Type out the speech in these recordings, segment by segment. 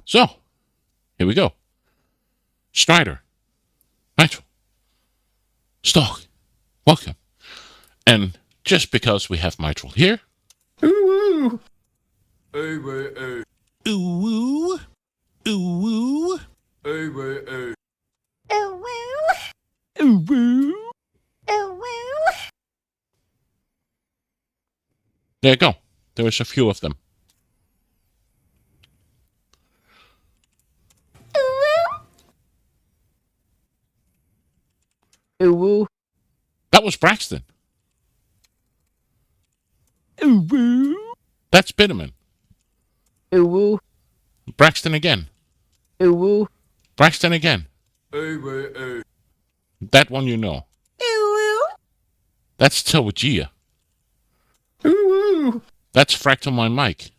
So, here we go. Strider, Nigel, Stalk, welcome. And just because we have Mitral here. Ooh. Hey, wait, hey. Ooh. Ooh. Hey, wait, hey. Ooh woo. Ooh. Ooh. Ooh woo. There you go. There is a few of them. Ooh woo. That was Braxton. Ooh woo. That's Bitterman. Ooh woo. Braxton again. Ooh woo. Braxton again. Hey, wait, hey. That one you know. Ooh woo. That's Telwagia. Ooh woo. That's Fractal My Mic.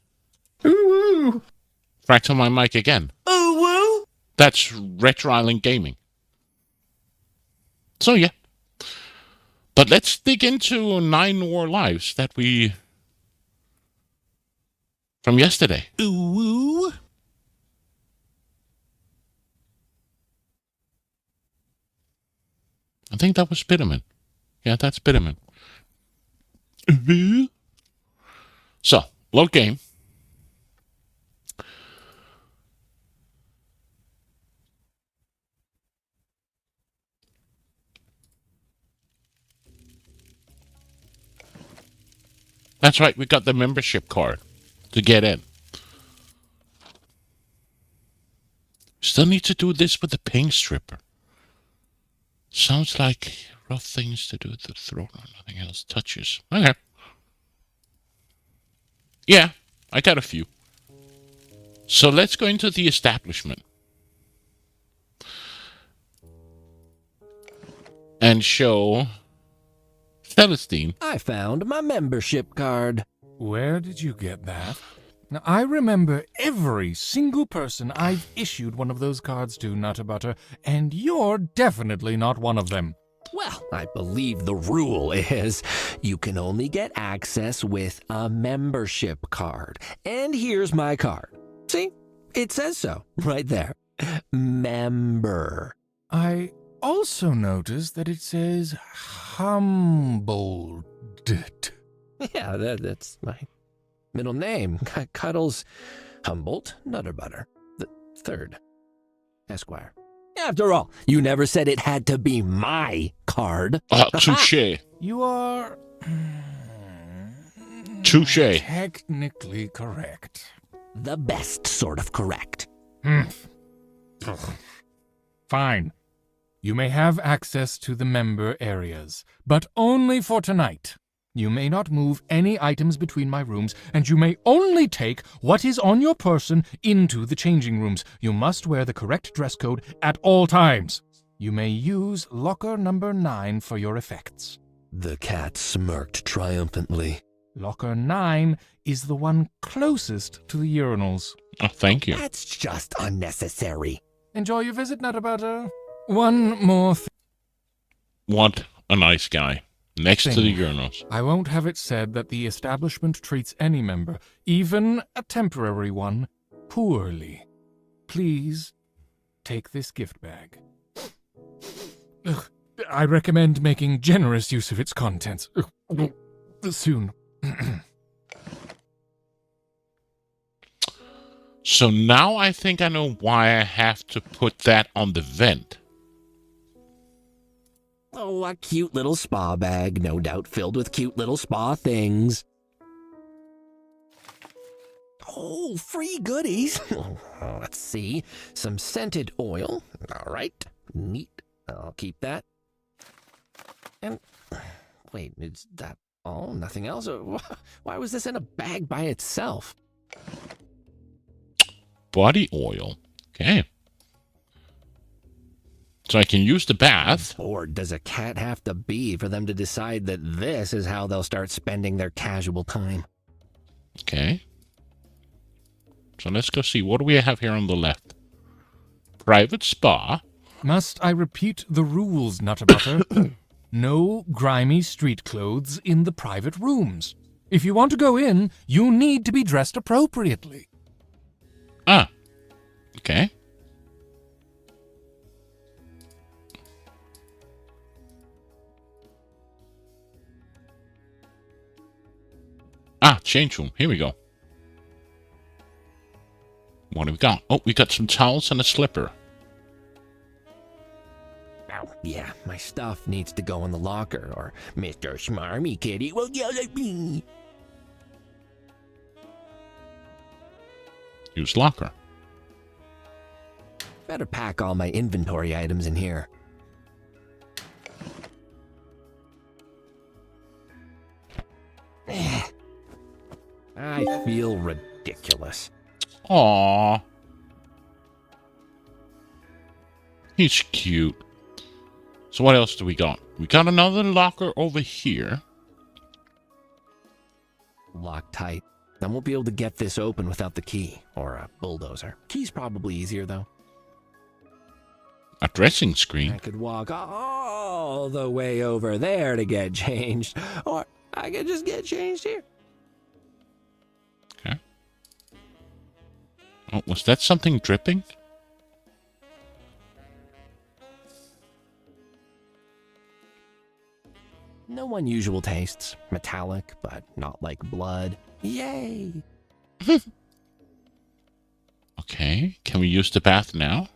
Ooh woo. Fractal My Mic again. Ooh woo. That's Retro Island Gaming. So yeah. But let's dig into 9 Noir Lives that we... from yesterday. Ooh. I think that was Bitterman. Yeah, that's Bitterman. So, load game. That's right, we got the membership card to get in. Still need to do this with the ping stripper. Sounds like rough things to do with the throat or nothing else touches. Okay. Yeah, I got a few. So let's go into the establishment. And show Celestine. I found my membership card. Where did you get that? Now, I remember every single person I've issued one of those cards to, Nutter Butter, and you're definitely not one of them. Well, I believe the rule is you can only get access with a membership card. And here's my card. See? It says so right there. Member. I also noticed that it says Humboldt. Yeah, that's my middle name. Cuddles Humboldt Nutter Butter the third, Esquire. After all, you never said it had to be my card. Touche. You are Touche. technically correct. The best sort of correct. Ugh. Fine. You may have access to the member areas, but only for tonight. You may not move any items between my rooms, and you may only take what is on your person into the changing rooms. You must wear the correct dress code at all times. You may use locker number 9 for your effects. The cat smirked triumphantly. Locker 9 is the one closest to the urinals. Oh, thank you. That's just unnecessary. Enjoy your visit, Nutter Butter. One more thing. Want a nice guy next to the urinals. I won't have it said that the establishment treats any member, even a temporary one, poorly. Please take this gift bag. Ugh, I recommend making generous use of its contents. Soon. So now I think I know why I have to put that on the vent. Oh, a cute little spa bag, no doubt filled with cute little spa things. Oh, free goodies. Let's see. Some scented oil. All right. Neat. I'll keep that. And wait, is that all? Nothing else? Why was this in a bag by itself? Body oil. Okay. So I can use the bath. Or does a cat have to be for them to decide that this is how they'll start spending their casual time? Okay. So let's go see. What do we have here on the left? Private spa. Must I repeat the rules, Nutter Butter? No grimy street clothes in the private rooms. If you want to go in, you need to be dressed appropriately. Ah. change room. Here we go. What do we got? Oh, we got some towels and a slipper. Oh, yeah, my stuff needs to go in the locker, or Mr. Smarmy Kitty will yell at me. Use locker. Better pack all my inventory items in here. I feel ridiculous. Aww. He's cute. So what else do we got? We got another locker over here. Locked tight. I won't be able to get this open without the key, or a bulldozer. Key's probably easier, though. A dressing I screen. could walk all the way over there to get changed, or I could just get changed here. Okay. Oh, was that something dripping? No unusual tastes. Metallic, but not like blood. Yay! Okay. Can we use the bath now?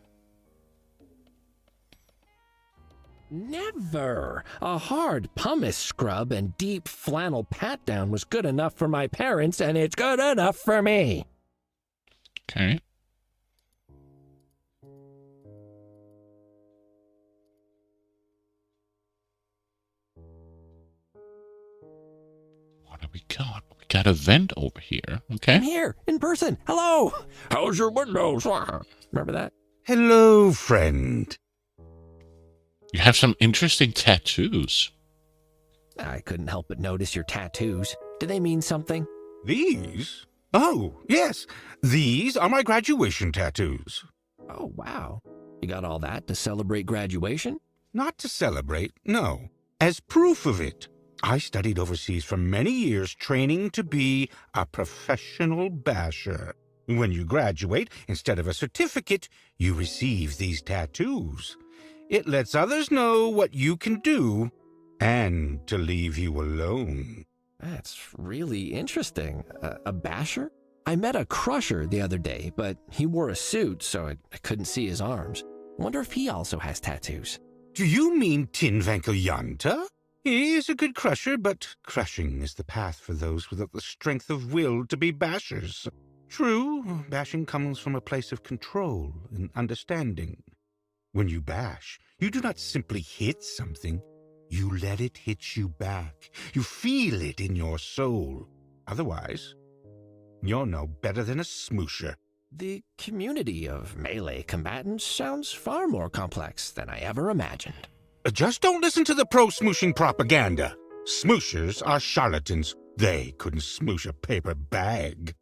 Never! A hard pumice scrub and deep flannel pat-down was good enough for my parents, and it's good enough for me. Okay. What do we got? We got a vent over here. I'm Okay. here, in person. Hello! How's your windows? Remember that? Hello, friend. You have some interesting tattoos. I couldn't help but notice your tattoos. Do they mean something? These? Oh, yes. These are my graduation tattoos. Oh, wow. You got all that to celebrate graduation? Not to celebrate, no. As proof of it. I studied overseas for many years training to be a professional basher. When you graduate, instead of a certificate, you receive these tattoos. It lets others know what you can do and to leave you alone. That's really interesting. A basher? I met a crusher the other day, but he wore a suit, so I couldn't see his arms. Wonder if he also has tattoos. Do you mean Tin Vankalyanta? He is a good crusher, but crushing is the path for those without the strength of will to be bashers. True, bashing comes from a place of control and understanding. When you bash, you do not simply hit something. You let it hit you back. You feel it in your soul. Otherwise, you're no better than a smoosher. The community of melee combatants sounds far more complex than I ever imagined. Just don't listen to the pro-smooshing propaganda. Smooshers are charlatans. They couldn't smoosh a paper bag.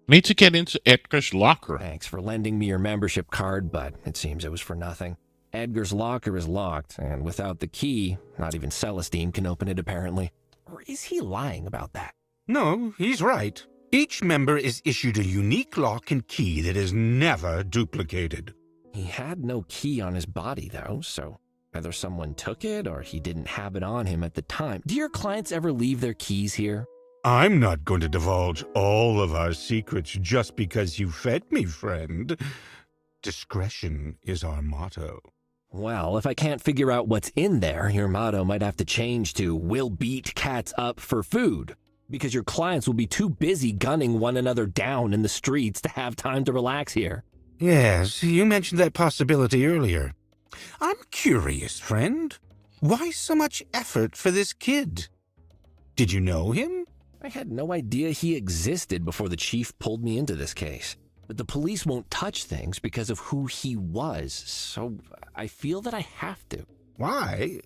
Need to get into Edgar's locker. Thanks for lending me your membership card, but it seems it was for nothing. Edgar's locker is locked, and without the key, not even Celestine can open it apparently. Or is he lying about that? No, he's right. Each member is issued a unique lock and key that is never duplicated. He had no key on his body, though, so either someone took it or he didn't have it on him at the time. Do your clients ever leave their keys here? I'm not going to divulge all of our secrets just because you fed me, friend. Discretion is our motto. Well, if I can't figure out what's in there, your motto might have to change to "We'll beat cats up for food," because your clients will be too busy gunning one another down in the streets to have time to relax here. Yes, you mentioned that possibility earlier. I'm curious, friend. Why so much effort for this kid? Did you know him? I had no idea he existed before the chief pulled me into this case. But the police won't touch things because of who he was, so I feel that I have to. Why?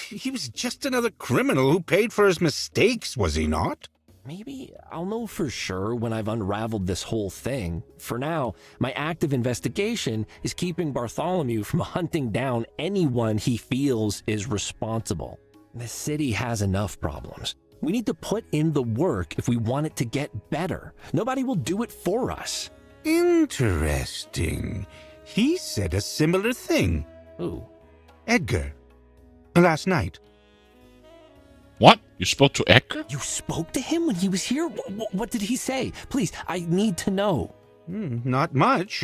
He was just another criminal who paid for his mistakes, was he not? Maybe I'll know for sure when I've unraveled this whole thing. For now, my active investigation is keeping Bartholomew from hunting down anyone he feels is responsible. The city has enough problems. We need to put in the work if we want it to get better. Nobody will do it for us. Interesting. He said a similar thing. Ooh. Edgar. Last night. What? You spoke to Edgar? You spoke to him when he was here? What did he say? Please, I need to know. Not much.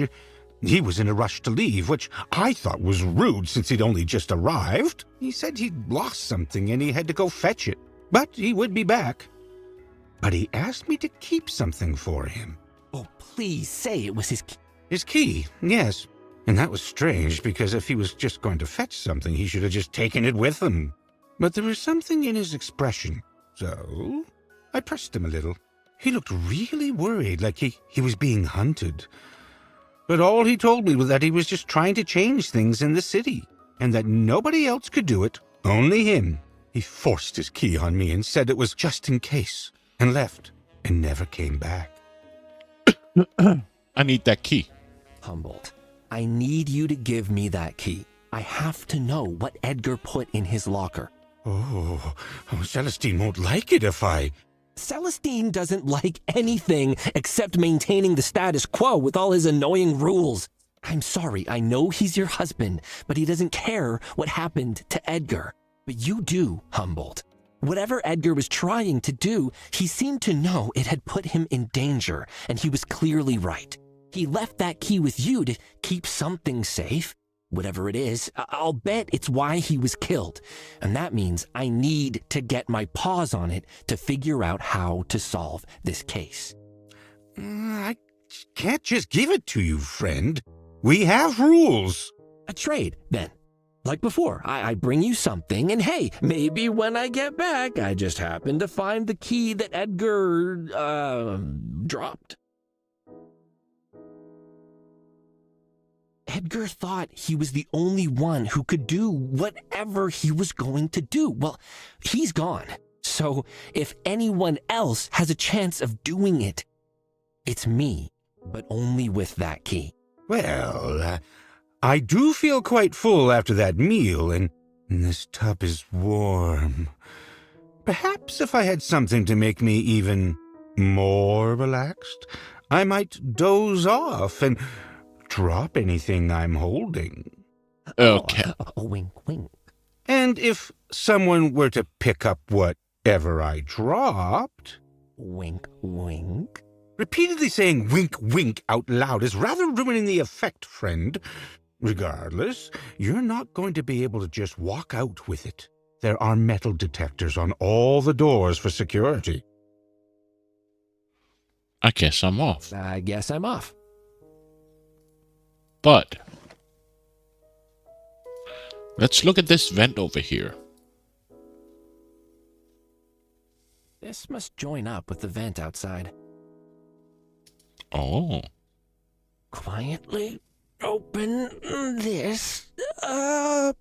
He was in a rush to leave, which I thought was rude since he'd only just arrived. He said he'd lost something and he had to go fetch it, but he would be back. But he asked me to keep something for him. Oh, please say it was his key. His key, yes. And that was strange, because if he was just going to fetch something, he should have just taken it with him. But there was something in his expression, so I pressed him a little. He looked really worried, like he was being hunted. But all he told me was that he was just trying to change things in the city, and that nobody else could do it, only him. He forced his key on me and said it was just in case, and left, and never came back. I need that key. Humboldt, I need you to give me that key. I have to know what Edgar put in his locker. Oh, Celestine won't like it if I... Celestine doesn't like anything except maintaining the status quo with all his annoying rules. I'm sorry, I know he's your husband, but he doesn't care what happened to Edgar. But you do, Humboldt. Whatever Edgar was trying to do, he seemed to know it had put him in danger, and he was clearly right. He left that key with you to keep something safe. Whatever it is, I'll bet it's why he was killed. And that means I need to get my paws on it to figure out how to solve this case. I can't just give it to you, friend. We have rules. A trade, then. Like before, I bring you something, and hey, maybe when I get back, I just happen to find the key that Edgar, dropped. Edgar thought he was the only one who could do whatever he was going to do. Well, he's gone. So if anyone else has a chance of doing it, it's me, but only with that key. Well, I do feel quite full after that meal, and this tub is warm. Perhaps if I had something to make me even more relaxed, I might doze off and drop anything I'm holding. Okay. Wink, wink. And if someone were to pick up whatever I dropped... Wink, wink. Repeatedly saying wink, wink out loud is rather ruining the effect, friend. Regardless, you're not going to be able to just walk out with it. There are metal detectors on all the doors for security. I guess I'm off. I guess I'm off. But let's look at this vent over here. This must join up with the vent outside. Oh. Quietly open this up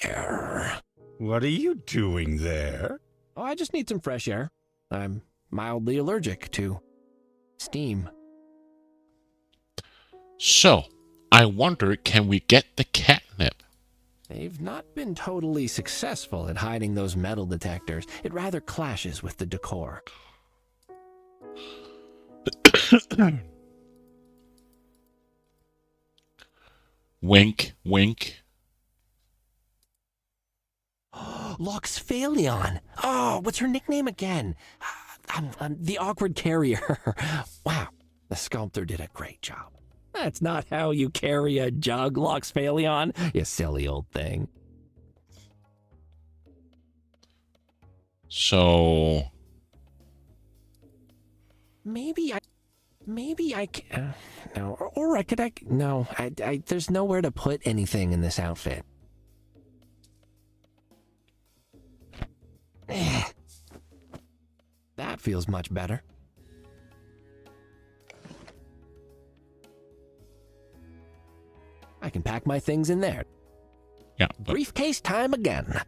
there. What are you doing there? Oh, I just need some fresh air. I'm mildly allergic to steam. So, I wonder, can we get the catnip? They've not been totally successful at hiding those metal detectors. It rather clashes with the decor. Wink, wink. Loxphalion. Oh, what's her nickname again? I'm the awkward carrier. Wow, the sculptor did a great job. That's not how you carry a jug, Loxphalion, you silly old thing. So, Maybe I can, no, or I could, no, there's nowhere to put anything in this outfit. That feels much better. I can pack my things in there. yeah, but Briefcase time again.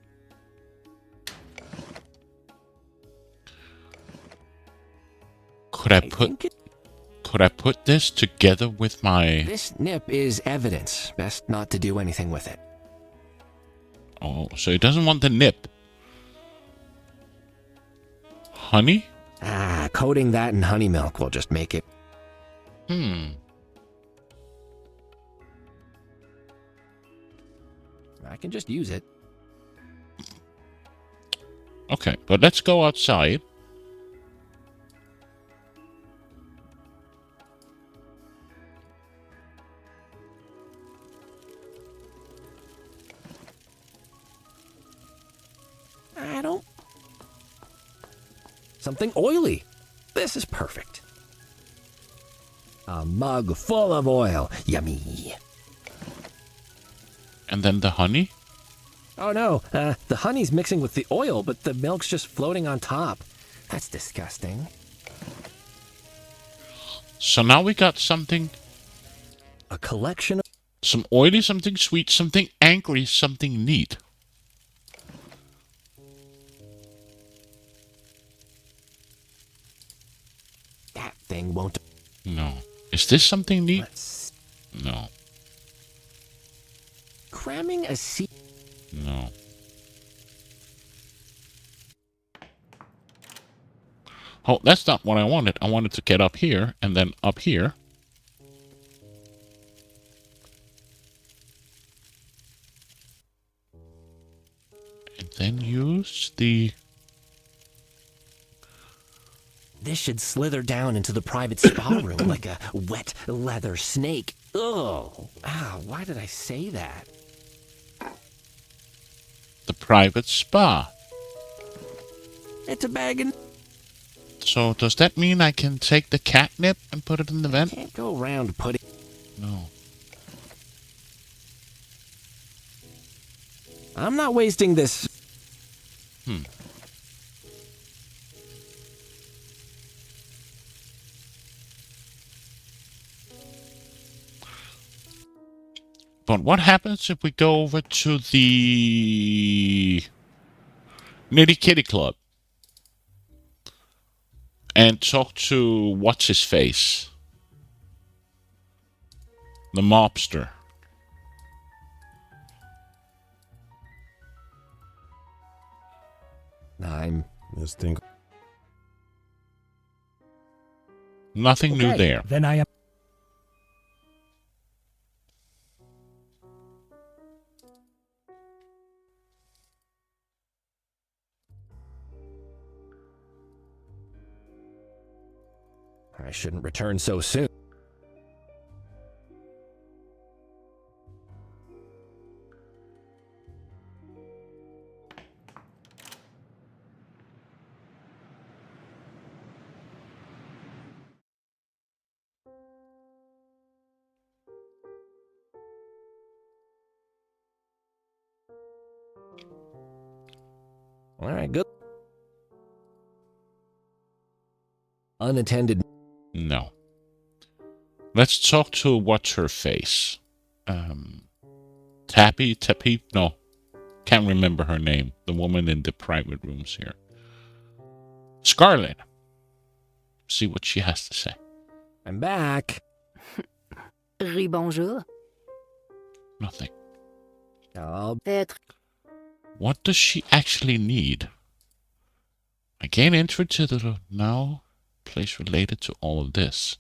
could I put this together with my... This nip is evidence. Best not to do anything with it. Oh, so he doesn't want the nip. Honey? Coating that in honey milk will just make it. I can just use it. Okay, but let's go outside. I don't... Something oily. This is perfect. A mug full of oil. Yummy. And then the honey. Oh no, the honey's mixing with the oil, but the milk's just floating on top. That's disgusting. So now we got something. A collection of... Some oily, something sweet, something angry, something neat. That thing won't... No. Is this something neat? Let's... No. Cramming a seed... No. Oh, that's not what I wanted. I wanted to get up here and then up here. And then use the... This should slither down into the private spa room like a wet leather snake. Ugh. Ah, why did I say that? the private spa. It's a bag and... So does that mean I can take the catnip and put it in the vent? Can't go around putting... No. I'm not wasting this... But what happens if we go over to the Nitty Kitty Club and talk to what's his face, the mobster? I'm just thinking... Nothing new there. Then I am. I shouldn't return so soon. All right, good. Unattended. No. Let's talk to what's her face. Tappy, no. Can't remember her name. The woman in the private rooms here. Scarlet. See what she has to say. I'm back. Bonjour. Nothing. I'll... Peut-être. What does she actually need? I gain entry to the now place related to all of this.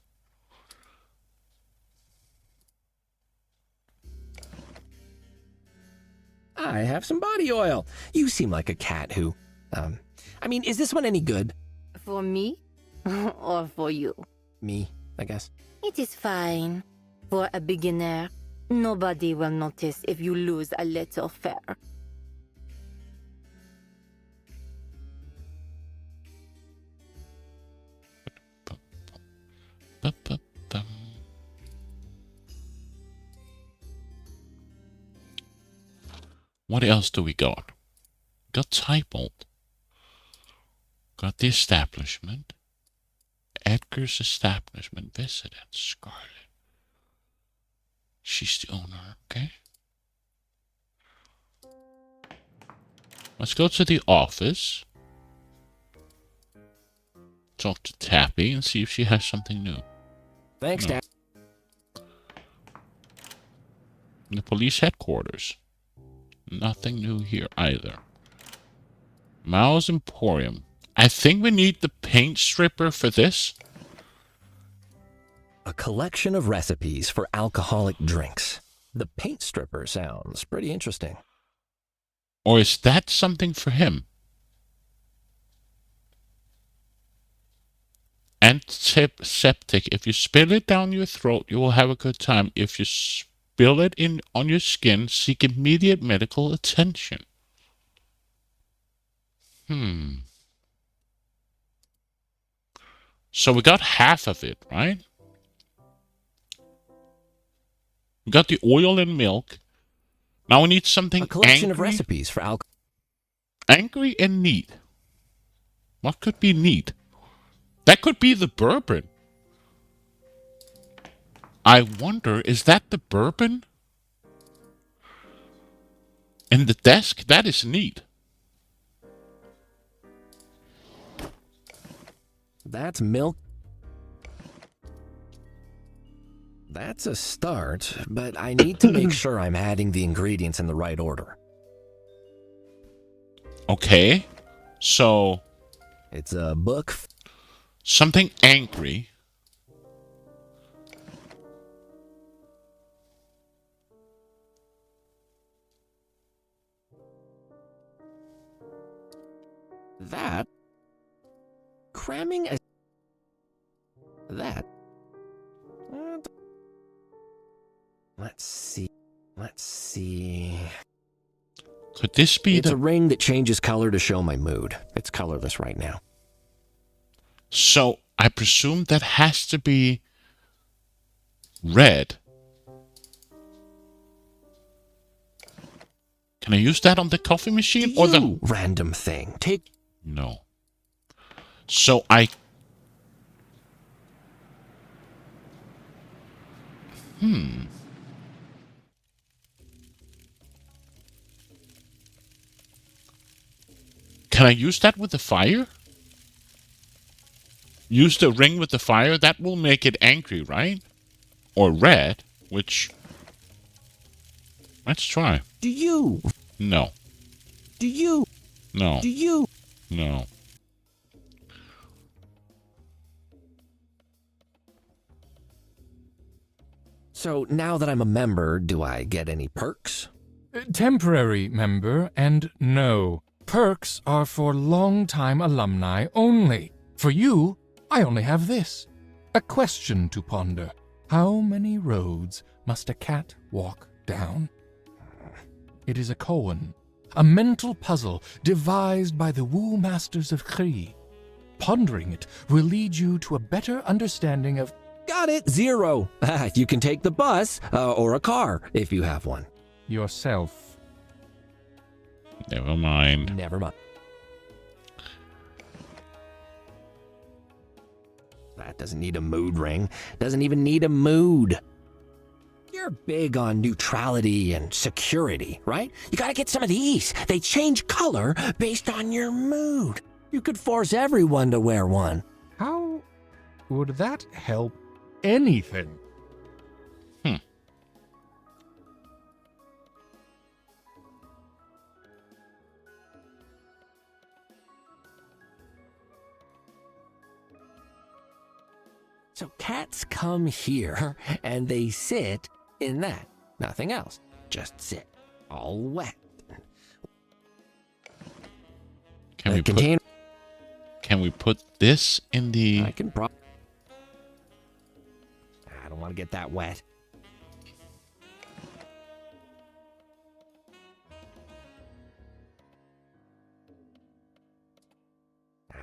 I have some body oil. You seem like a cat who... I mean, is this one any good? For me? Or for you? Me, I guess. It is fine. For a beginner, nobody will notice if you lose a little fur. Ba-ba-bum. What else do we got? Got Tybolt. Got the establishment. Edgar's establishment. Visited Scarlet. She's the owner, okay? Let's go to the office. Talk to Tappy and see if she has something new. Thanks, No. Dad. The police headquarters. Nothing new here either. Mao's Emporium. I think we need the paint stripper for this. A collection of recipes for alcoholic drinks. The paint stripper sounds pretty interesting. Or is that something for him? Antiseptic. If you spill it down your throat, you will have a good time. If you spill it on your skin, seek immediate medical attention. So we got half of it, right? We got the oil and milk. Now we need something A collection of angry. recipes for alcohol. Angry and neat. What could be neat? That could be the bourbon. I wonder, is that the bourbon? And the desk? That is neat. That's milk. That's a start, but I need to make sure I'm adding the ingredients in the right order. Okay. So, It's a book. something angry. That. Cramming a. That. Let's see. Let's see. Could this be It's the... a ring that changes color to show my mood. It's colorless right now. So, I presume that has to be red. Can I use that on the coffee machine? Or the... You random thing. Take. No. So, I... Can I use that with the fire? Use the ring with the fire? That will make it angry, right? Or red, which... Let's try. Do you? No. Do you? No. Do you? No. So now that I'm a member, do I get any perks? Temporary member, and no. Perks are for long-time alumni only. For you, I only have this. A question to ponder. How many roads must a cat walk down? It is a koan, a mental puzzle devised by the Wu Masters of Kree. Pondering it will lead you to a better understanding of... Got it, 0. You can take the bus or a car if you have one. yourself. Never mind. Never mind. That doesn't need a mood ring. Doesn't even need a mood. You're big on neutrality and security, right? You gotta get some of these. They change color based on your mood. You could force everyone to wear one. How would that help anything? So cats come here and they sit in that. Nothing else. Just sit. All wet. Can we container. Can we put this in the... I can I don't want to get that wet.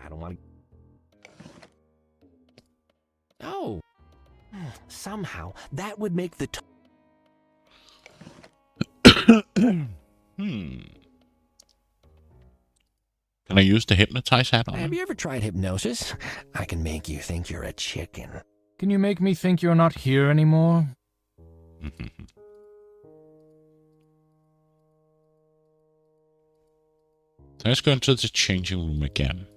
I don't want to... Oh. Somehow, that would make the... Can I use the hypnotize hat on Have him? you ever tried hypnosis? I can make you think you're a chicken. Can you make me think you're not here anymore? Let's go into the changing room again.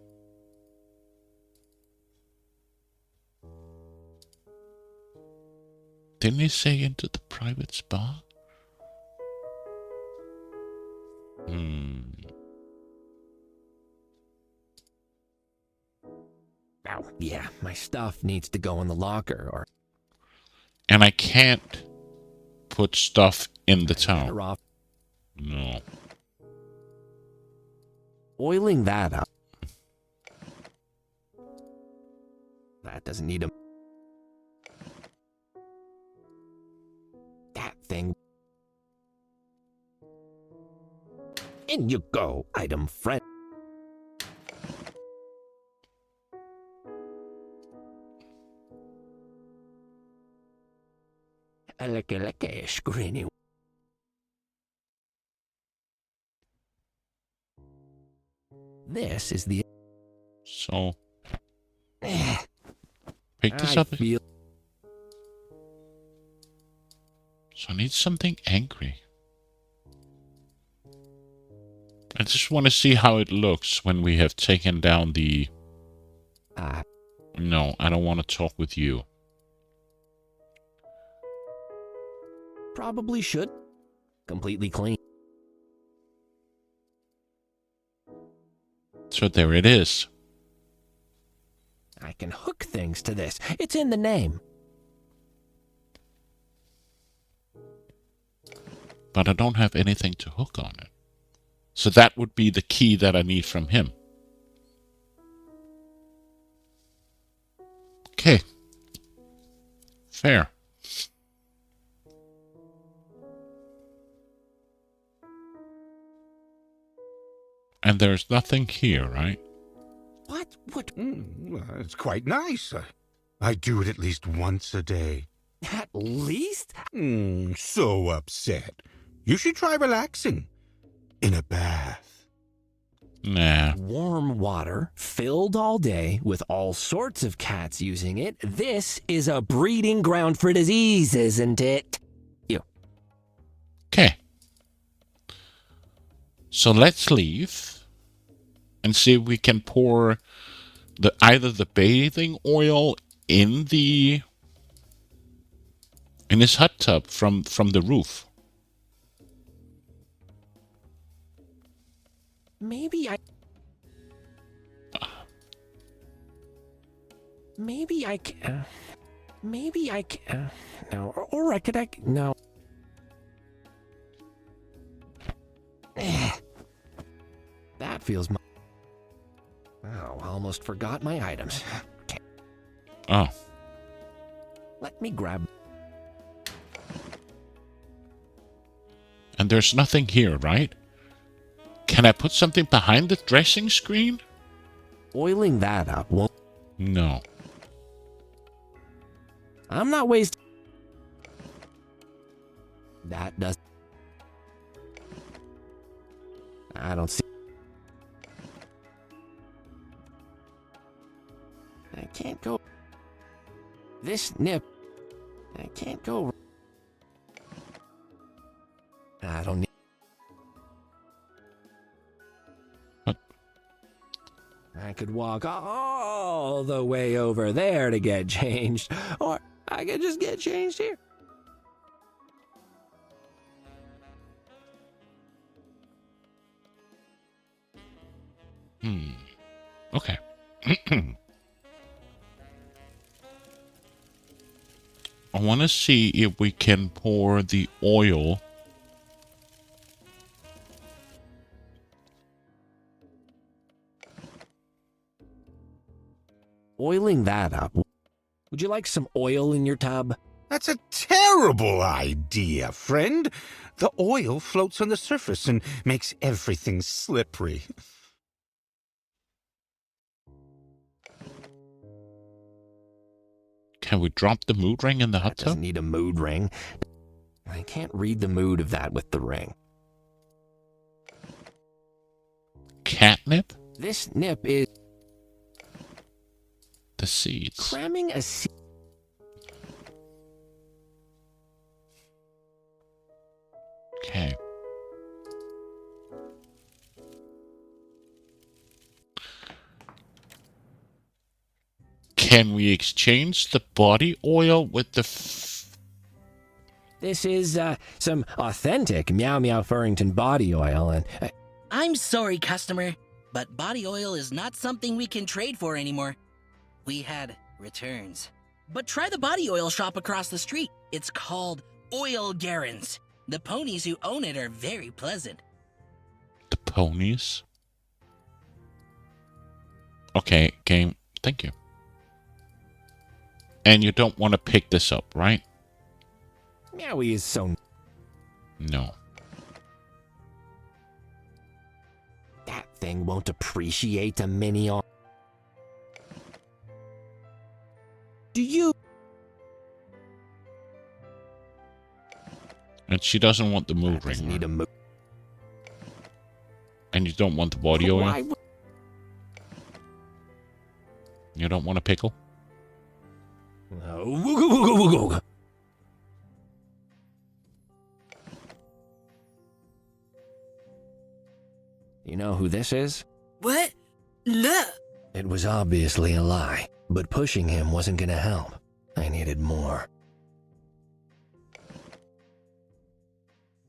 Didn't he say into the private spa? Oh, yeah, my stuff needs to go in the locker or... And I can't put stuff in the towel. Better off No. oiling that up. That doesn't need a... That thing. In you go, item friend. Aleke screeny. This is the... So, pick this I up. feel... So I need something angry. I just want to see how it looks when we have taken down the... No, I don't want to talk with you. Probably should. Completely clean. So there it is. I can hook things to this. It's in the name. But I don't have anything to hook on it. So that would be the key that I need from him. Okay. Fair. And there's nothing here, right? What? Well, it's quite nice. I do it at least once a day. At least? So upset. You should try relaxing. In a bath. Nah. Warm water, filled all day, with all sorts of cats using it. This is a breeding ground for disease, isn't it? You. Okay. So let's leave and see if we can pour either the bathing oil in his hot tub from the roof. Maybe I can. No, or I could. No. That feels. Oh, almost forgot my items. Oh. Let me grab. And there's nothing here, right? Can I put something behind the dressing screen? Oiling that up won't. No. I'm not wasting. That does. I don't see. I can't go. This nip. I can't go. I don't need. What? I could walk all the way over there to get changed, or I could just get changed here. Okay. I want to see if we can pour the oil. Oiling that up. Would you like some oil in your tub? That's a terrible idea, friend. The oil floats on the surface and makes everything slippery. Can we drop the mood ring in the hot That doesn't tub? need a mood ring. I can't read the mood of that with the ring. Catnip? This nip is The seeds. cramming a seed. Okay. Can we exchange the body oil with the This is some authentic Meow Meow Furrington body oil, and I'm sorry, customer, but body oil is not something we can trade for anymore. We had returns. But try the body oil shop across the street. It's called Oil Garens. The ponies who own it are very pleasant. the ponies? Okay, game. Thank you. And you don't want to pick this up, right? Meowie is so... No. That thing won't appreciate a mini... Do you... And she doesn't want the mood Doesn't ring. need a move. And you don't want the body oil? Why would... You don't want a pickle? No. You know who this is? What? No. It was obviously a lie, but pushing him wasn't gonna help. I needed more.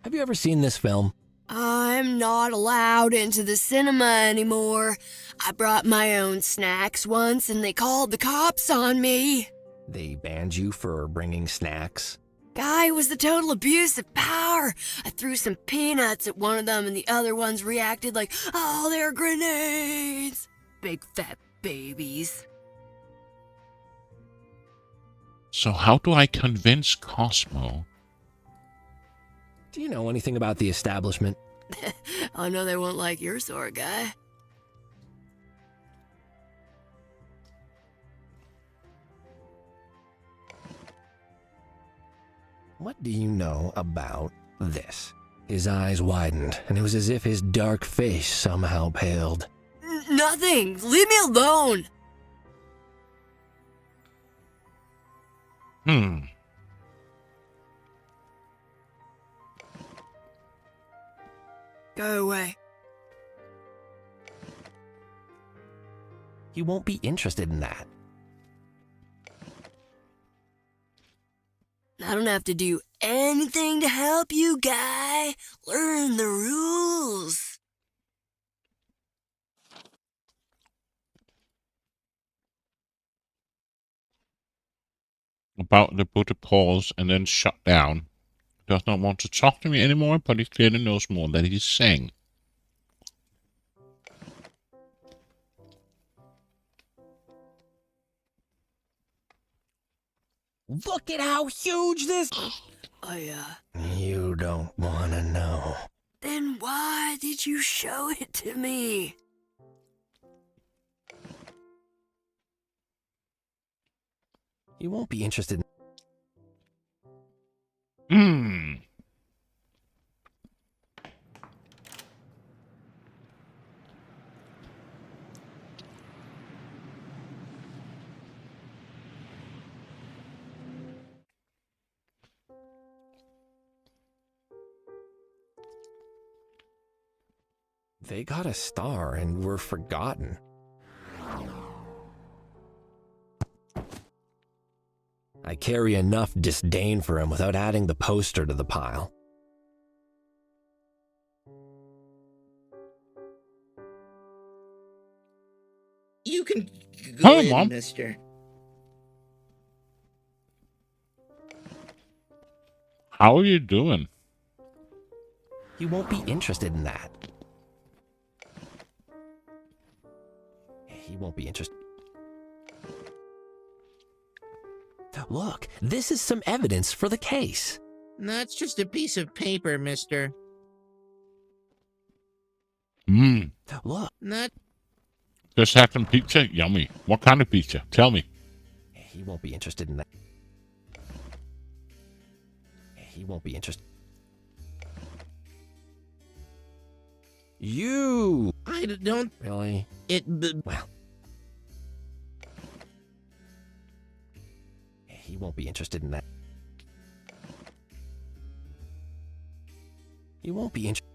Have you ever seen this film? I'm not allowed into the cinema anymore. I brought my own snacks once and they called the cops on me. They banned you for bringing snacks? Guy was the total abuse of power. I threw some peanuts at one of them and the other ones reacted like, oh, they're grenades. Big fat babies. So how do I convince Cosmo? Do you know anything about the establishment? I know they won't like your sort of guy. What do you know about this? His eyes widened, and it was as if his dark face somehow paled. Nothing. Leave me alone. Go away. You won't be interested in that. I don't have to do anything to help you, guy. Learn the rules. About to put a pause and then shut down. Does not want to talk to me anymore, but he clearly knows more than he's saying. Look at how huge this... Oh, yeah. You don't want to know. Then why did you show it to me? You won't be interested in... They got a star and were forgotten. I carry enough disdain for him without adding the poster to the pile. You can go Hi, in, Mom. mister. How are you doing? You won't be interested in that. He won't be interested. Look, this is some evidence for the case. That's just a piece of paper, mister. Look. Not... Just had some pizza? Yummy. What kind of pizza? Tell me. He won't be interested in that. He won't be interested. You! I don't... Really? Well. He won't be interested in that. He won't be interested.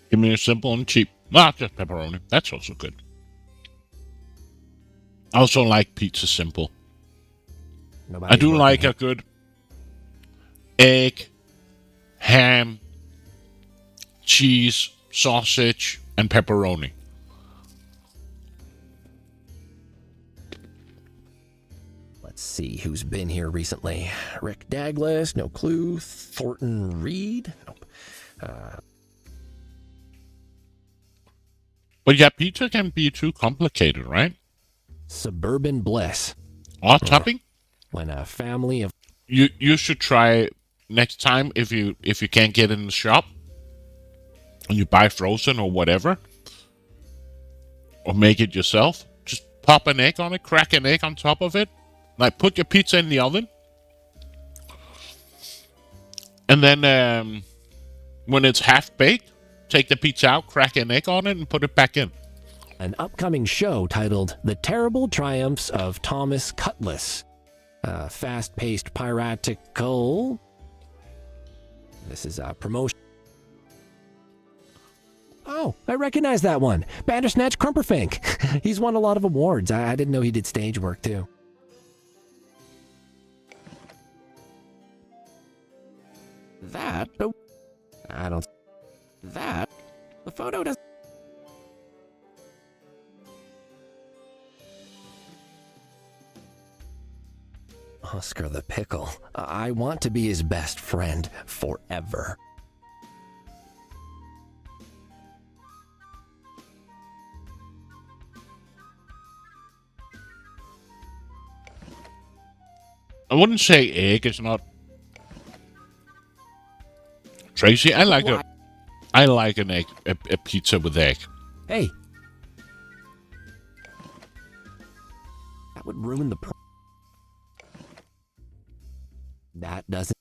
Give me a simple and cheap. Ah, just pepperoni. That's also good. I also like pizza simple. I do like a good egg, ham, cheese, sausage, and pepperoni. Let's see who's been here recently. Rick Douglas, no clue. Thornton Reed, nope. But yeah, pizza can be too complicated, right? Suburban Bliss. All topping? When a family of You should try next time if you can't get in the shop and you buy frozen or whatever, or make it yourself. Just pop an egg on it, crack an egg on top of it. Like put your pizza in the oven. And then when it's half baked, take the pizza out, crack an egg on it, and put it back in. an upcoming show titled The Terrible Triumphs of Thomas Cutlass. Fast-paced piratical. This is a promotion. Oh, I recognize that one. Bandersnatch Crumperfink. He's won a lot of awards. I didn't know he did stage work, too. That... Oh, I don't... That... The photo doesn't... Oscar the Pickle. I want to be his best friend forever. I wouldn't say egg. It's not. Tracy, I like an egg, a pizza with egg. Hey. That would ruin the That doesn't...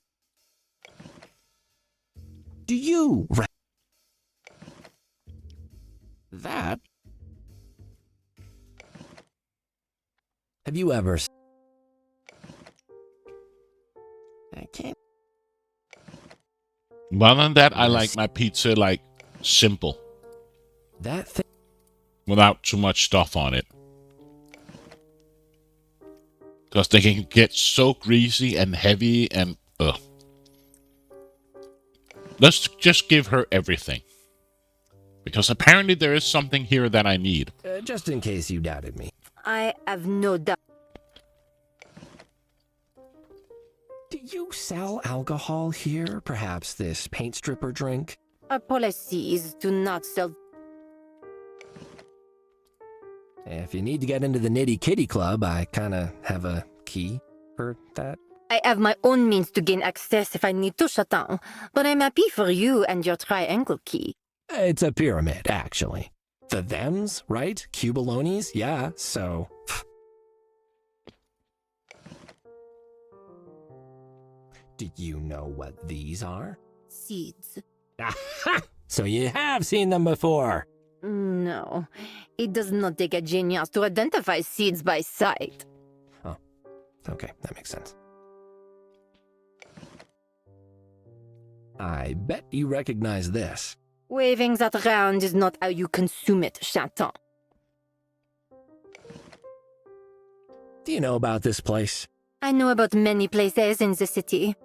Do you... That... Have you ever... I can't... More than that, I like my pizza, like, simple. That thing... Without too much stuff on it. Because they can get so greasy and heavy and... Ugh. Let's just give her everything. Because apparently there is something here that I need. Just in case you doubted me. I have no doubt. Do you sell alcohol here? Perhaps this paint stripper drink? Our policy is to not sell. If you need to get into the Nitty Kitty Club, I kinda have a key for that. I have my own means to gain access if I need to shut down, but I'm happy for you and your triangle key. It's a pyramid, actually. The thems, right? Cubalones? Yeah, so... Do you know what these are? Seeds. Aha! So you have seen them before. No, it does not take a genius to identify seeds by sight. Oh, okay, that makes sense. I bet you recognize this. Waving that around is not how you consume it, Chanton. Do you know about this place? I know about many places in the city.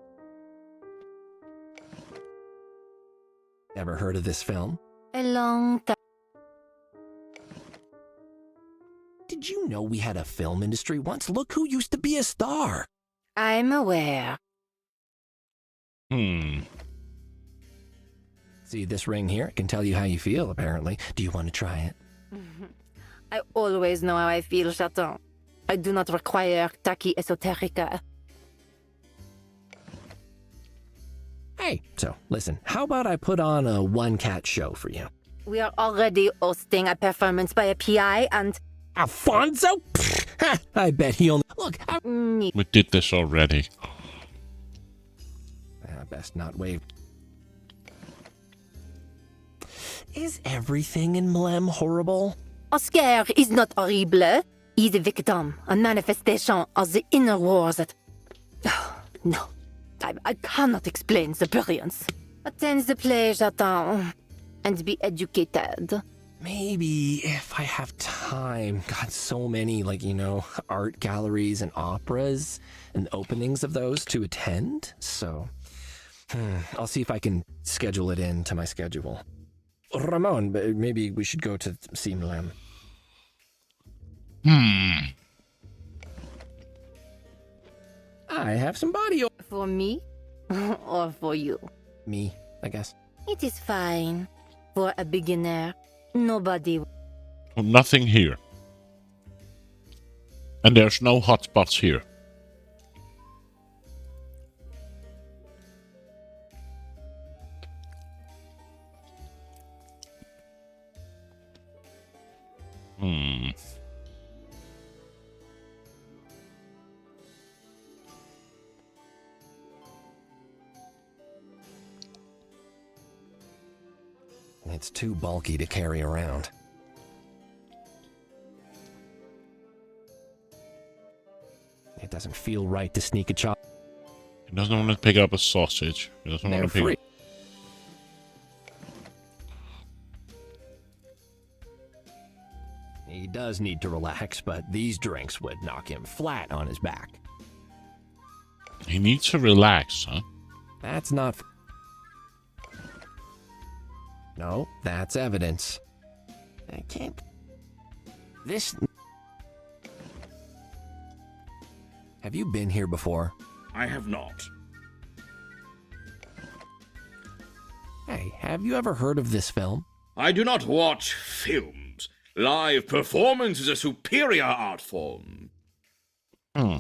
Ever heard of this film? A long time. Did you know we had a film industry once? Look who used to be a star. I'm aware. See this ring here? It can tell you how you feel, apparently. Do you want to try it? I always know how I feel, Chanton. I do not require tacky esoterica. Hey, so listen, how about I put on a one-cat show for you? We are already hosting a performance by a PI and... Alfonso? I bet he only... Look, We did this already. Best not wave. Is everything in Mlem horrible? Oscar is not horrible. He's a victim, a manifestation of the inner wars that... No, I cannot explain the brilliance. Attend the play, Chanton, and be educated. Maybe if I have time. Got so many, art galleries and operas and openings of those to attend. So, I'll see if I can schedule it into my schedule. Ramon, maybe we should go to see Mlem. I have some body oil. For me? Or for you? Me, I guess. It is fine. For a beginner, nobody... Nothing here. And there's no hotspots here. It's too bulky to carry around. It doesn't feel right to sneak a chop. He doesn't want to pick up a sausage. He doesn't want They're to pick free. He does need to relax, but these drinks would knock him flat on his back. He needs to relax, huh? That's not... No, that's evidence. I can't... This... Have you been here before? I have not. Hey, have you ever heard of this film? I do not watch films. Live performance is a superior art form. Hmm.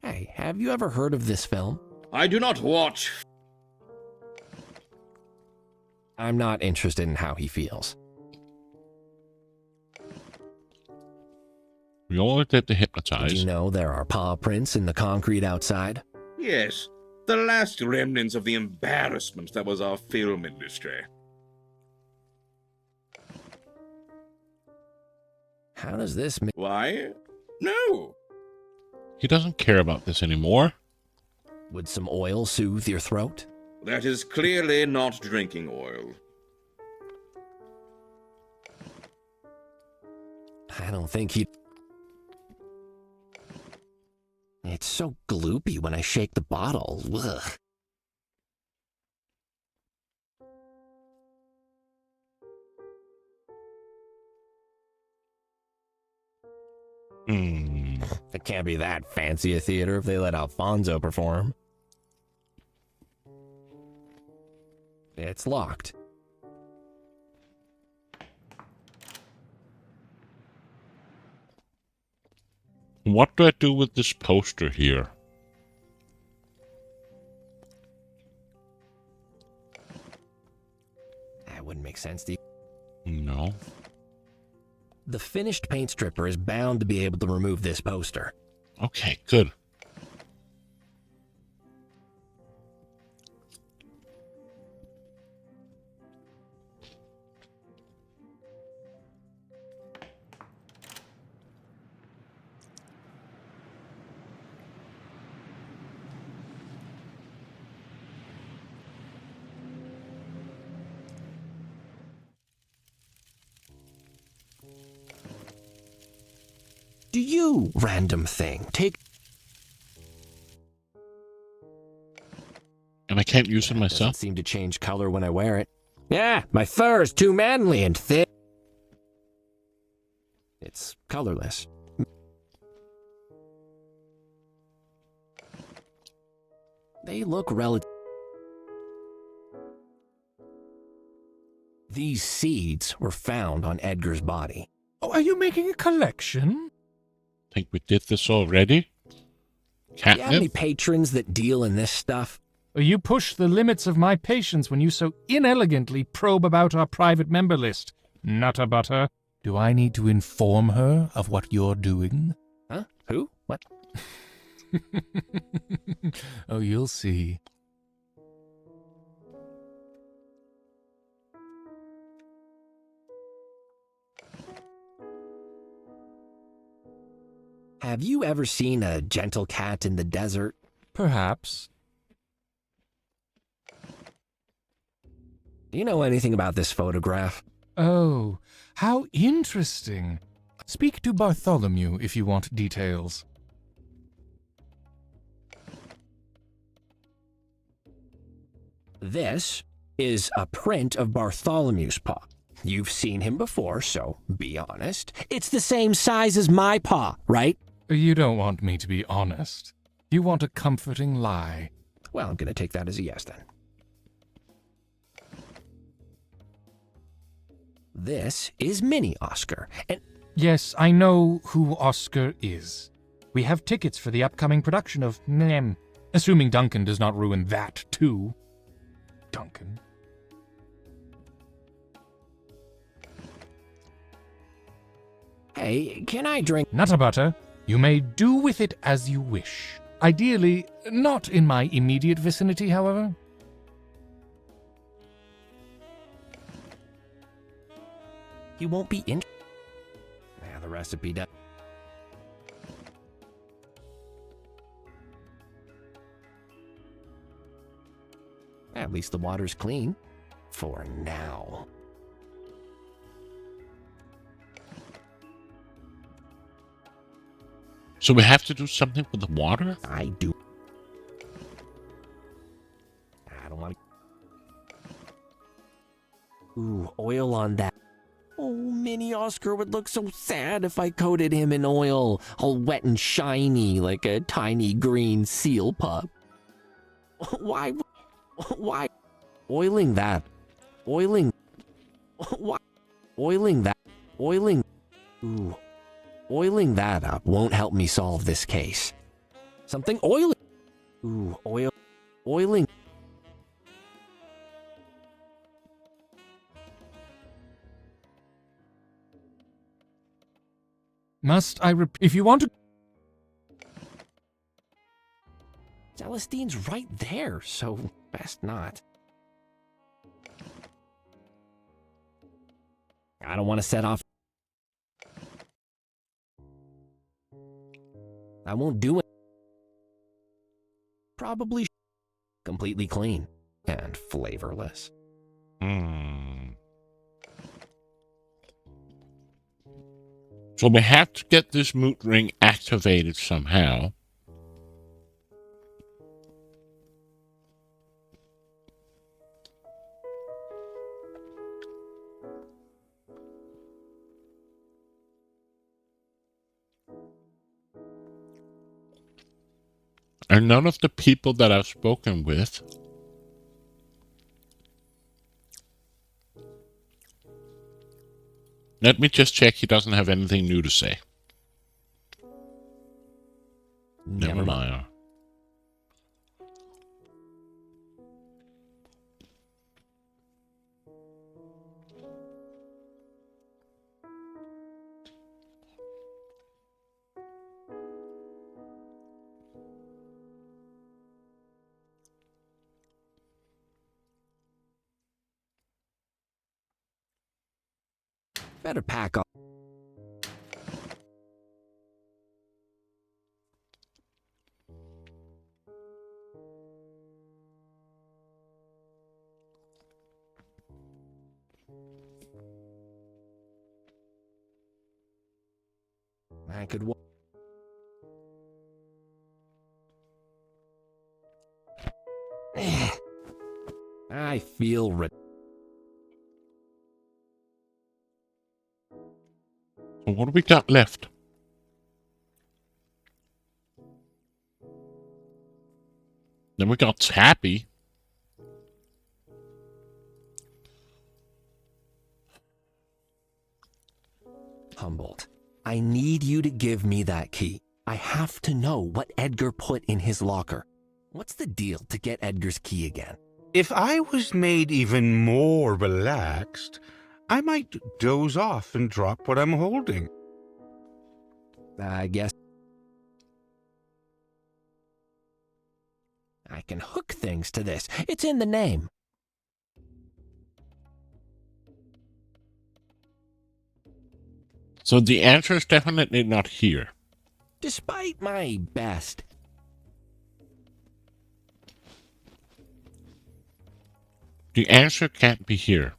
Hey, have you ever heard of this film? I do not watch. I'm not interested in how he feels. We always have to Did hypnotize. you know there are paw prints in the concrete outside? Yes, the last remnants of the embarrassment that was our film industry. How does this Why? No. He doesn't care about this anymore. Would some oil soothe your throat? That is clearly not drinking oil. I don't think he'd... It's so gloopy when I shake the bottle. Ugh. It can't be that fancy a theater if they let Alfonso perform. It's locked. What do I do with this poster here? That wouldn't make sense to you. No. The finished paint stripper is bound to be able to remove this poster. Okay, good. Do you, random thing, take... And I can't use it myself? Doesn't seem to change color when I wear it. Yeah, my fur is too manly and thick. It's colorless. They look relative. These seeds were found on Edgar's body. Oh, are you making a collection? Think we did this already? Do you have any Catnip? patrons that deal in this stuff? You push the limits of my patience when you so inelegantly probe about our private member list. Nutter butter. Do I need to inform her of what you're doing? Huh? Who? What? Oh, you'll see. Have you ever seen a gentle cat in the desert? Perhaps. Do you know anything about this photograph? Oh, how interesting. Speak to Bartholomew if you want details. This is a print of Bartholomew's paw. You've seen him before, so be honest. It's the same size as my paw, right? You don't want me to be honest. You want a comforting lie. Well, I'm going to take that as a yes then. This is Mini Oscar, and Yes, I know who Oscar is. We have tickets for the upcoming production of Nem. Assuming Duncan does not ruin that, too. Duncan. hey, can I drink? Nutter butter, you may do with it as you wish. Ideally, not in my immediate vicinity, however. He won't be in. The recipe does. At least the water's clean. For now. So we have to do something with the water? I do. I don't want to. Ooh, oil on that. Oh, Mini Oscar would look so sad if I coated him in oil, all wet and shiny like a tiny green seal pup. Why? Why? Oiling that. Oiling. Why? Oiling that. Oiling. Ooh. Oiling that up won't help me solve this case. Something oily. Ooh, oil. Oiling. Must I if you want to... Celestine's right there, so best not. I don't want to set off. I won't do it. Probably completely clean and flavorless. So we have to get this moot ring activated somehow. And none of the people that I've spoken with let me just check he doesn't have anything new to say. Never mind. Better pack up. I could. I feel. So what do we got left? Then we got Tappy. Humboldt, I need you to give me that key. I have to know what Edgar put in his locker. What's the deal to get Edgar's key again? If I was made even more relaxed, I might doze off and drop what I'm holding. I guess I can hook things to this. It's in the name. So the answer is definitely not here. Despite my best. The answer can't be here.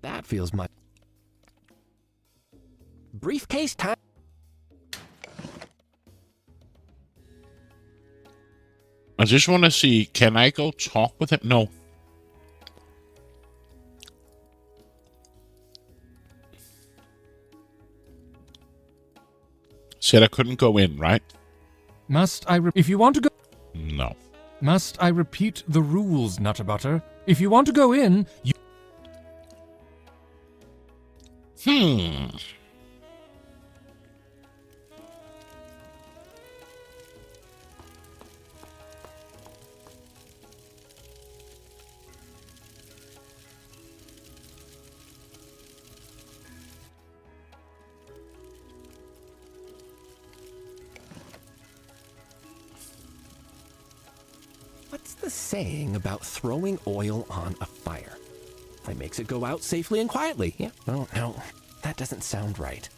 That feels much. Briefcase time. I just want to see, can I go talk with him? No. Said I couldn't go in, right? If you want to go... No. Must I repeat the rules, Nutterbutter? If you want to go in, you... What's the saying about throwing oil on a fire? It makes it go out safely and quietly. Yeah, well, no, that doesn't sound right.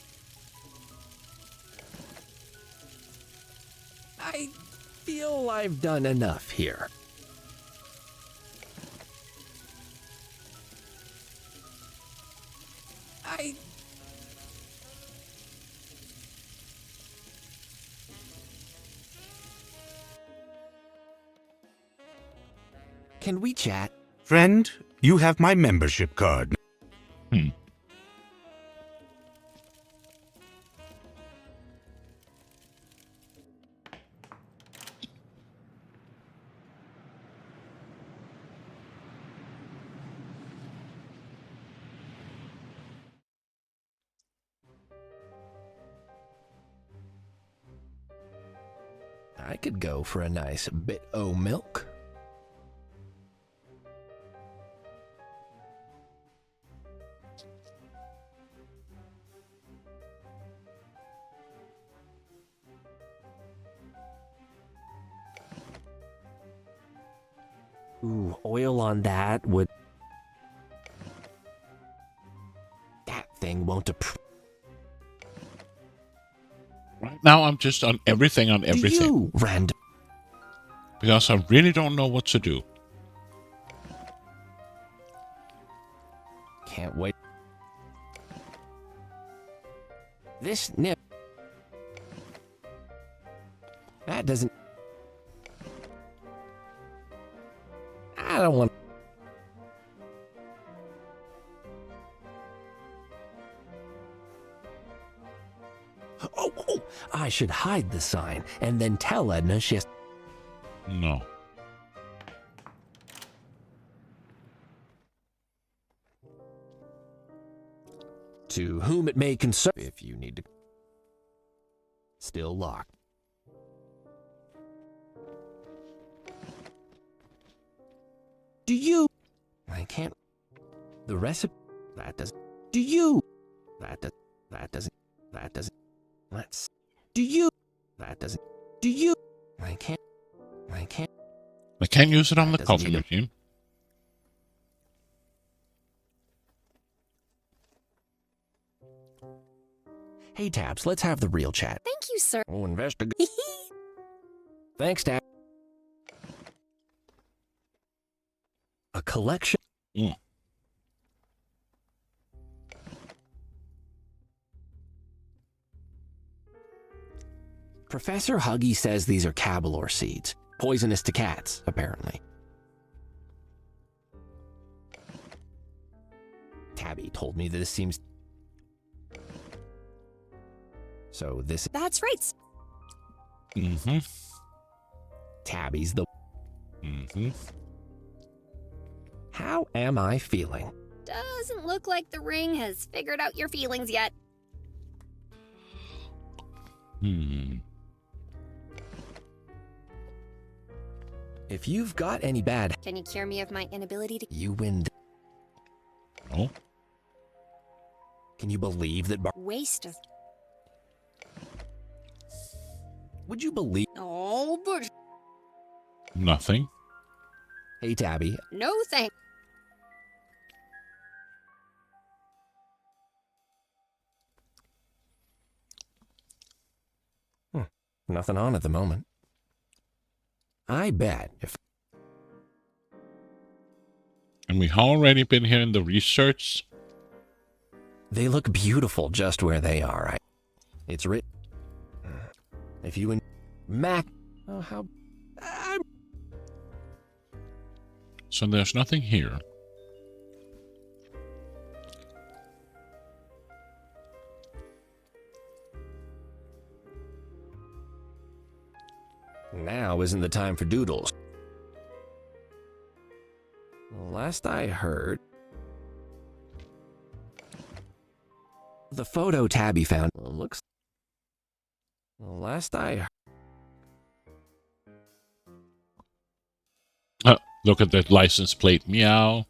I feel I've done enough here. Can we chat? Friend, you have my membership card. I could go for a nice bit o' milk. Ooh, oil on that would... That thing won't approve. Right now I'm just on everything You, random. Because I really don't know what to do. Can't wait. This nip. That doesn't... I don't want... Oh, I should hide the sign and then tell Edna she has... No. To whom it may concern, if you need to... Still locked. Do you... I can't... The recipe... That doesn't... Do you... That doesn't... That doesn't... Let's... Do you... That doesn't... Do you... I can't... I can't use it on the Doesn't coffee need it. machine. Hey, Tabs, let's have the real chat. Thank you, sir. Oh, investigate. Thanks, Tab. A collection... Mm. Professor Huggy says these are Cabalor seeds. Poisonous to cats, apparently. Tabby told me that this seems... So this... That's right. Mm-hmm. Tabby's the... Mm-hmm. How am I feeling? Doesn't look like the ring has figured out your feelings yet. If you've got any bad... Can you cure me of my inability to... You win... Oh. Can you believe that... Waste of... Would you believe... Oh, but... Nothing. Hey, Tabby. No thanks. Nothing on at the moment. I bet if... And we've already been here in the research. They look beautiful just where they are. It's written... If you and... Mac... Oh, how... So there's nothing here. Now isn't the time for doodles. Last I heard, the photo tabby found looks. Last I heard. Look at that license plate. Meow.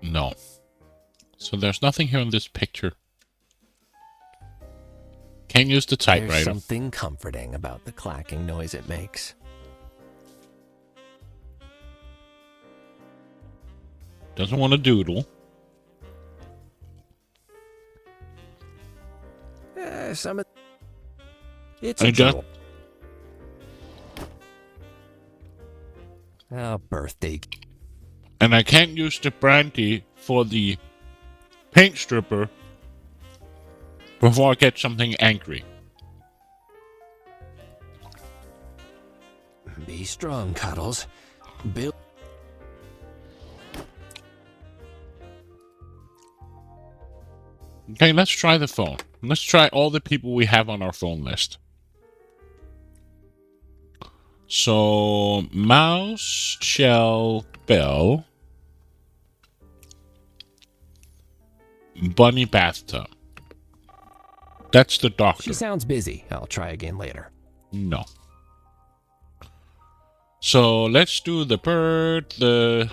No. So there's nothing here in this picture. Can't use the typewriter. There's something comforting about the clacking noise it makes. Doesn't want to doodle. Some of it's I a just- jewel. Oh, birthday. And I can't use the brandy for the paint stripper before I get something angry. Be strong, Cuddles. Bill. Okay, let's try the phone. Let's try all the people we have on our phone list. So, Mouse, Shell, Bell, Bunny Bathtub. That's the doctor. She sounds busy. I'll try again later. No. So, let's do the bird, the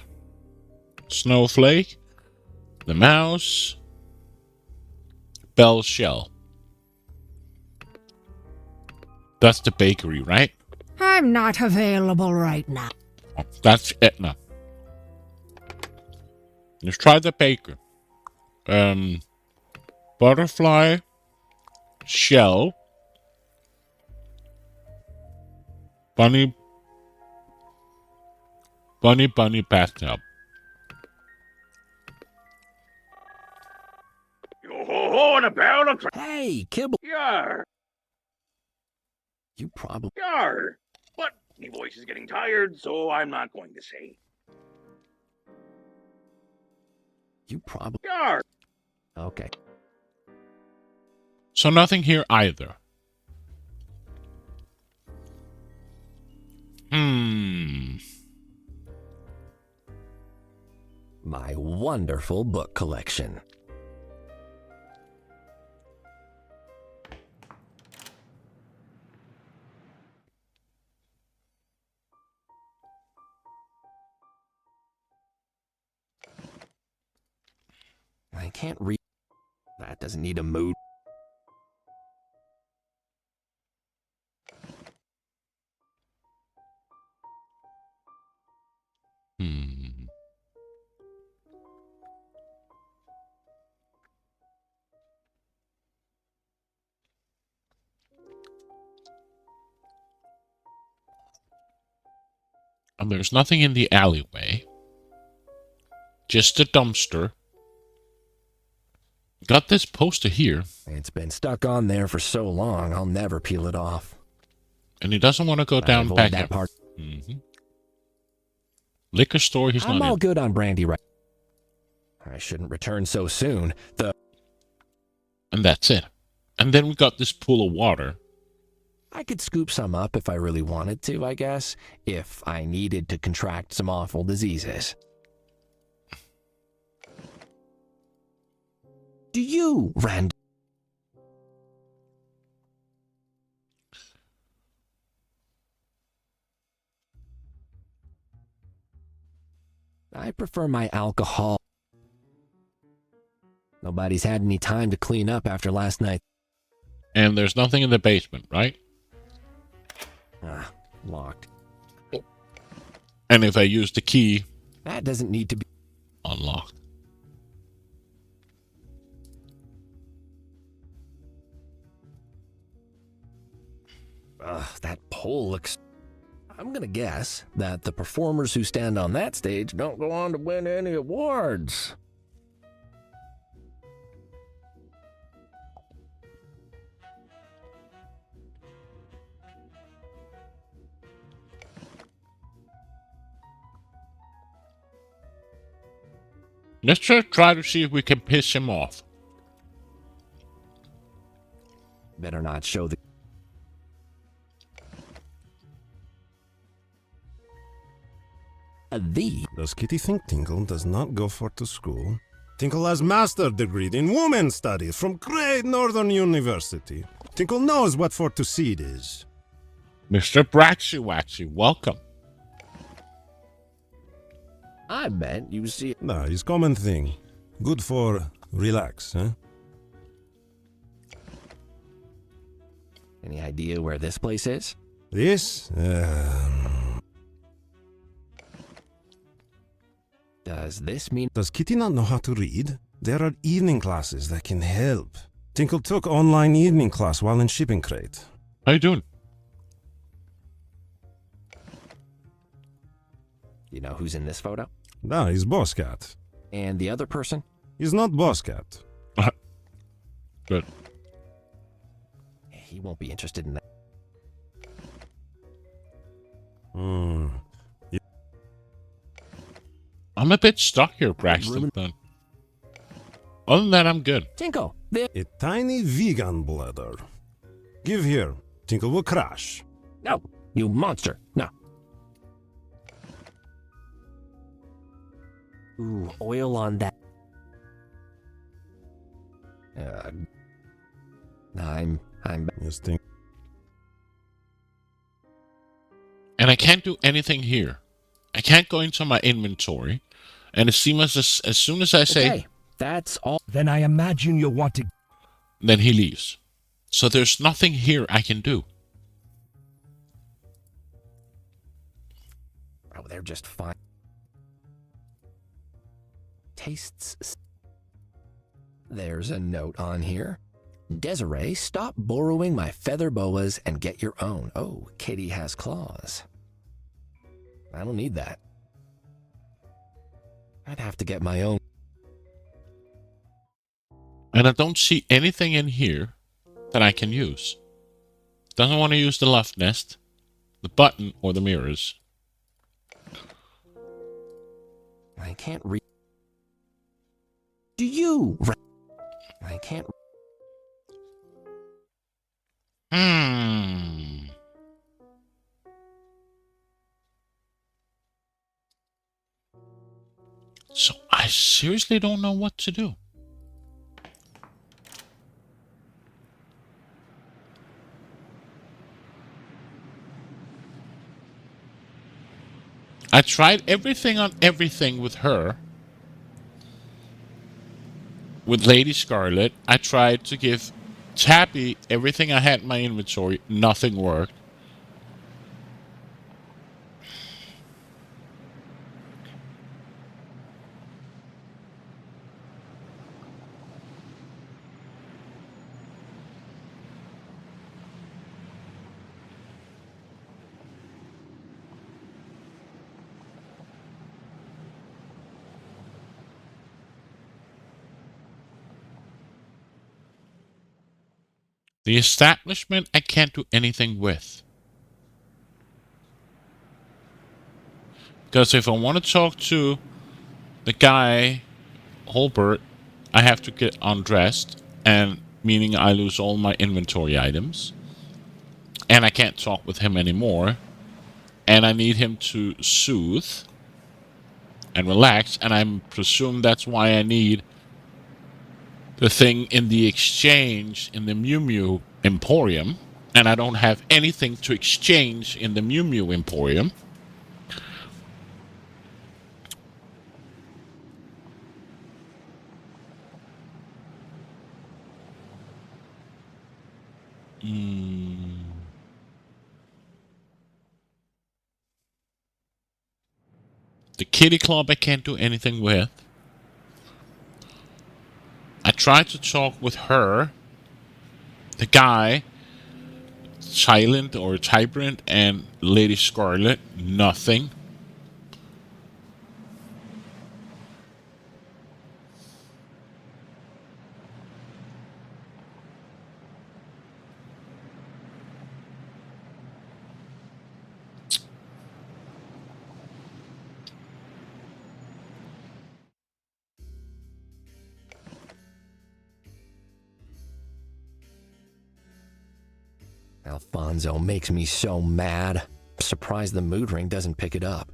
snowflake, the mouse, Bell, Shell. That's the bakery, right? I'm not available right now. That's Etna. Let's try the baker. Butterfly, Shell, Bunny, Bathtub. Yo ho ho and a barrel of Hey, Kibble. Yar! You probably. Yar! But my voice is getting tired, so I'm not going to say. You probably. Yar! Okay. So nothing here either. My wonderful book collection. I can't read. That doesn't need a mood. And there's nothing in the alleyway. Just a dumpster. Got this poster here. It's been stuck on there for so long, I'll never peel it off. And he doesn't want to go I down avoid back that here. part. Liquor store, he's I'm not all in. good on brandy right. I shouldn't return so soon. And that's it. And then we got this pool of water. I could scoop some up if I really wanted to, I guess, if I needed to contract some awful diseases. Do you, Rand? I prefer my alcohol. Nobody's had any time to clean up after last night. And there's nothing in the basement, right? Locked. And if I use the key, That doesn't need to be unlocked. That pole looks... I'm gonna guess that the performers who stand on that stage don't go on to win any awards. Let's just try to see if we can piss him off. Better not show the... The. Does Kitty think Tinkle does not go for to school? Tinkle has master degree in women studies from great Northern University. Tinkle knows what for to seed is. Mr. Braxy-Waxy, welcome. I meant you see. Nah, it's common thing. Good for relax, huh? Any idea where this place is? This? Does this mean... Does Kitty not know how to read? There are evening classes that can help. Tinkle took online evening class while in shipping crate. How you doing? You know who's in this photo? Nah, he's Boss Cat. And the other person? He's not Boss Cat. Good. He won't be interested in that. I'm a bit stuck here, Braxton. Other than that, I'm good. Tinkle, a tiny vegan bladder. Give here. Tinkle will crash. No, you monster. No. Ooh, oil on that. I'm Yes, Tinkle. And I can't do anything here. I can't go into my inventory. And it seems as soon as I say... Okay, that's all. Then I imagine you'll want to... Then he leaves. So there's nothing here I can do. Oh, they're just fine. Tastes. There's a note on here. Desiree, stop borrowing my feather boas and get your own. Oh, Kitty has claws. I don't need that. I'd have to get my own. And I don't see anything in here that I can use. Doesn't want to use the left nest, the button, or the mirrors. I can't read. Do you? I can't. So I seriously don't know what to do. I tried everything on everything with her. With Lady Scarlet, I tried to give Tappy everything I had in my inventory. Nothing worked. The establishment I can't do anything with. Because if I want to talk to the guy, Holbert, I have to get undressed, and meaning I lose all my inventory items. And I can't talk with him anymore. And I need him to soothe and relax, and I presume that's why I need the thing in the exchange in the Mew Mew Emporium, and I don't have anything to exchange in the Mew Mew Emporium. The Kitty Club I can't do anything with. I tried to talk with her, the guy, Silent or Tyrant, and Lady Scarlet. Nothing. Alfonso makes me so mad. Surprised the mood ring doesn't pick it up.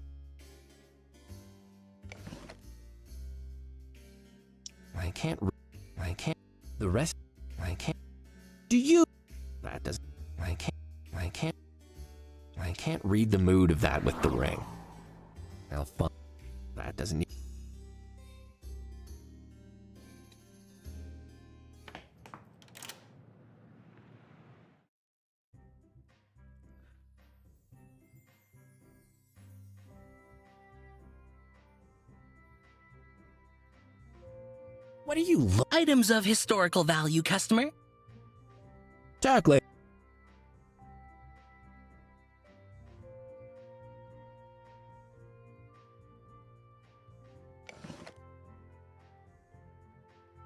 I can't. The rest. I can't. Do you? That doesn't. I can't. I can't read the mood of that with the ring. How fun. That doesn't. What are you Items of historical value, customer. Chocolate.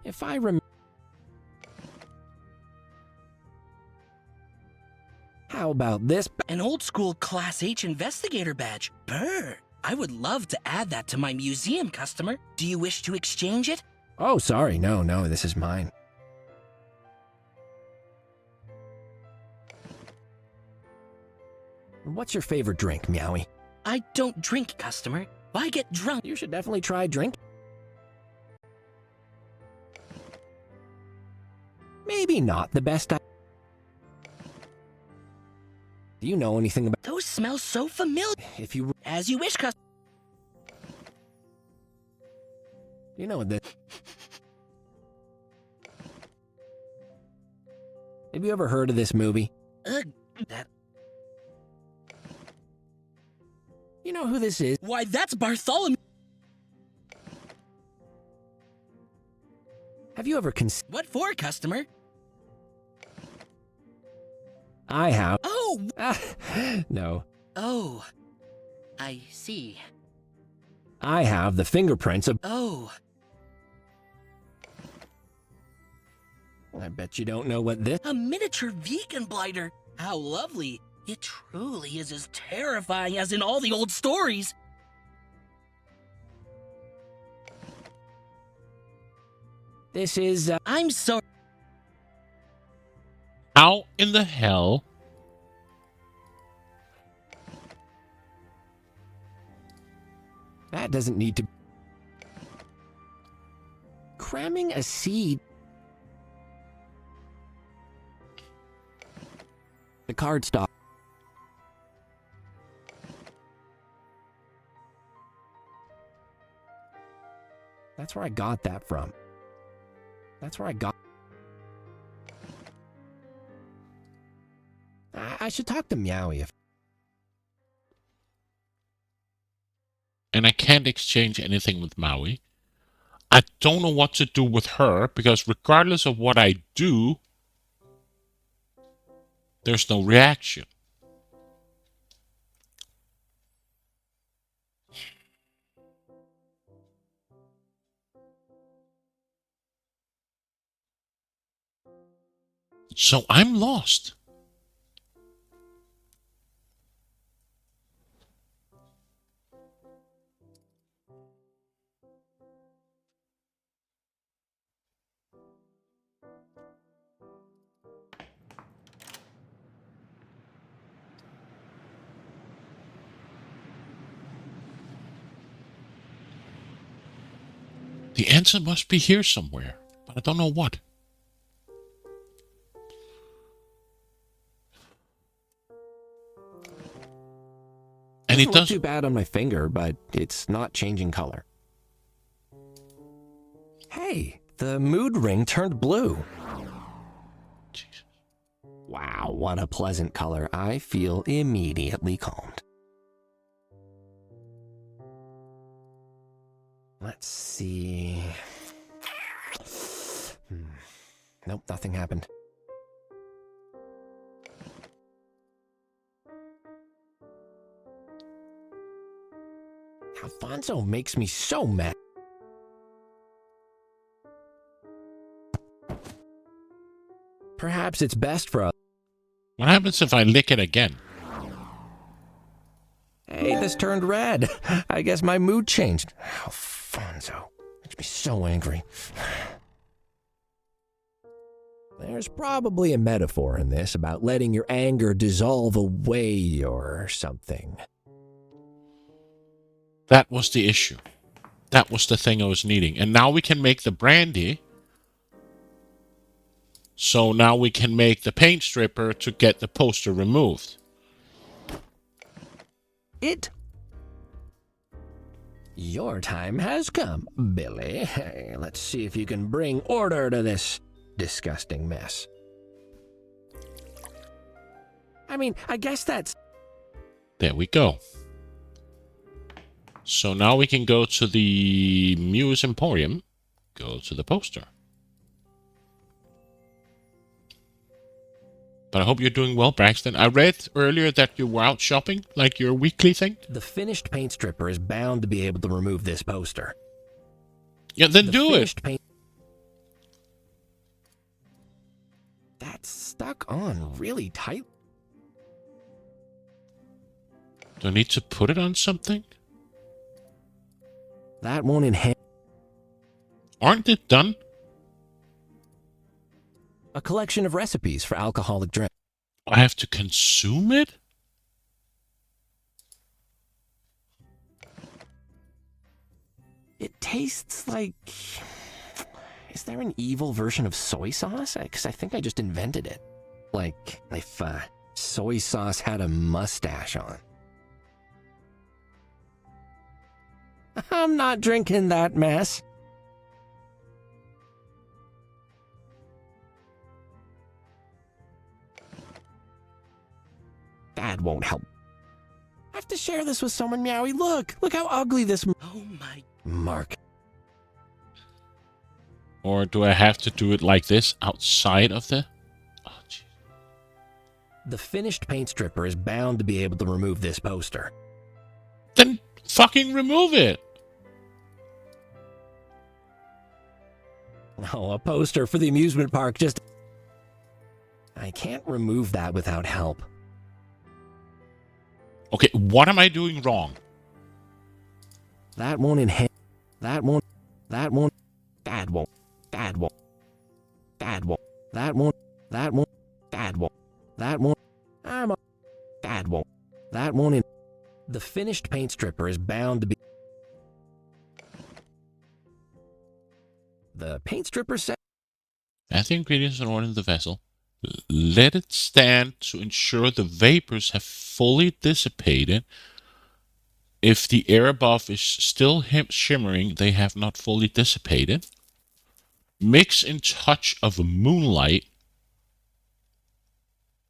If I remember. How about this? An old school Class H investigator badge. Brr. I would love to add that to my museum, customer. Do you wish to exchange it? Oh, sorry. No, this is mine. What's your favorite drink, Meowie? I don't drink, customer. Why get drunk? You should definitely try drink. Maybe not the best. Do you know anything about? Those smell so familiar. If you. As you wish, customer. You know what this. Have you ever heard of this movie? That. You know who this is? Why, that's Bartholomew. Have you ever What for, customer? I have. Oh! No. Oh. I see. I have the fingerprints of. Oh. I bet you don't know what this. A miniature vegan blighter. How lovely. It truly is as terrifying as in all the old stories. This is. I'm sorry. How in the hell? That doesn't need to. Cramming a seed. The card stock. That's where I got that from. That's where I got. I should talk to Meowie if. And I can't exchange anything with Maui. I don't know what to do with her because regardless of what I do, there's no reaction. So I'm lost. The answer must be here somewhere, but I don't know what. And it doesn't look does too bad on my finger, but it's not changing color. Hey, the mood ring turned blue. Jesus. Wow, what a pleasant color. I feel immediately calmed. Let's see. Nope, nothing happened. Alfonso makes me so mad. Perhaps it's best for us. What happens if I lick it again? Hey, this turned red. I guess my mood changed. Alfonso makes me so angry. There's probably a metaphor in this about letting your anger dissolve away or something. That was the issue. That was the thing I was needing. And now we can make the brandy. So now we can make the paint stripper to get the poster removed. Your time has come, Billy. Hey, let's see if you can bring order to this disgusting mess. I mean, I guess that's... There we go. So now we can go to the Muse Emporium, go to the poster. But I hope you're doing well, Braxton. I read earlier that you were out shopping, like your weekly thing. The finished paint stripper is bound to be able to remove this poster. Yeah, then do it. That's stuck on really tight. Do I need to put it on something? That won't enhance. Aren't it done? A collection of recipes for alcoholic drink. I have to consume it? It tastes like... Is there an evil version of soy sauce? Because I think I just invented it. Like, if soy sauce had a mustache on. I'm not drinking that mess. That won't help. I have to share this with someone, Meowie. Look how ugly this... Oh my... Mark. Or do I have to do it like this, outside of the... Oh, geez. The finished paint stripper is bound to be able to remove this poster. Then fucking remove it! Oh, a poster for the amusement park just... I can't remove that without help. Okay, what am I doing wrong? That won't enhance... That won't... That won't... That won't... That won't... That won't... That won't... That won't... That won't... That won't... I'm a... That won't... That won't... The finished paint stripper is bound to be... The paint stripper said... Add the ingredients and order in the vessel. Let it stand to ensure the vapors have fully dissipated. If the air above is still shimmering, they have not fully dissipated. Mix in touch of moonlight.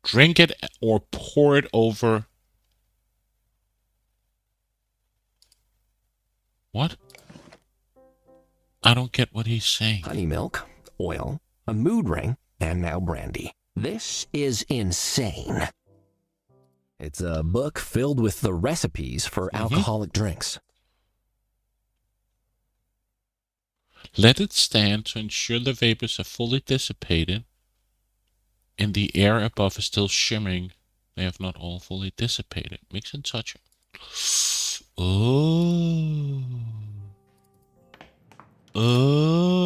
Drink it or pour it over. What? I don't get what he's saying. Honey milk, oil, a mood ring, and now brandy. This is insane. It's a book filled with the recipes for alcoholic drinks. Let it stand to ensure the vapors have fully dissipated and the air above is still shimmering. They have not all fully dissipated. Mix and touch. Oh. Oh.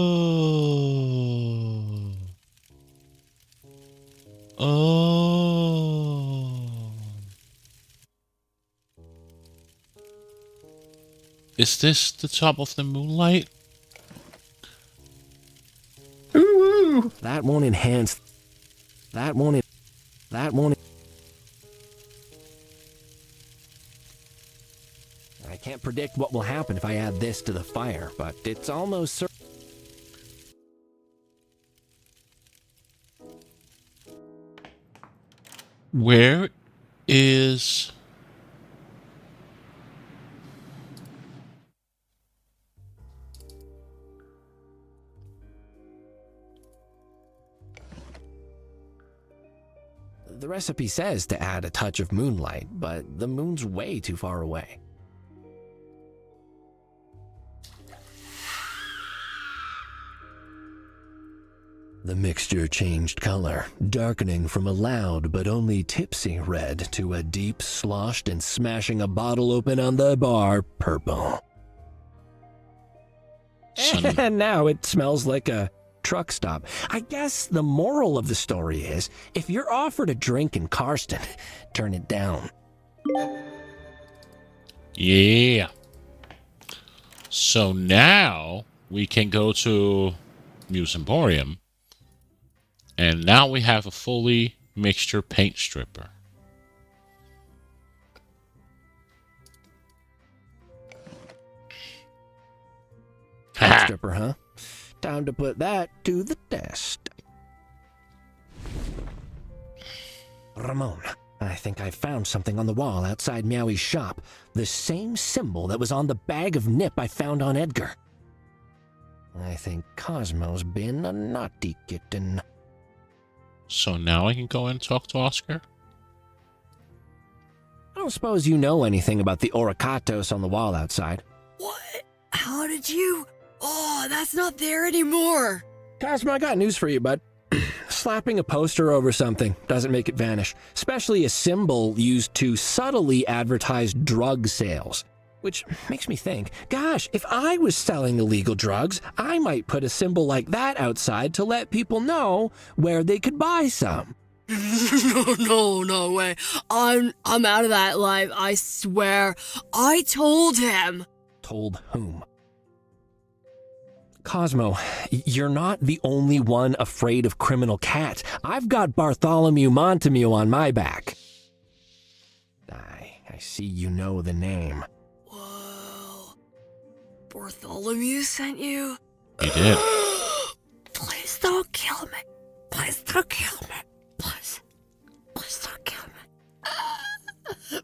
Oh. Is this the top of the moonlight? Ooh. That won't enhance. That won't. That won't. I can't predict what will happen if I add this to the fire, but it's almost certain. Where is... The recipe says to add a touch of moonlight, but the moon's way too far away. The mixture changed color, darkening from a loud but only tipsy red to a deep sloshed and smashing a bottle open on the bar purple. And now it smells like a truck stop. I guess the moral of the story is, if you're offered a drink in Karsten, turn it down. Yeah. So now we can go to Muse Emporium And now we have a fully mixture paint stripper. Paint stripper, huh? Time to put that to the test. Ramon, I think I found something on the wall outside Meowie's shop. The same symbol that was on the bag of nip I found on Edgar. I think Cosmo's been a naughty kitten. So now I can go and talk to Oscar? I don't suppose you know anything about the Oricatos on the wall outside. What? How did you? Oh, that's not there anymore. Cosmo, I got news for you, bud. Slapping a poster over something doesn't make it vanish, especially a symbol used to subtly advertise drug sales. Which makes me think, gosh, if I was selling illegal drugs, I might put a symbol like that outside to let people know where they could buy some. No way. I'm out of that life, I swear. I told him. Told whom? Cosmo, you're not the only one afraid of criminal cats. I've got Bartholomew Montemue on my back. I see you know the name. Whoa. Bartholomew sent you? He did. Please don't kill me. Please don't kill me. Please. Please don't kill me.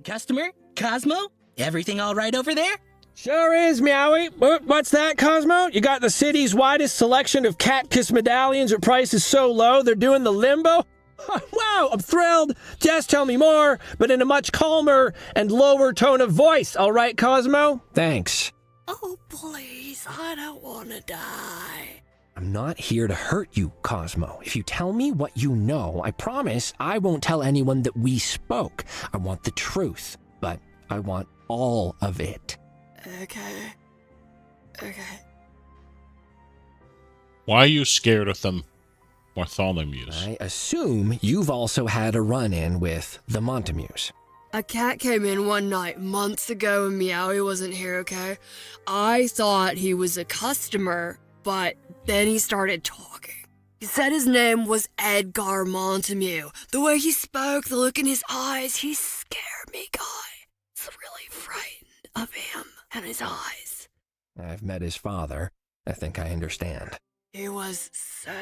Customer? Cosmo? Everything all right over there? Sure is, Meowie. What's that, Cosmo? You got the city's widest selection of cat kiss medallions at prices so low they're doing the limbo? Wow, I'm thrilled. Just tell me more, but in a much calmer and lower tone of voice, all right, Cosmo? Thanks. Oh, please, I don't want to die. I'm not here to hurt you, Cosmo. If you tell me what you know, I promise I won't tell anyone that we spoke. I want the truth, but I want all of it. Okay. Why are you scared of them Bartholomews? I assume you've also had a run-in with the Montemues. A cat came in one night months ago and Meowie wasn't here, okay? I thought he was a customer, but then he started talking. He said his name was Edgar Montemue. The way he spoke, the look in his eyes, he scared me, guy. I was really frightened of him and his eyes. I've met his father. I think I understand. He was so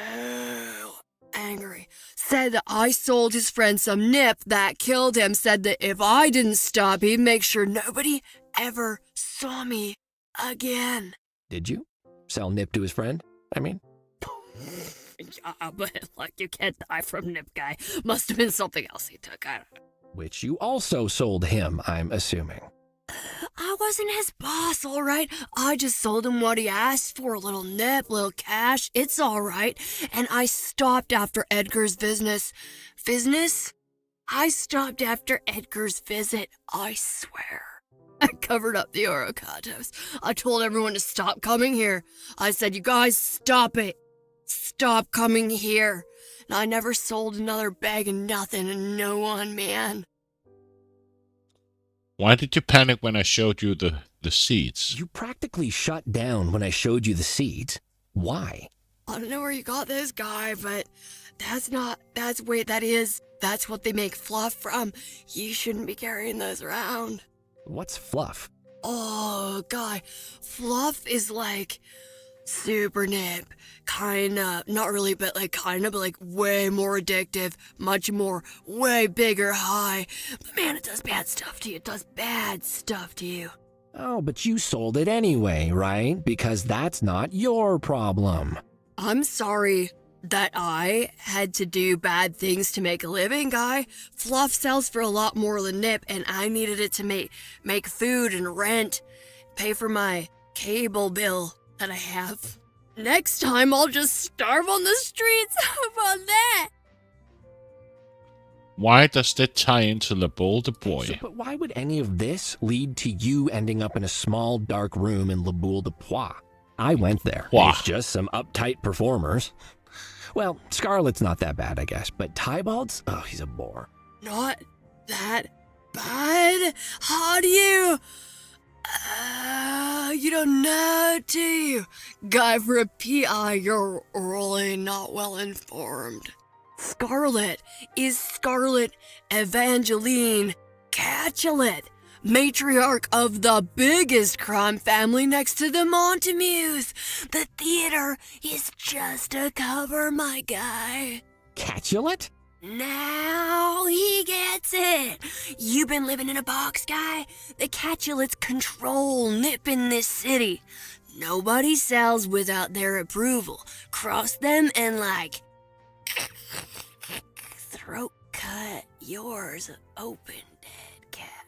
angry. Said that I sold his friend some nip that killed him. Said that if I didn't stop, he'd make sure nobody ever saw me again. Did you sell nip to his friend? I mean... Yeah, but like you can't die from nip, guy. Must have been something else he took. I don't know. Which you also sold him, I'm assuming. I wasn't his boss, all right? I just sold him what he asked for, a little nip, little cash. It's all right. And I stopped after Edgar's business. Business? I stopped after Edgar's visit, I swear. I covered up the Oricatos. I told everyone to stop coming here. I said, you guys, stop it. Stop coming here. And I never sold another bag of nothing to no one, man. Why did you panic when I showed you the seeds? You practically shut down when I showed you the seeds. Why? I don't know where you got this, guy, but that's what they make fluff from. You shouldn't be carrying those around. What's fluff? Oh, guy, fluff is like super nip. Kinda, not really, but like kinda, but like way more addictive, much more, way bigger high. But man, it does bad stuff to you. It does bad stuff to you. Oh, but you sold it anyway, right? Because that's not your problem. I'm sorry that I had to do bad things to make a living, guy. Fluff sells for a lot more than nip, and I needed it to make food and rent, pay for my cable bill that I have. Next time, I'll just starve on the streets. How about that? Why does that tie into Le Boule de Bois? But why would any of this lead to you ending up in a small, dark room in Le Boule de Bois? I went there. It's just some uptight performers. Well, Scarlet's not that bad, I guess, but Tybald's? Oh, he's a bore. Not that bad? How do you... You don't know, do you? Guy, for a PI, you're really not well informed. Scarlet is Scarlet Evangeline Capulet, matriarch of the biggest crime family next to the Montamues. The theater is just a cover, my guy. Capulet? Now he gets it. You've been living in a box, guy. The Capulets control Nip in this city. Nobody sells without their approval. Cross them and throat cut yours open, dead cat.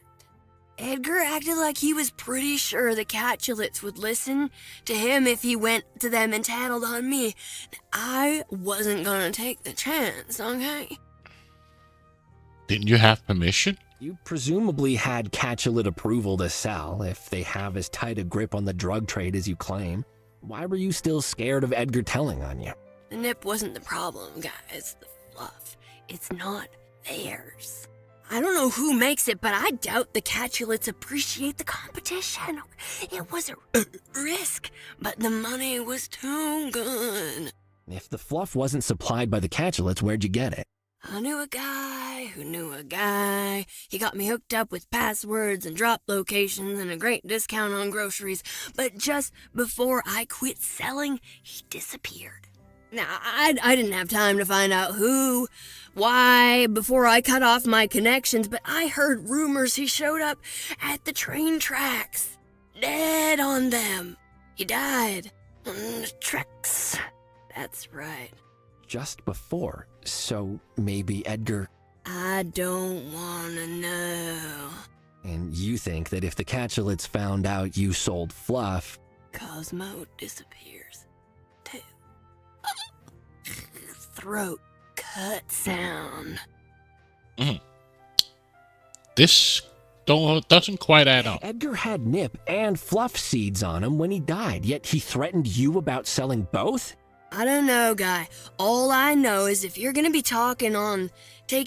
Edgar acted like he was pretty sure the Capulets would listen to him if he went to them and tattled on me. I wasn't gonna take the chance, okay? Didn't you have permission? You presumably had Capulet approval to sell if they have as tight a grip on the drug trade as you claim. Why were you still scared of Edgar telling on you? The nip wasn't the problem, guys. The fluff. It's not theirs. I don't know who makes it, but I doubt the Capulets appreciate the competition. It was a risk, but the money was too good. If the fluff wasn't supplied by the Capulets, where'd you get it? I knew a guy who knew a guy. He got me hooked up with passwords and drop locations and a great discount on groceries. But just before I quit selling, he disappeared. Now, I didn't have time to find out who, why, before I cut off my connections, but I heard rumors he showed up at the train tracks. Dead on them. He died on the tracks. That's right. Just before, so maybe Edgar... I don't wanna know. And you think that if the Capulets found out you sold fluff... Cosmo disappears, too. Throat cut sound. This doesn't quite add up. Edgar had Nip and fluff seeds on him when he died, yet he threatened you about selling both? I don't know, guy. All I know is if you're gonna be taking on the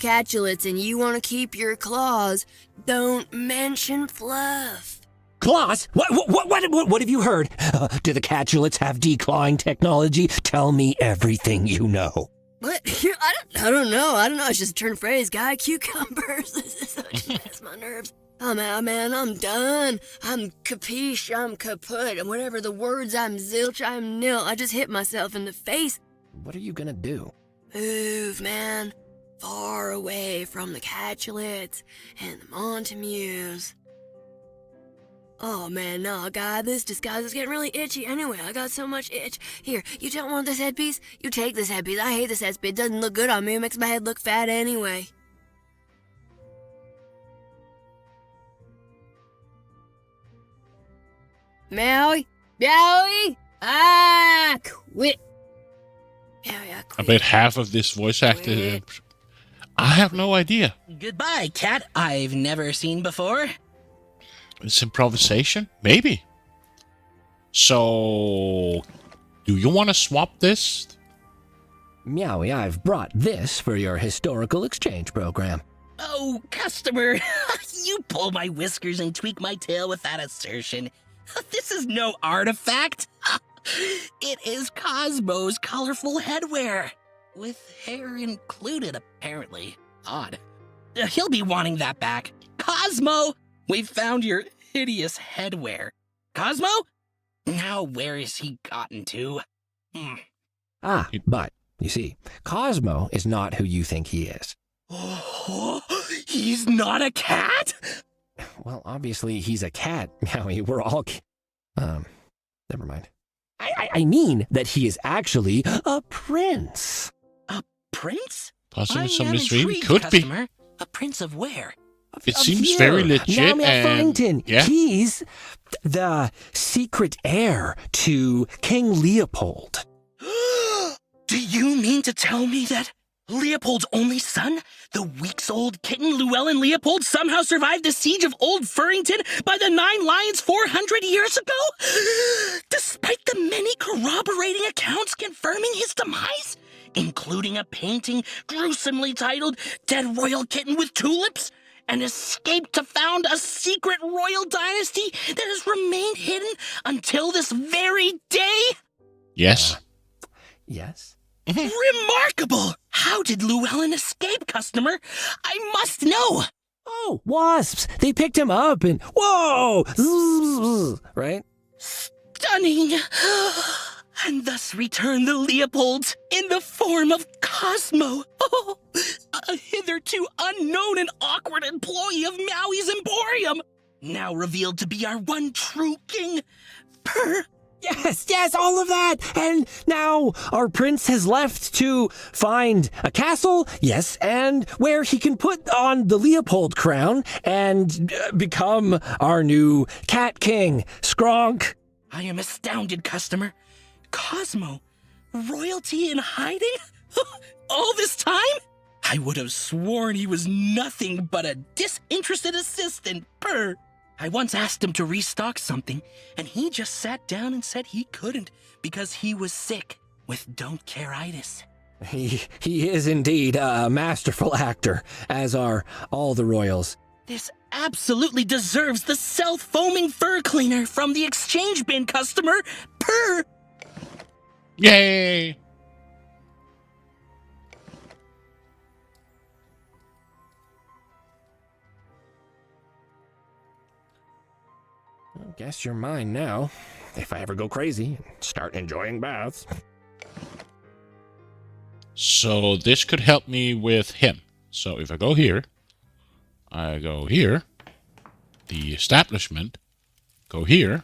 Capulets and you wanna keep your claws, don't mention fluff. Claws? What have you heard? Do the Capulets have declawing technology? Tell me everything you know. What? I don't know. I should turn phrase, guy. Cucumbers. This is so just my nerves. I'm out, man. I'm done. I'm capiche. I'm kaput. And whatever the words, I'm zilch. I'm nil. I just hit myself in the face. What are you gonna do? Move, man. Far away from the Capulets and the Montamues. Oh, man, no, guy, this disguise is getting really itchy anyway. I got so much itch. Here, you don't want this headpiece? You take this headpiece. I hate this headpiece. It doesn't look good on me. It makes my head look fat anyway. Maui? Maui? Quit. Maui, I quit. I bet half of this voice actor... I have no idea. Goodbye, cat I've never seen before. It's improvisation? Maybe. So, do you want to swap this? Meowie, I've brought this for your historical exchange program. Oh, customer, you pull my whiskers and tweak my tail with that assertion. This is no artifact. It is Cosmo's colorful headwear. With hair included, apparently. Odd. He'll be wanting that back. Cosmo! We've found your hideous headwear. Cosmo? Now where is he gotten to? But, you see, Cosmo is not who you think he is. Oh, he's not a cat? Well, obviously he's a cat, Meowie. We're all... never mind. I mean that he is actually a prince. A prince? Causing some am mystery? intrigued, Could customer. be. A prince of where? It seems very legit. Now, and Farrington, yeah. He's the secret heir to King Leopold. Do you mean to tell me that Leopold's only son, the weeks-old kitten Llewellyn Leopold, somehow survived the siege of Old Furrington by the Nine Lions 400 years ago? Despite the many corroborating accounts confirming his demise, including a painting gruesomely titled Dead Royal Kitten with Tulips, and escaped to found a secret royal dynasty that has remained hidden until this very day? Yes. Yes? Remarkable! How did Llewellyn escape, customer? I must know! Oh, wasps! They picked him up and whoa! Zzz, right? Stunning! And thus returned the Leopolds in the form of Cosmo, a hitherto unknown and awkward employee of Maui's Emporium, now revealed to be our one true king. Yes, all of that! And now our prince has left to find a castle, yes, and where he can put on the Leopold crown and become our new cat king, Skronk. I am astounded, customer. Cosmo, royalty in hiding? All this time? I would have sworn he was nothing but a disinterested assistant. I once asked him to restock something, and he just sat down and said he couldn't because he was sick with don't care-itis. He is indeed a masterful actor, as are all the royals. This absolutely deserves the self-foaming fur cleaner from the exchange bin, customer. Yay! I guess you're mine now, if I ever go crazy and start enjoying baths. So this could help me with him. So if I go here, the establishment, go here.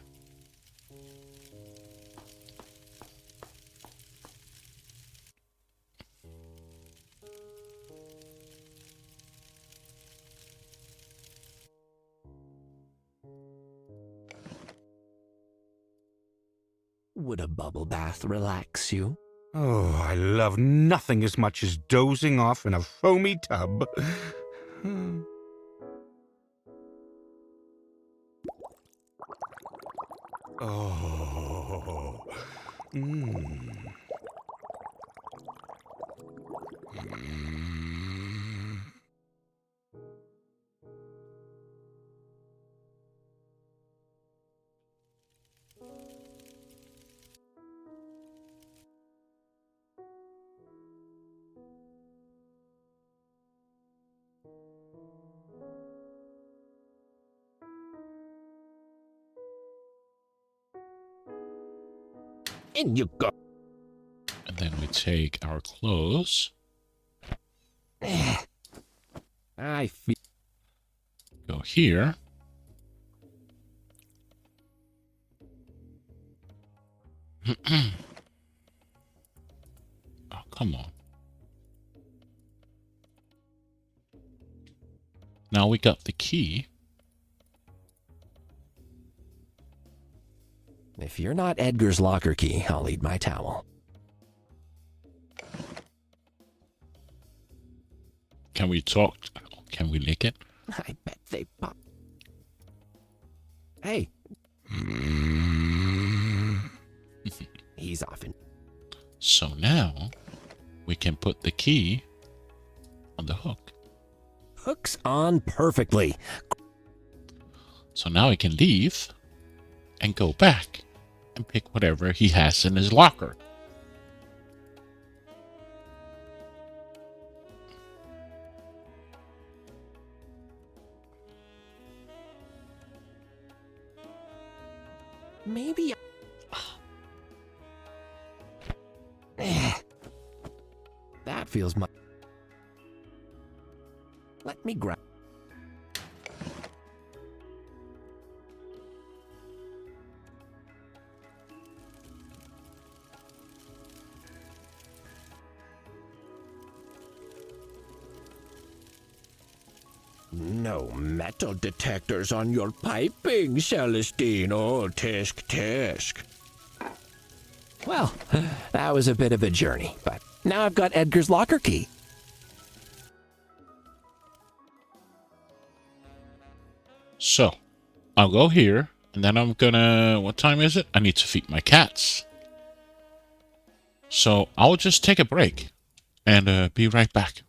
Would a bubble bath relax you? Oh, I love nothing as much as dozing off in a foamy tub. Oh. Mm. In you go. And then we take our clothes. I feel. Go here. Oh, come on. Now we got the key. If you're not Edgar's locker key, I'll eat my towel. Can we talk? Can we lick it? I bet they pop. Hey. He's off in. So now we can put the key on the hook. Hooks on perfectly. So now he can leave and go back and pick whatever he has in his locker. Maybe. That feels much. Let me grab. No metal detectors on your piping, Celestine. Oh, tisk tisk. Well, that was a bit of a journey, but now I've got Edgar's locker key. So I'll go here and then I'm gonna, what time is it? I need to feed my cats. So I'll just take a break and be right back.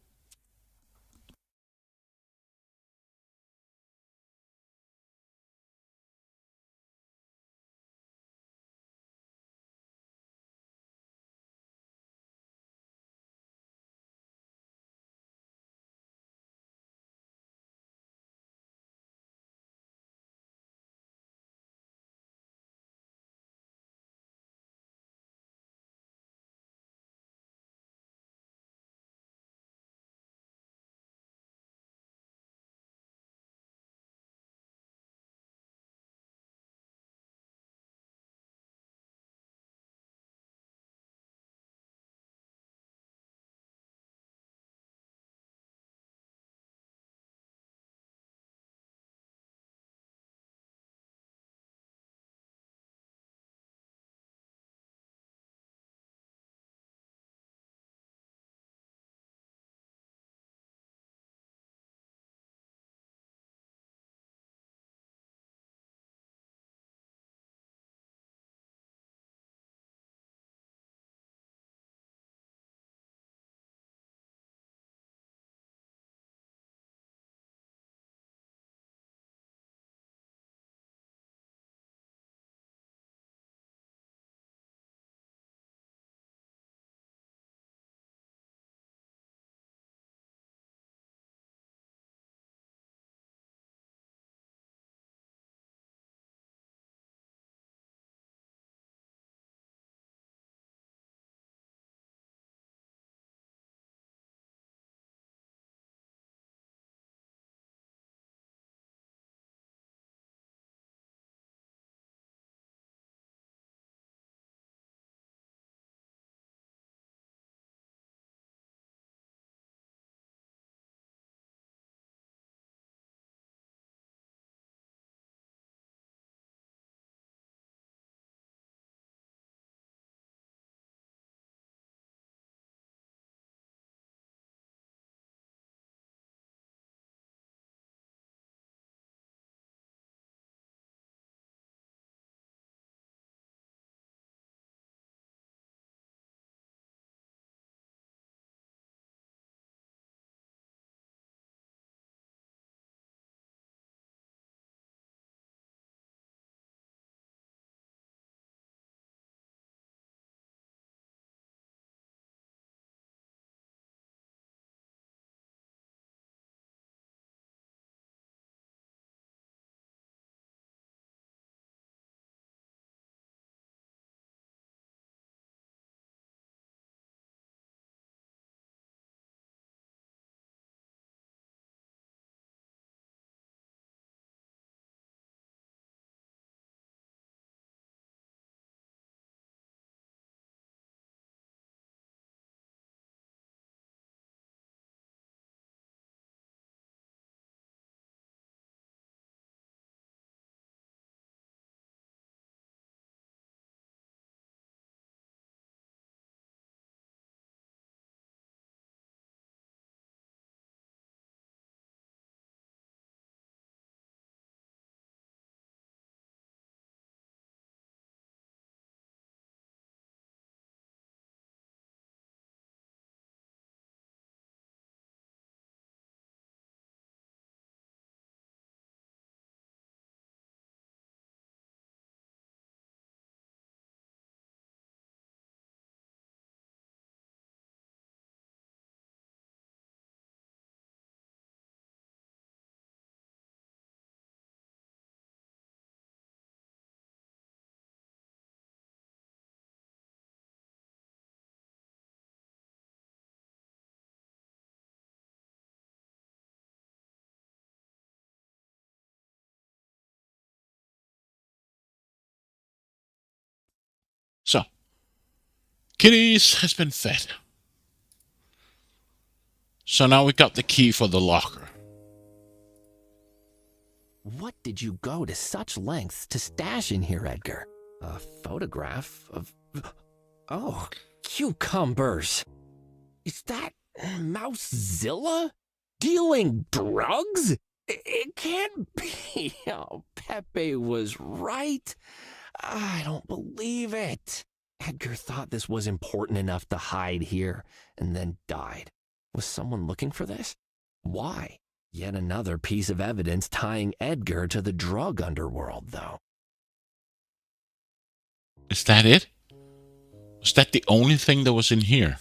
Kitties has been fed. So now we got the key for the locker. What did you go to such lengths to stash in here, Edgar? A photograph of... Oh, cucumbers. Is that Mousezilla? Dealing drugs? It can't be. Oh, Pepe was right. I don't believe it. Edgar thought this was important enough to hide here and then died. Was someone looking for this? Why? Yet another piece of evidence tying Edgar to the drug underworld, though. Is that it? Was that the only thing that was in here?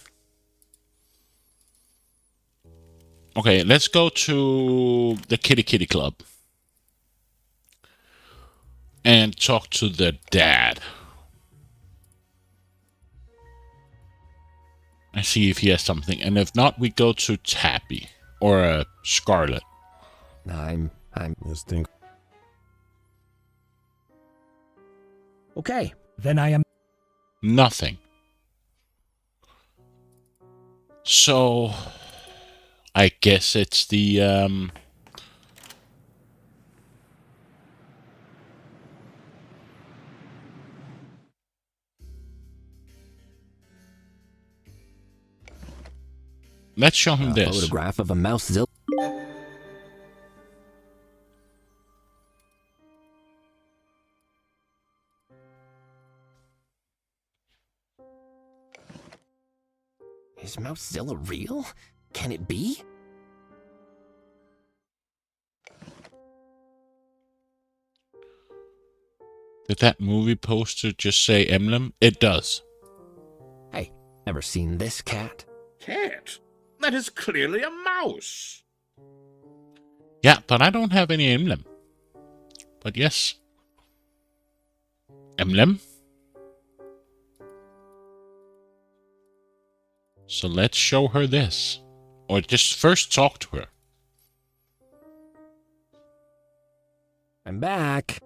Okay, let's go to the Kitty Club. And talk to the dad. And see if he has something. And if not, we go to Tappy. Or Scarlet. I'm Just think. Okay. Then I am... Nothing. So... I guess it's the... Let's show him this. Photograph of a Mousezilla. Is Mousezilla real? Can it be? Did that movie poster just say emblem? It does. Hey, ever seen this cat? Cat? That is clearly a mouse. Yeah, but I don't have any emblem. But yes. Emblem. So let's show her this. Or just first talk to her. I'm back.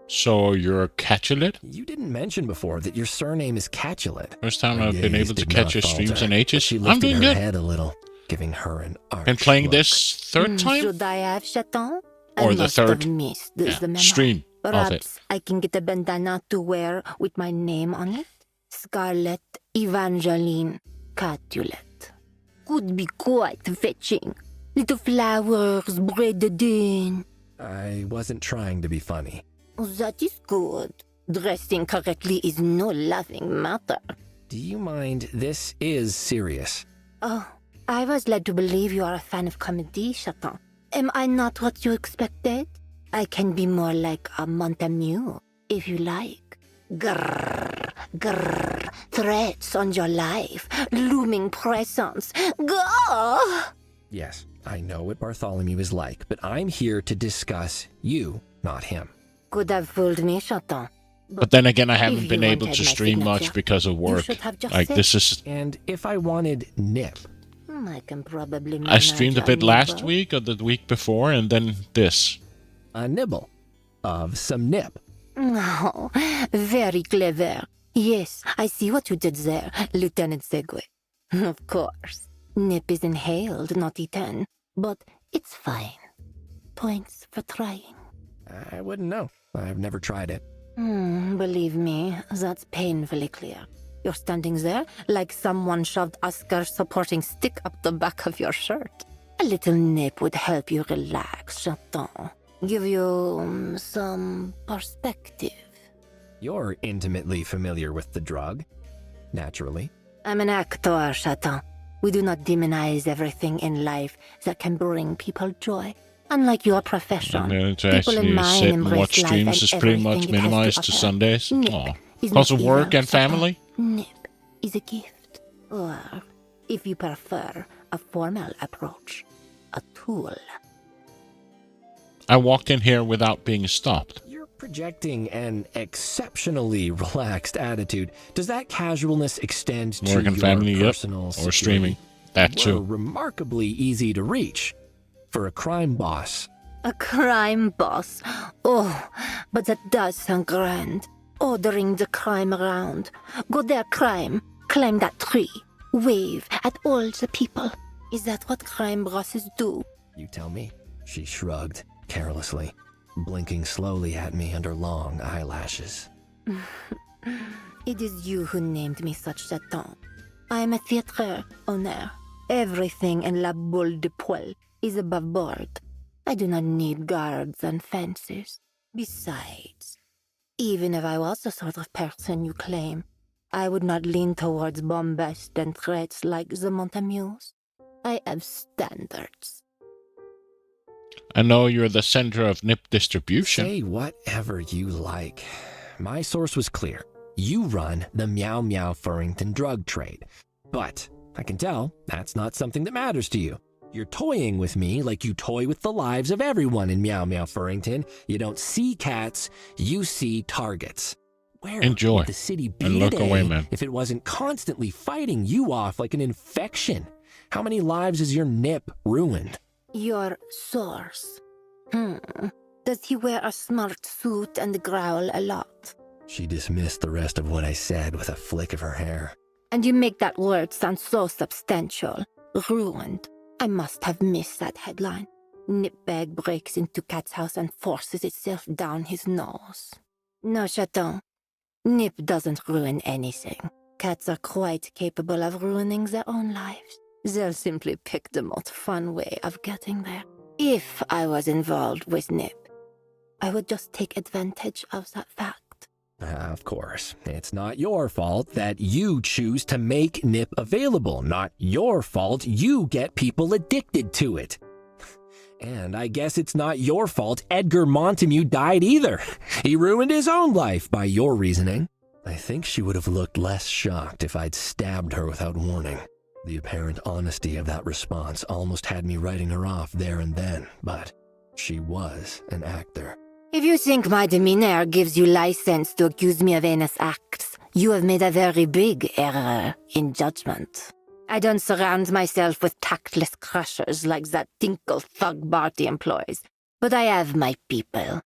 So you're Capulet? You didn't mention before that your surname is Capulet. First time I've been able to did catch not your streams falter. and H's. She I'm lifted doing her good. head a little, giving her an arch Been playing look. this third time? Should I have Chaton? Or I the must third have missed the memo. stream of it. Perhaps I can get a bandana to wear with my name on it. Scarlet Evangeline Capulet. Could be quite fetching. Little flowers braided in. I wasn't trying to be funny. That is good. Dressing correctly is no laughing matter. Do you mind? This is serious. Oh, I was led to believe you are a fan of comedy, Chaton. Am I not what you expected? I can be more like a Montamu, if you like. Grrr, grrr, threats on your life, looming presence. Go! Yes, I know what Bartholomew is like, but I'm here to discuss you, not him. Could have fooled me, Chaton. But then again, I haven't if been you able wanted to my stream much signature, because of you work. should have just Like, said- this is... And if I wanted Nip? I can probably I streamed a manage bit last nibble. week or the week before, and then this. A nibble of some Nip. Oh, very clever. Yes, I see what you did there, Lieutenant Segway. Of course. Nip is inhaled, not eaten. But it's fine. Points for trying. I wouldn't know. I've never tried it. Believe me, that's painfully clear. You're standing there like someone shoved Oscar's supporting stick up the back of your shirt. A little nip would help you relax, Chaton. Give you some perspective. You're intimately familiar with the drug. Naturally. I'm an actor, Chaton. We do not demonize everything in life that can bring people joy. Unlike your profession, And to people in actually mine sit and embrace watch life streams and is pretty much everything it has minimized to offer. Sundays. Nip Aw. is Because not of work evil, and Chaton. family? Nip is a gift. Or, if you prefer, a formal approach. A tool. I walked in here without being stopped. You're projecting an exceptionally relaxed attitude. Does that casualness extend to Work and your family, yep. personal Or security? streaming. That You were too. remarkably easy to reach for a crime boss. A crime boss. Oh, but that does sound grand. ordering the crime around. Go there, crime. Climb that tree. Wave at all the people. Is that what crime bosses do? You tell me. She shrugged, carelessly, blinking slowly at me under long eyelashes. It is you who named me such Satan. I am a theatre owner. Everything in La Boule de Poil is above board. I do not need guards and fences. Besides, even if I was the sort of person you claim, I would not lean towards bombast and threats like the Montamules. I have standards. I know you're the center of nip distribution. Say whatever you like. My source was clear. You run the Meow Meow Furrington drug trade. But I can tell that's not something that matters to you. You're toying with me like you toy with the lives of everyone in Meow Meow Furrington. You don't see cats, you see targets. Where Enjoy. would the city be And look today away, man. if it wasn't constantly fighting you off like an infection? How many lives has your nip ruined? Your source. Does he wear a smart suit and growl a lot? She dismissed the rest of what I said with a flick of her hair. And you make that word sound so substantial. Ruined. I must have missed that headline. Nipbag breaks into Cat's house and forces itself down his nose. No, Chaton. Nip doesn't ruin anything. Cats are quite capable of ruining their own lives. They'll simply pick the most fun way of getting there. If I was involved with Nip, I would just take advantage of that fact. Of course, it's not your fault that you choose to make Nip available. Not your fault you get people addicted to it. And I guess it's not your fault Edgar Montague died either. He ruined his own life by your reasoning. I think she would have looked less shocked if I'd stabbed her without warning. The apparent honesty of that response almost had me writing her off there and then, but she was an actor. If you think my demeanor gives you license to accuse me of heinous acts, you have made a very big error in judgment. I don't surround myself with tactless crushers like that tinkle thug Barty employs, but I have my people.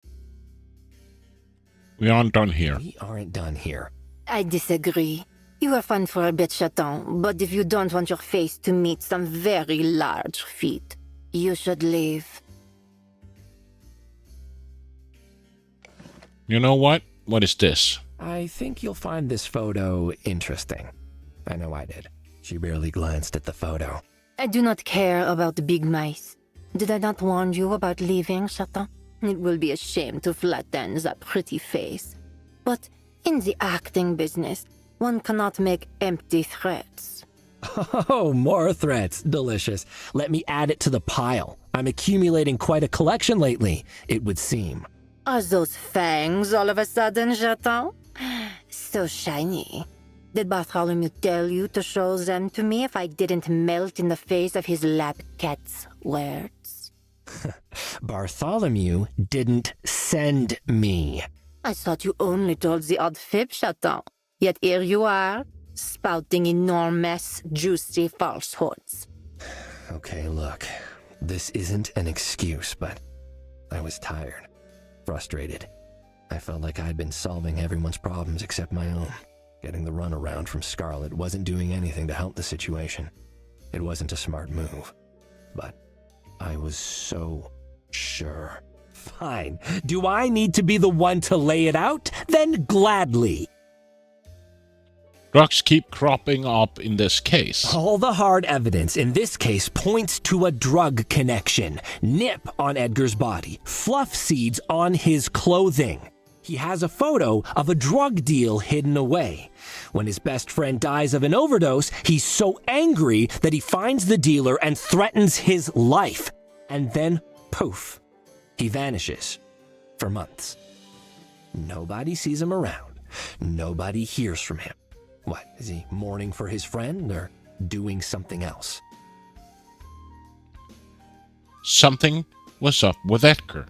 We aren't done here. We aren't done here. I disagree. You are fun for a bit, Chaton, but if you don't want your face to meet some very large feet, you should leave. You know what? What is this? I think you'll find this photo interesting. I know I did. She barely glanced at the photo. I do not care about the big mice. Did I not warn you about leaving, Chaton? It will be a shame to flatten that pretty face. But in the acting business, one cannot make empty threats. Oh, more threats. Delicious. Let me add it to the pile. I'm accumulating quite a collection lately, it would seem. Are those fangs all of a sudden, Chaton? So shiny. Did Bartholomew tell you to show them to me if I didn't melt in the face of his lab cat's words? Bartholomew didn't send me. I thought you only told the odd fib, Chaton. Yet here you are, spouting enormous, juicy falsehoods. Okay, look. This isn't an excuse, but I was tired. Frustrated. I felt like I'd been solving everyone's problems except my own. Getting the runaround from Scarlet wasn't doing anything to help the situation. It wasn't a smart move. But I was so sure. Fine. Do I need to be the one to lay it out? Then gladly. Drugs keep cropping up in this case. All the hard evidence in this case points to a drug connection. Nip on Edgar's body, fluff seeds on his clothing. He has a photo of a drug deal hidden away. When his best friend dies of an overdose, he's so angry that he finds the dealer and threatens his life. And then, poof, he vanishes for months. Nobody sees him around. Nobody hears from him. What, is he mourning for his friend or doing something else? Something was up with Edgar.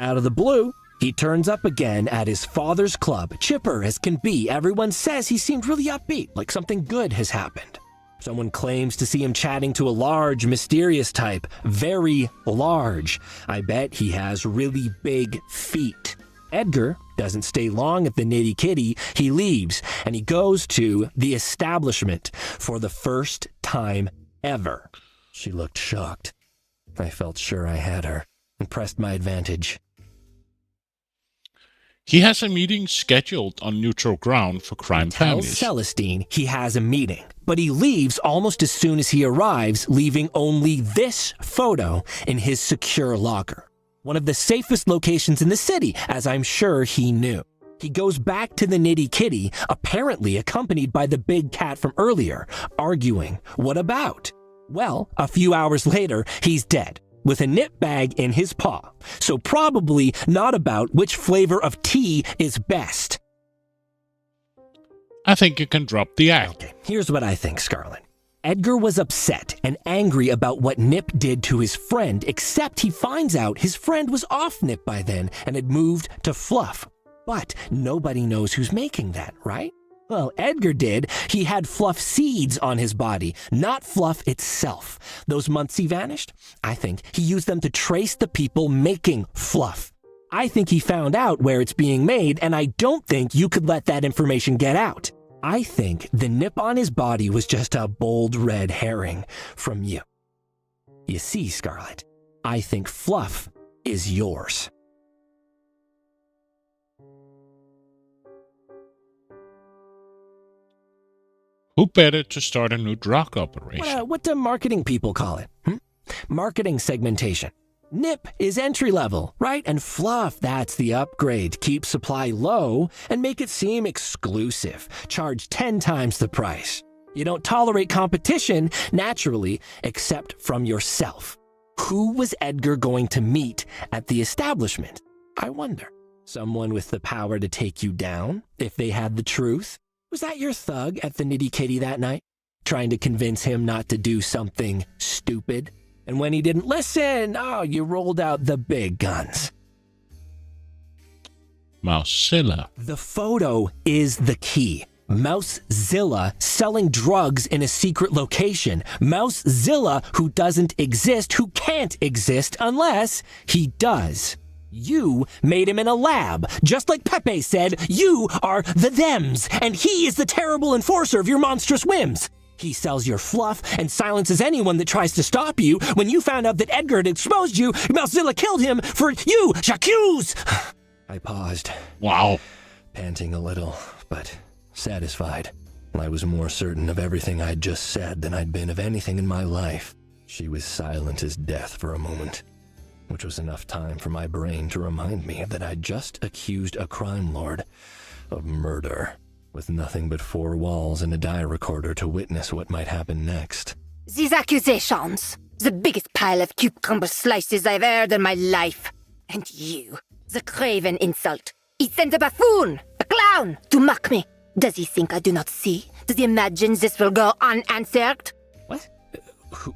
Out of the blue, he turns up again at his father's club, chipper as can be. Everyone says he seemed really upbeat, like something good has happened. Someone claims to see him chatting to a large, mysterious type. Very large. I bet he has really big feet. Edgar Doesn't stay long at the Nitty Kitty. He leaves, and he goes to the establishment for the first time ever. She looked shocked. I felt sure I had her and pressed my advantage. He has a meeting scheduled on neutral ground for crime Tells families. Celestine he has a meeting, but he leaves almost as soon as he arrives, leaving only this photo in his secure locker. One of the safest locations in the city, as I'm sure he knew. He goes back to the Nitty Kitty, apparently accompanied by the big cat from earlier, arguing. What about? Well, a few hours later, he's dead, with a nip bag in his paw. So probably not about which flavor of tea is best. I think you can drop the act. Okay, here's what I think, Scarlet. Edgar was upset and angry about what Nip did to his friend, except he finds out his friend was off Nip by then and had moved to Fluff. But nobody knows who's making that, right? Well, Edgar did. He had Fluff seeds on his body, not Fluff itself. Those months he vanished, I think he used them to trace the people making Fluff. I think he found out where it's being made, and I don't think you could let that information get out. I think the nip on his body was just a bold red herring from you. You see, Scarlet, I think Fluff is yours. Who better to start a new drug operation? What do marketing people call it? Marketing segmentation. Nip is entry level, right? And Fluff, that's the upgrade. Keep supply low and make it seem exclusive. Charge 10 times the price. You don't tolerate competition, naturally, except from yourself. Who was Edgar going to meet at the establishment? I wonder. Someone with the power to take you down, if they had the truth? Was that your thug at the Nitty Kitty that night? Trying to convince him not to do something stupid? And when he didn't listen, you rolled out the big guns. Mousezilla. The photo is the key. Mousezilla selling drugs in a secret location. Mousezilla who doesn't exist, who can't exist unless he does. You made him in a lab. Just like Pepe said, you are the thems, and he is the terrible enforcer of your monstrous whims. He sells your fluff and silences anyone that tries to stop you. When you found out that Edgar had exposed you, Mousezilla killed him for you, j'accuse! I paused. Wow. Panting a little, but satisfied. I was more certain of everything I'd just said than I'd been of anything in my life. She was silent as death for a moment, which was enough time for my brain to remind me that I'd just accused a crime lord of murder, with nothing but 4 walls and a die recorder to witness what might happen next. These accusations, the biggest pile of cucumber slices I've heard in my life. And you, the craven insult. He sent a buffoon, a clown, to mock me. Does he think I do not see? Does he imagine this will go unanswered? What?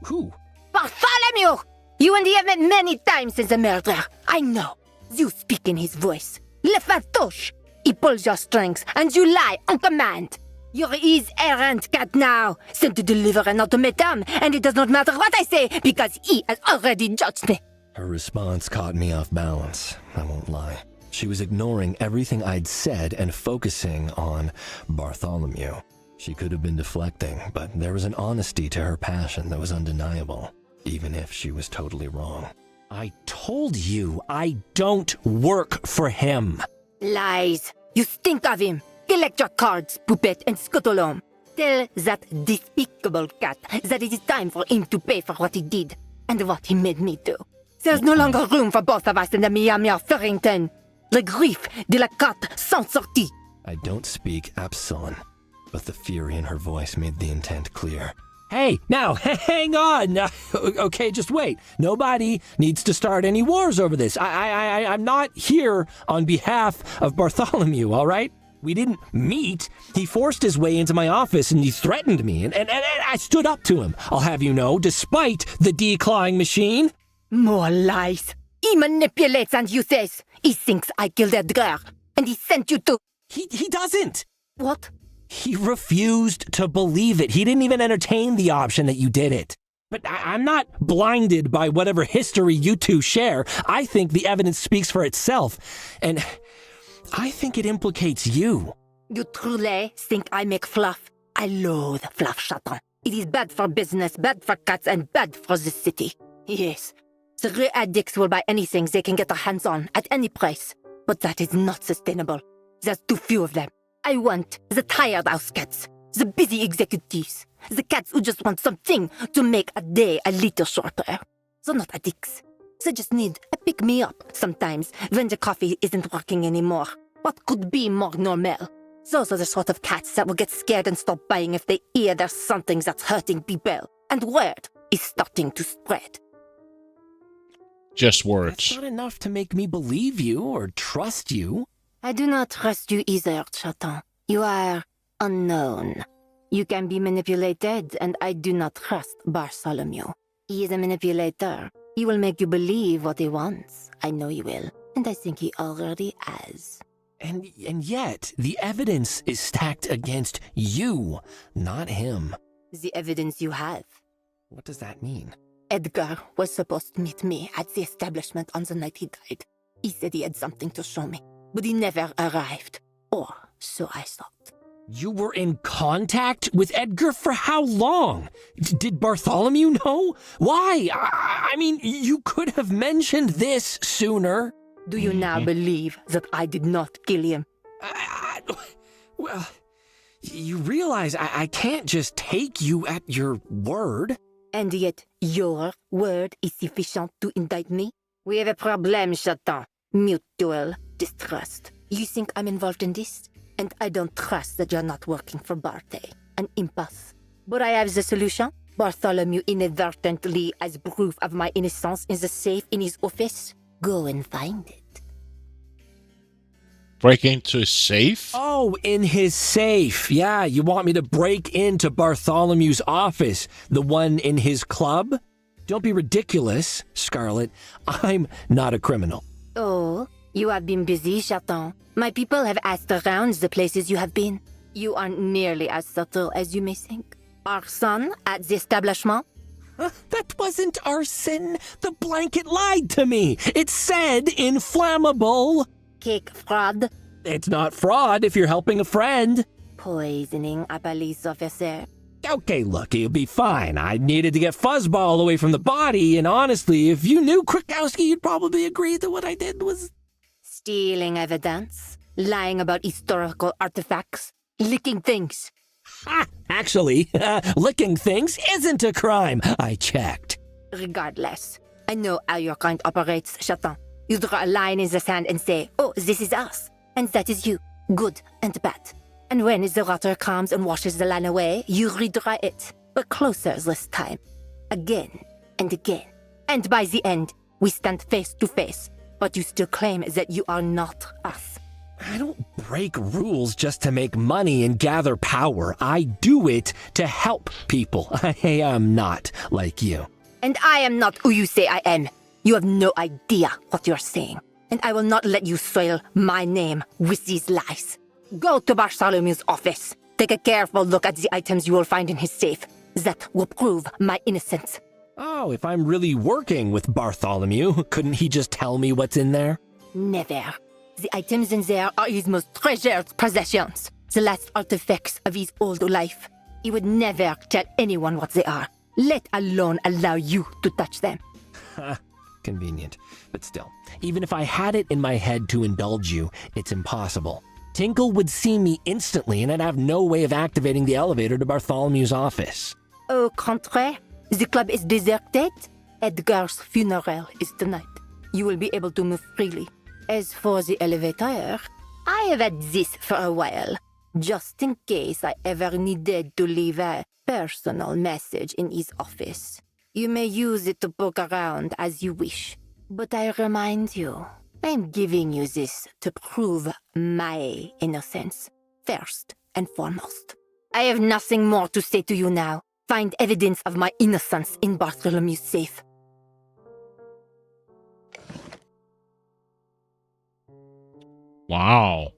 Who? Bartholomew! You and he have met many times since the murder. I know. You speak in his voice. Le fantoche. He pulls your strings, and you lie on command. You're his errant cat now, sent to deliver an ultimatum, and it does not matter what I say, because he has already judged me. Her response caught me off balance, I won't lie. She was ignoring everything I'd said and focusing on Bartholomew. She could have been deflecting, but there was an honesty to her passion that was undeniable, even if she was totally wrong. I told you I don't work for him. Lies. You stink of him. Collect your cards, Poupette, and scuttle home. Tell that despicable cat that it is time for him to pay for what he did and what he made me do. There's no longer room for both of us in the Miami of Farrington. Le griffe de la cote sans sortie. I don't speak Absalon, but the fury in her voice made the intent clear. Hey, now, hang on. Okay, just wait. Nobody needs to start any wars over this. I'm not here on behalf of Bartholomew, all right? We didn't meet. He forced his way into my office and he threatened me, and I stood up to him, I'll have you know, despite the declawing machine. More lies. He manipulates and uses. He thinks I killed Edgar, and he sent you to... He doesn't. What? He refused to believe it. He didn't even entertain the option that you did it. But I'm not blinded by whatever history you two share. I think the evidence speaks for itself. And I think it implicates you. You truly think I make fluff? I loathe fluff, Chaton. It is bad for business, bad for cats, and bad for the city. Yes, the real addicts will buy anything they can get their hands on at any price. But that is not sustainable. There's too few of them. I want the tired house cats, the busy executives, the cats who just want something to make a day a little shorter. They're not addicts. They just need a pick-me-up sometimes when the coffee isn't working anymore. What could be more normal? Those are the sort of cats that will get scared and stop buying if they hear there's something that's hurting people. And word is starting to spread. Just words. That's not enough to make me believe you or trust you. I do not trust you either, Chaton. You are unknown. You can be manipulated, and I do not trust Bartholomew. He is a manipulator. He will make you believe what he wants. I know he will, and I think he already has. And yet, the evidence is stacked against you, not him. The evidence you have. What does that mean? Edgar was supposed to meet me at the establishment on the night he died. He said he had something to show me, but he never arrived. Or so I thought. You were in contact with Edgar for how long? Did Bartholomew know? Why? I mean, you could have mentioned this sooner. Do you now believe that I did not kill him? Well, you realize I can't just take you at your word. And yet, your word is sufficient to indict me? We have a problem, Chaton. Mutual distrust. You think I'm involved in this? And I don't trust that you're not working for Barthe. An impasse. But I have the solution. Bartholomew inadvertently has proof of my innocence in the safe in his office. Go and find it. Break into his safe? Oh, in his safe. Yeah, you want me to break into Bartholomew's office, the one in his club? Don't be ridiculous, Scarlet. I'm not a criminal. Oh, you have been busy, Chaton. My people have asked around the places you have been. You aren't nearly as subtle as you may think. Arson at the establishment? That wasn't arson. The blanket lied to me. It said inflammable. Cake fraud? It's not fraud if you're helping a friend. Poisoning a police officer? Okay, look, you'll be fine. I needed to get Fuzzball away from the body, and honestly, if you knew Krakowski, you'd probably agree that what I did was... Stealing evidence? Lying about historical artifacts? Licking things? Actually, licking things isn't a crime. I checked. Regardless, I know how your kind operates, Chaton. You draw a line in the sand and say, oh, this is us. And that is you. Good and bad. And when the water comes and washes the line away, you redraw it. But closer this time. Again and again. And by the end, we stand face to face. But you still claim that you are not us. I don't break rules just to make money and gather power. I do it to help people. I am not like you. And I am not who you say I am. You have no idea what you're saying. And I will not let you soil my name with these lies. Go to Bartholomew's office. Take a careful look at the items you will find in his safe. That will prove my innocence. Oh, if I'm really working with Bartholomew, couldn't he just tell me what's in there? Never. The items in there are his most treasured possessions. The last artifacts of his old life. He would never tell anyone what they are, let alone allow you to touch them. Convenient. But still, even if I had it in my head to indulge you, it's impossible. Tinkle would see me instantly, and I'd have no way of activating the elevator to Bartholomew's office. Au contraire, the club is deserted. Edgar's funeral is tonight. You will be able to move freely. As for the elevator, I have had this for a while, just in case I ever needed to leave a personal message in his office. You may use it to poke around as you wish, but I remind you, I'm giving you this to prove my innocence, first and foremost. I have nothing more to say to you now. Find evidence of my innocence in Bartholomew's safe. Wow.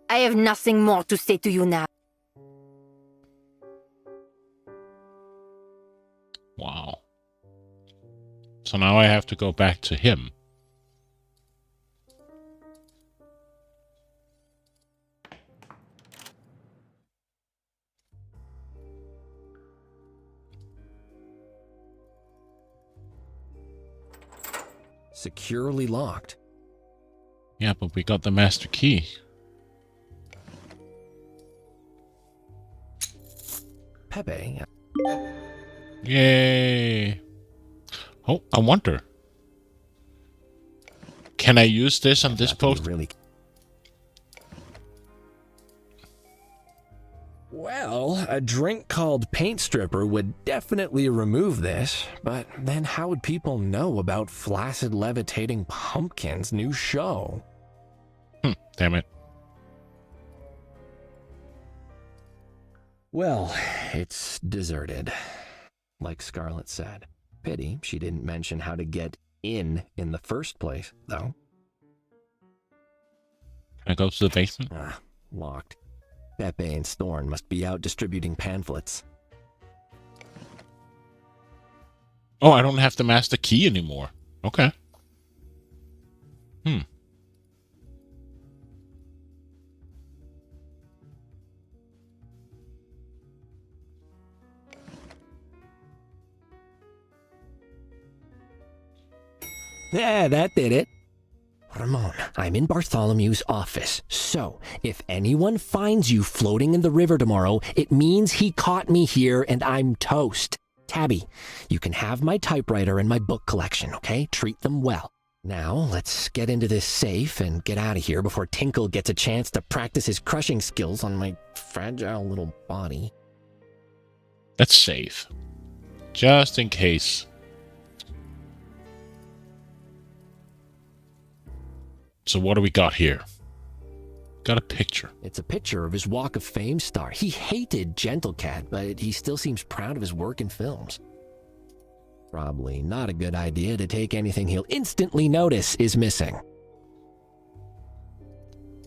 I have nothing more to say to you now. Wow. So now I have to go back to him. securely locked. Yeah, but we got the master key. Pepe. Yay. Oh, I wonder. Can I use this on this post? Really. Well, a drink called Paint Stripper would definitely remove this, but then how would people know about Flaccid Levitating Pumpkin's new show? Damn it. Well, it's deserted. Like Scarlet said. Pity she didn't mention how to get in the first place, though. Can I go to the basement? Locked. Pepe and Thorn must be out distributing pamphlets. Oh, I don't have the master key anymore. Okay. Yeah, that did it. Ramon, I'm in Bartholomew's office, so if anyone finds you floating in the river tomorrow, it means he caught me here and I'm toast. Tabby, you can have my typewriter and my book collection, okay? Treat them well. Now, let's get into this safe and get out of here before Tinkle gets a chance to practice his crushing skills on my fragile little body. That's safe. Just in case. So what do we got here? Got a picture. It's a picture of his Walk of Fame star. He hated Gentle Cat, but he still seems proud of his work in films. Probably not a good idea to take anything he'll instantly notice is missing.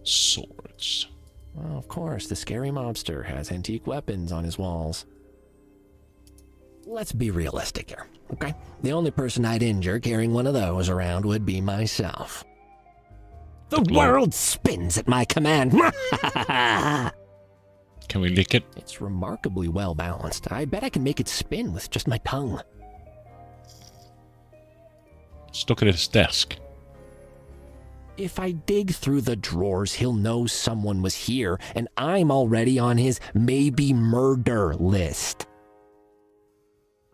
Swords. Well, of course, the scary mobster has antique weapons on his walls. Let's be realistic here, okay? The only person I'd injure carrying one of those around would be myself. The world spins at my command. Can we lick it? It's remarkably well balanced. I bet I can make it spin with just my tongue. Let's look at his desk. If I dig through the drawers, he'll know someone was here, and I'm already on his maybe murder list.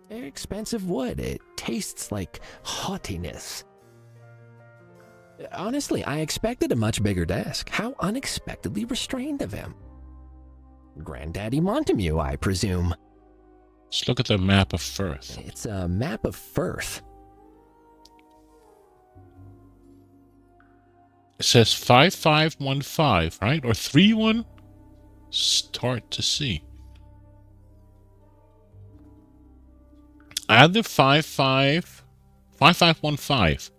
Expensive wood. It tastes like haughtiness. Honestly, I expected a much bigger desk. How unexpectedly restrained of him. Granddaddy Montague, I presume. Let's look at the map of Firth. It's a map of Firth. It says 5515, right? Or 31? Start to see. Add the 5515.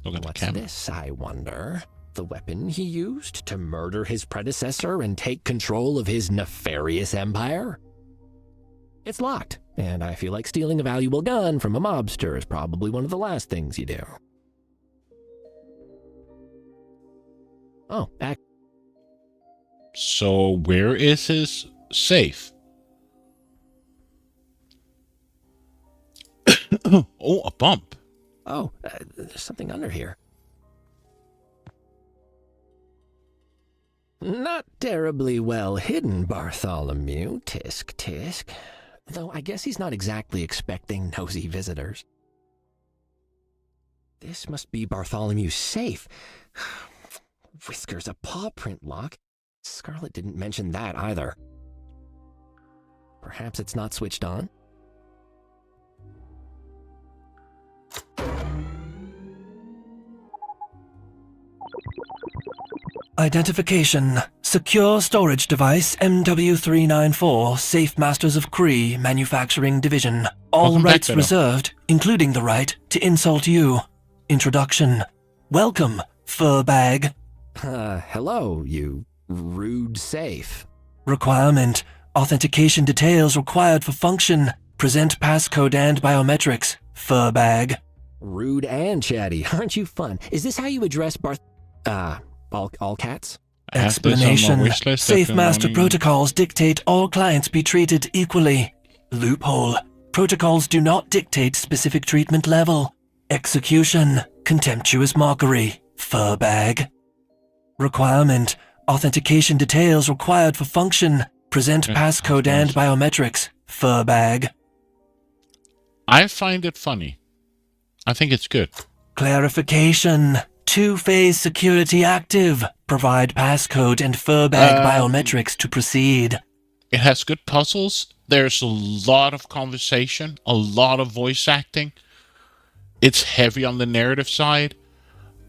Look at the camera. What's this, I wonder? The weapon he used to murder his predecessor and take control of his nefarious empire? It's locked, and I feel like stealing a valuable gun from a mobster is probably one of the last things you do. Oh, So where is his safe? Oh, a bump. Oh, there's something under here. Not terribly well hidden, Bartholomew. Tisk, tisk. Though I guess he's not exactly expecting nosy visitors. This must be Bartholomew's safe. Whiskers, a paw print lock. Scarlet didn't mention that either. Perhaps it's not switched on? Identification. Secure storage device MW394, Safe Masters of Kree, Manufacturing Division. All Welcome back, rights Beto. reserved, including the right to insult you. Introduction. Welcome, Furbag. Hello, you rude safe. Requirement. Authentication details required for function. Present passcode and biometrics. Furbag. Rude and chatty, aren't you fun? Is this how you address All cats? I have this on my Explanation. wish list Safe every master morning. protocols dictate all clients be treated equally. Loophole. Protocols do not dictate specific treatment level. Execution. Contemptuous mockery. Fur bag. Requirement. Authentication details required for function. Present passcode and biometrics. Fur bag. I find it funny. I think it's good. Clarification. Two-phase security active. Provide passcode and fur bag biometrics to proceed. It has good puzzles. There's a lot of conversation, a lot of voice acting. It's heavy on the narrative side.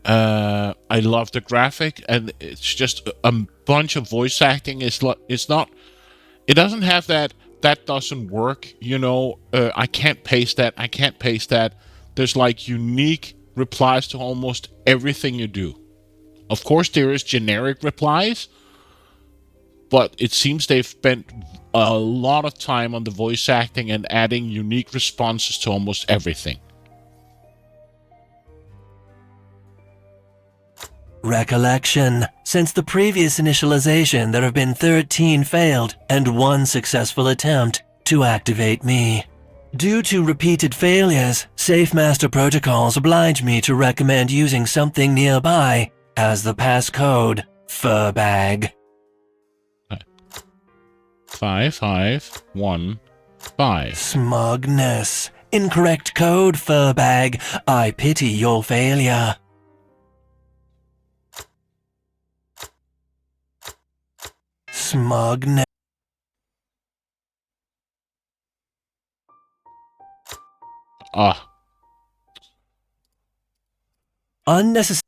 I love the graphic, and it's just a bunch of voice acting. It's not. It doesn't have that. That doesn't work. You know, I can't paste that. I can't paste that. There's like unique replies to almost everything you do. Of course, there is generic replies, but it seems they've spent a lot of time on the voice acting and adding unique responses to almost everything. Recollection. Since the previous initialization, there have been 13 failed and 1 successful attempt to activate me. Due to repeated failures, Safe Master protocols oblige me to recommend using something nearby as the passcode fur bag. 5515. Smugness. Incorrect code, fur bag. I pity your failure. Smugness. Unnecessary.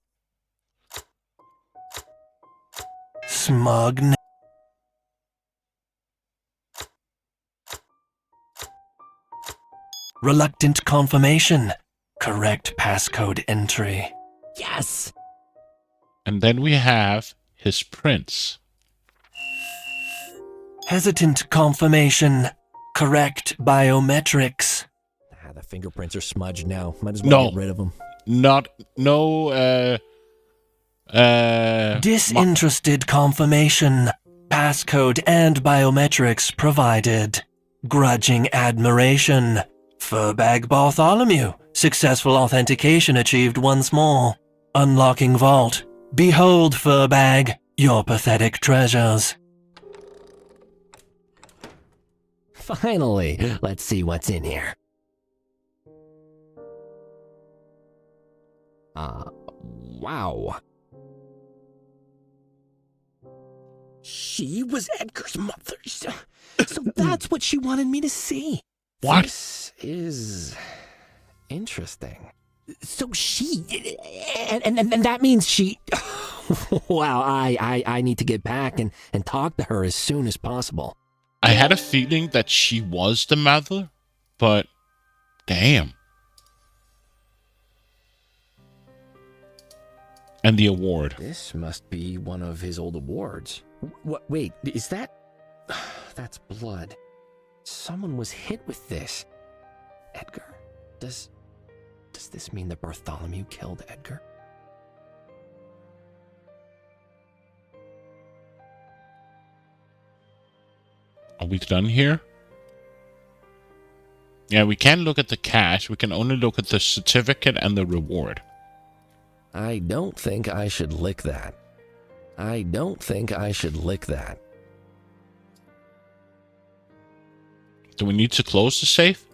Smugness. Reluctant confirmation. Correct passcode entry. Yes! And then we have his prince. Hesitant confirmation. Correct biometrics. The fingerprints are smudged now. Might as well get rid of them. Disinterested confirmation. Passcode and biometrics provided. Grudging admiration. Furbag Bartholomew. Successful authentication achieved once more. Unlocking vault. Behold, Furbag, your pathetic treasures. Finally, let's see what's in here. Wow. She was Edgar's mother. So that's what she wanted me to see. What? This is interesting. So she, and that means she. Wow, I need to get back and talk to her as soon as possible. I had a feeling that she was the mother, but damn. And the award. This must be one of his old awards. What? Wait, is that? That's blood. Someone was hit with this. Edgar? Does this mean that Bartholomew killed Edgar? Are we done here? Yeah, we can't look at the cash. We can only look at the certificate and the reward. I don't think I should lick that. I don't think I should lick that. Do we need to close the safe?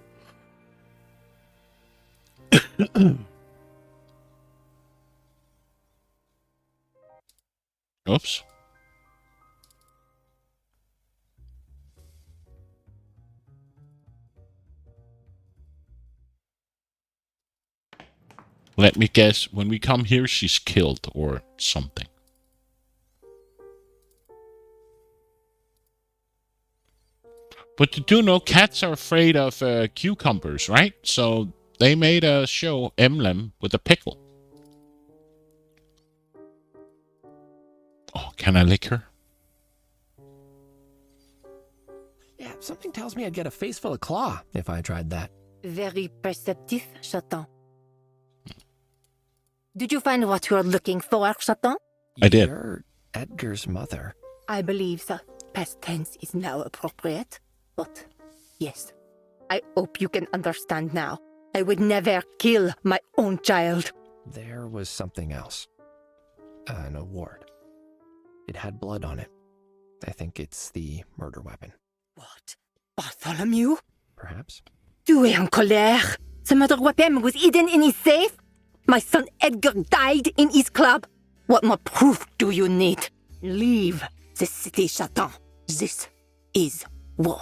Oops. Let me guess, when we come here, she's killed or something. But you do know cats are afraid of cucumbers, right? So they made a show, Emblem, with a pickle. Oh, can I lick her? Yeah, something tells me I'd get a face full of claw if I tried that. Very perceptive, Chaton. Did you find what you're looking for, Chaton? I did. You're Edgar's mother. I believe the past tense is now appropriate, but yes, I hope you can understand now. I would never kill my own child. There was something else. An award. It had blood on it. I think it's the murder weapon. What? Bartholomew? Perhaps. Tu es en colère. The murder weapon was hidden in his safe. My son Edgar died in his club. What more proof do you need? Leave the city, Chatan. This is war.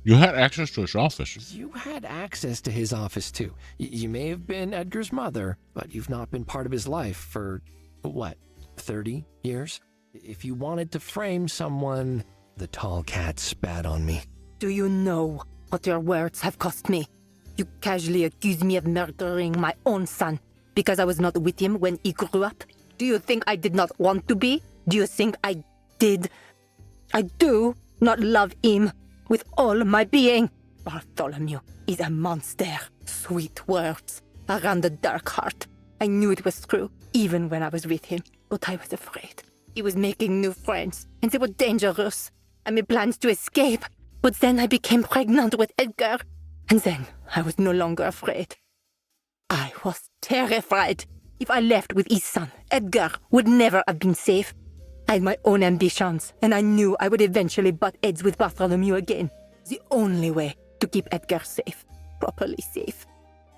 You had access to his office. You had access to his office, too. You may have been Edgar's mother, but you've not been part of his life for, what, 30 years? If you wanted to frame someone... The tall cat spat on me. Do you know what your words have cost me? You casually accuse me of murdering my own son because I was not with him when he grew up. Do you think I did not want to be? Do you think I did? I do not love him with all my being. Bartholomew is a monster. Sweet words around a dark heart. I knew it was true, even when I was with him, but I was afraid. He was making new friends, and they were dangerous. I made plans to escape, but then I became pregnant with Edgar, and then I was no longer afraid. I was terrified. If I left with his son, Edgar would never have been safe. I had my own ambitions, and I knew I would eventually butt heads with Bartholomew again. The only way to keep Edgar safe, properly safe,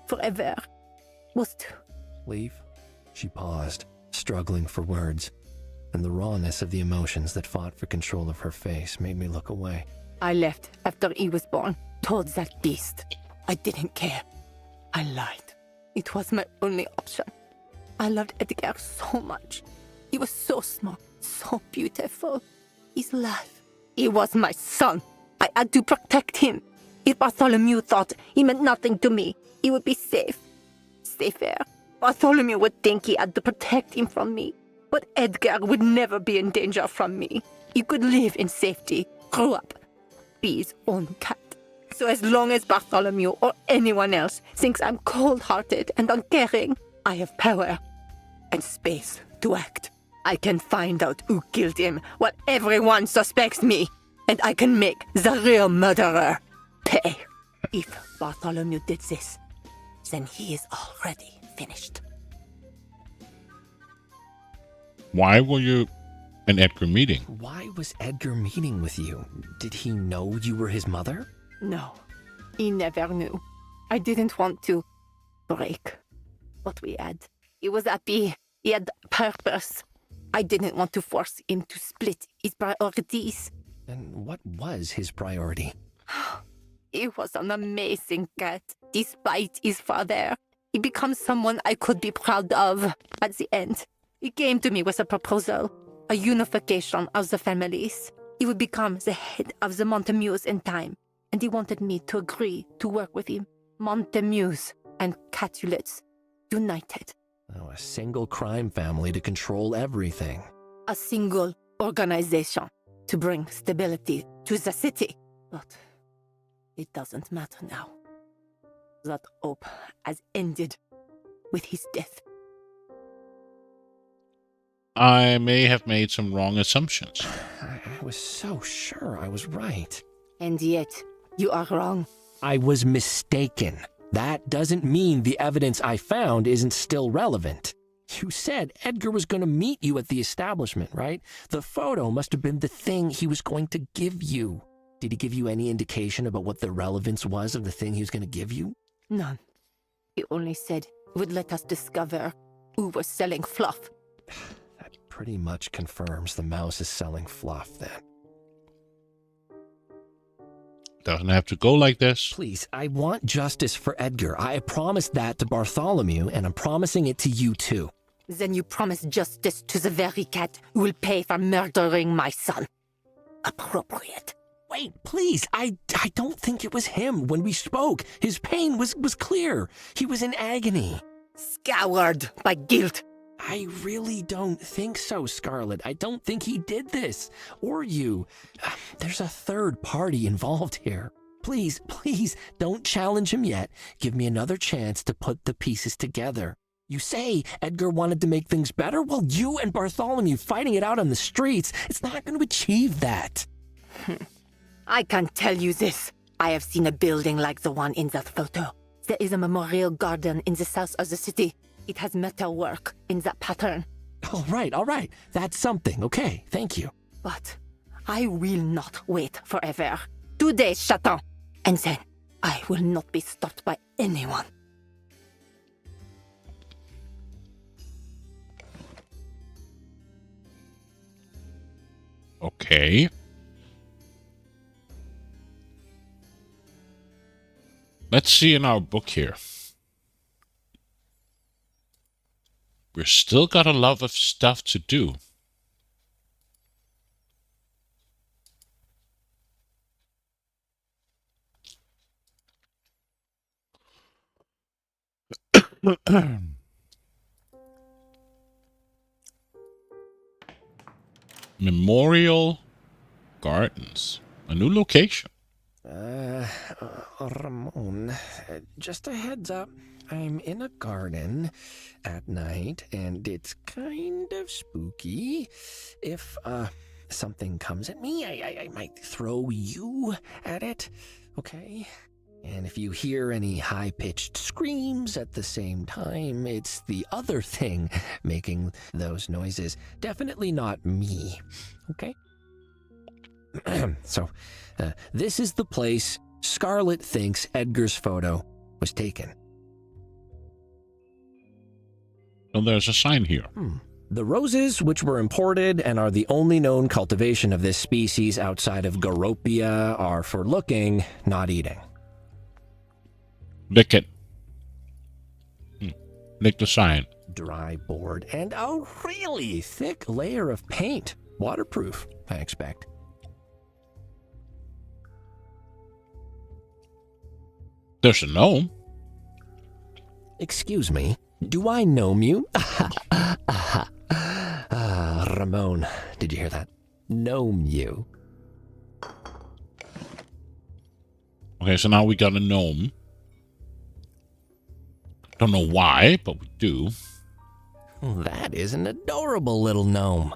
forever, was to... Leave? She paused, struggling for words, and the rawness of the emotions that fought for control of her face made me look away. I left after he was born, told that beast. I didn't care. I lied. It was my only option. I loved Edgar so much. He was so small, so beautiful. His life. He was my son. I had to protect him. If Bartholomew thought he meant nothing to me, he would be safe. Safer. Bartholomew would think he had to protect him from me. But Edgar would never be in danger from me. He could live in safety, grow up, be his own cat. So as long as Bartholomew or anyone else thinks I'm cold-hearted and uncaring, I have power and space to act. I can find out who killed him while everyone suspects me, and I can make the real murderer pay. If Bartholomew did this, then he is already finished. Why were you and Edgar meeting? Why was Edgar meeting with you? Did he know you were his mother? No, he never knew. I didn't want to break what we had. He was happy. He had purpose. I didn't want to force him to split his priorities. And what was his priority? He was an amazing cat. Despite his father, he becomes someone I could be proud of. At the end, he came to me with a proposal, a unification of the families. He would become the head of the Montemues in time, and he wanted me to agree to work with him. Montemues and Catulets united. Oh, a single crime family to control everything. A single organization to bring stability to the city. But it doesn't matter now. That hope has ended with his death. I may have made some wrong assumptions. I was so sure I was right. And yet, you are wrong. I was mistaken. That doesn't mean the evidence I found isn't still relevant. You said Edgar was going to meet you at the establishment, right? The photo must have been the thing he was going to give you. Did he give you any indication about what the relevance was of the thing he was going to give you? None. He only said he would let us discover who was selling fluff. That pretty much confirms the mouse is selling fluff, then. Doesn't have to go like this. Please, I want justice for Edgar. I promised that to Bartholomew, and I'm promising it to you too. Then you promise justice to the very cat who will pay for murdering my son. Appropriate. Wait, please, I don't think it was him when we spoke. His pain was clear. He was in agony. Scoured by guilt. I really don't think so, Scarlet. I don't think he did this. Or you. There's a third party involved here. Please, don't challenge him yet. Give me another chance to put the pieces together. You say Edgar wanted to make things better? Well, you and Bartholomew fighting it out on the streets, it's not going to achieve that. I can tell you this. I have seen a building like the one in that photo. There is a memorial garden in the south of the city. It has metal work in that pattern. All right. That's something. Okay, thank you. But I will not wait forever. 2 days, Chaton. And then I will not be stopped by anyone. Okay. Let's see in our book here. We've still got a lot of stuff to do. Memorial Gardens. A new location. Ramon, just a heads up. I'm in a garden at night, and it's kind of spooky. If, something comes at me, I might throw you at it, okay? And if you hear any high-pitched screams at the same time, it's the other thing making those noises. Definitely not me, okay? So, this is the place Scarlet thinks Edgar's photo was taken. So there's a sign here. The roses, which were imported and are the only known cultivation of this species outside of Garopia, are for looking, not eating. Lick it. Lick the sign. Dry board and a really thick layer of paint. Waterproof, I expect. There's a gnome. Excuse me, do I gnome you? Ramon, did you hear that? Gnome you. Okay, so now we got a gnome. Don't know why, but we do. That is an adorable little gnome.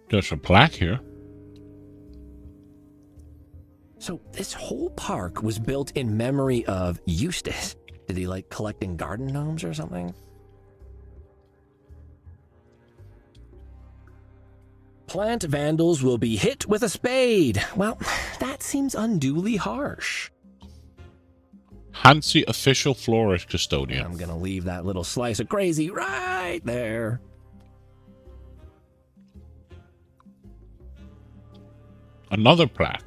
There's a plaque here. So this whole park was built in memory of Eustace. Did he like collecting garden gnomes or something? Plant vandals will be hit with a spade. Well, that seems unduly harsh. Hansi official florist custodian. I'm gonna leave that little slice of crazy right there. Another plaque.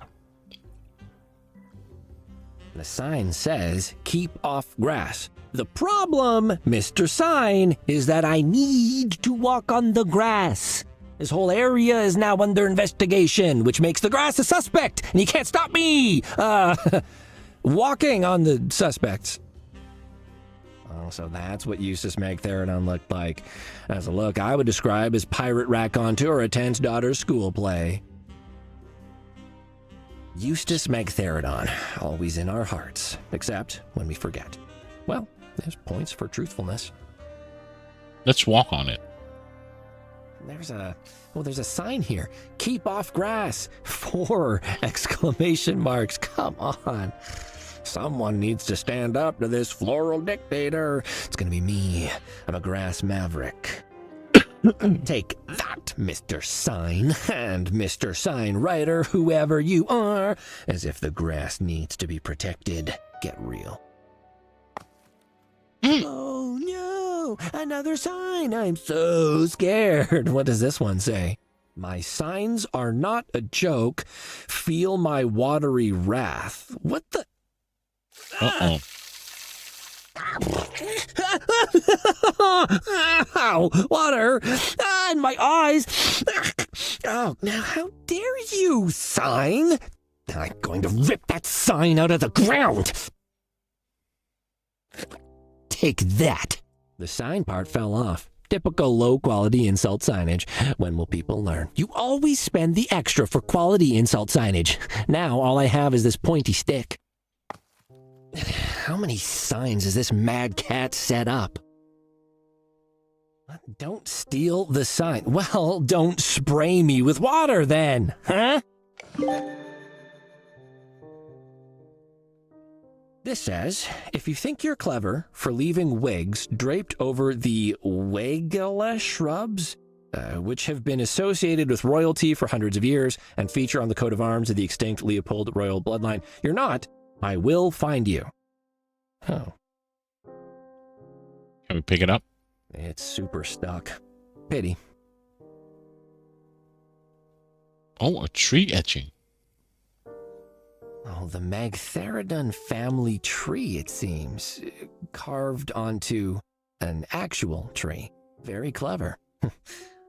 The sign says, keep off grass. The problem, Mr. Sign, is that I need to walk on the grass. This whole area is now under investigation, which makes the grass a suspect, and you can't stop me, walking on the suspects. Oh, so that's what Eustace Magtheridon looked like. As a look I would describe as Pirate Raconteur attends daughter's school play. Eustace Magtheridon, always in our hearts, except when we forget. Well, there's points for truthfulness. Let's walk on it. There's a sign here. Keep off grass. 4 exclamation marks. Come on. Someone needs to stand up to this floral dictator. It's gonna be me. I'm a grass maverick. Take that, Mr. Sign, and Mr. Sign Writer, whoever you are, as if the grass needs to be protected. Get real. Oh no, another sign. I'm so scared. What does this one say? My signs are not a joke. Feel my watery wrath. What the? Uh-oh. Ow, water in my eyes. Oh, now how dare you, sign? I'm going to rip that sign out of the ground. Take that. The sign part fell off. Typical low-quality insult signage. When will people learn? You always spend the extra for quality insult signage. Now all I have is this pointy stick. How many signs has this mad cat set up? Don't steal the sign. Well, don't spray me with water then, huh? This says, if you think you're clever for leaving wigs draped over the Wegala shrubs, which have been associated with royalty for hundreds of years and feature on the coat of arms of the extinct Leopold royal bloodline, you're not, I will find you. Oh. Can we pick it up? It's super stuck. Pity. Oh, a tree etching. Oh, the Magtheridon family tree, it seems. Carved onto an actual tree. Very clever.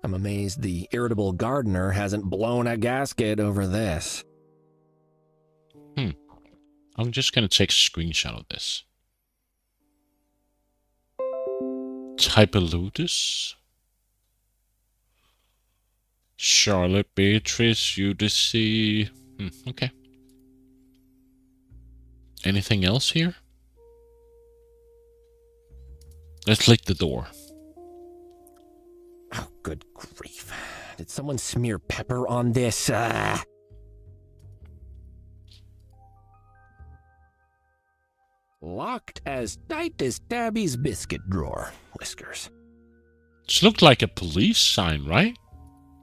I'm amazed the irritable gardener hasn't blown a gasket over this. I'm just going to take a screenshot of this. Typoludus. Charlotte Beatrice Eudyce. Okay. Anything else here? Let's lick the door. Oh, good grief. Did someone smear pepper on this? Locked as tight as Tabby's biscuit drawer. Whiskers. This looked like a police sign, right?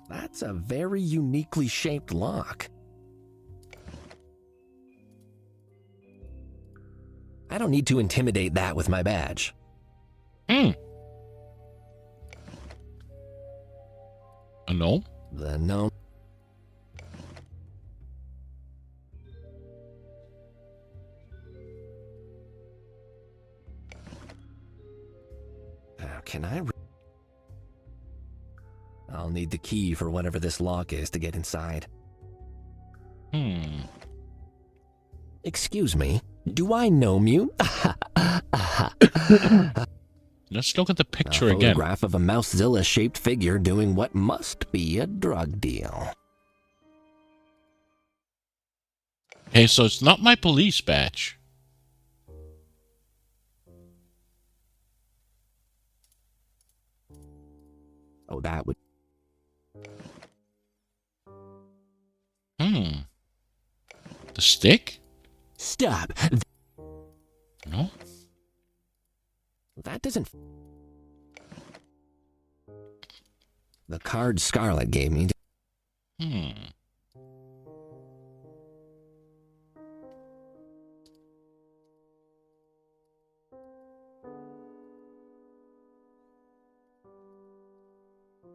That's a very uniquely shaped lock. I don't need to intimidate that with my badge. A gnome? The gnome. How can I... I'll need the key for whatever this lock is to get inside. Excuse me, do I gnome you? Let's look at the picture a again. Photograph of a Mousezilla-shaped figure doing what must be a drug deal. Okay, so it's not my police badge. Oh, that would... The stick? Stop! No? That doesn't... The card Scarlet gave me...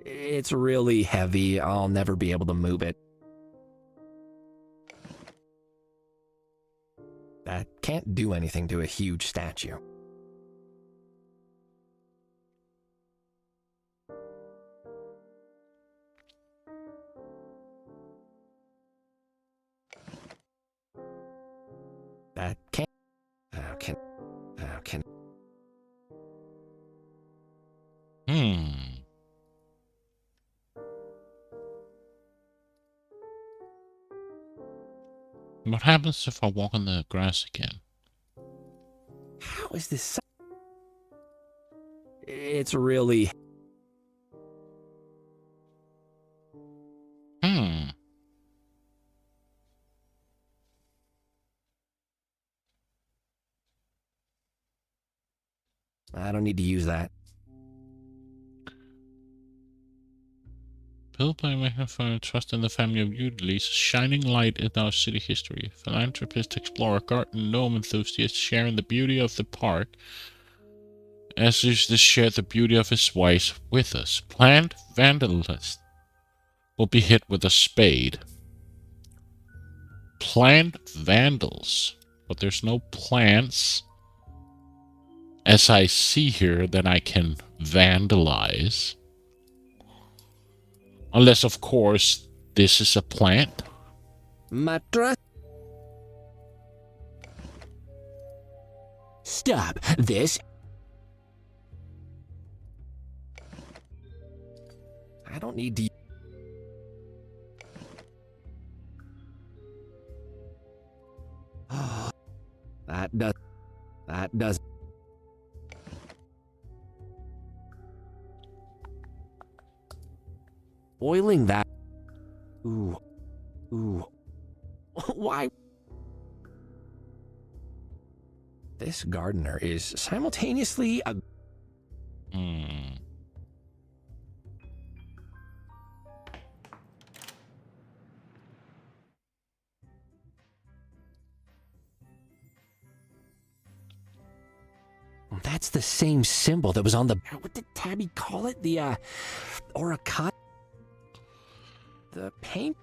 It's really heavy. I'll never be able to move it. That can't do anything to a huge statue. That can't... How can... What happens if I walk on the grass again? How is this... It's really... I don't need to use that. Built by magnifying trust in the family of Eudelis, shining light in our city history. Philanthropist, explorer, garden, gnome enthusiast, sharing the beauty of the park, as is to share the beauty of his wife with us. Plant vandalist will be hit with a spade. Plant vandals, but there's no plants, as I see here, that I can vandalize. Unless, of course, this is a plant. Matra. Stop this. I don't need to... That does... That does. Oiling that. Ooh. Ooh. Why? This gardener is simultaneously a... That's the same symbol that was on the... What did Tabby call it? The, Oracat? The paint?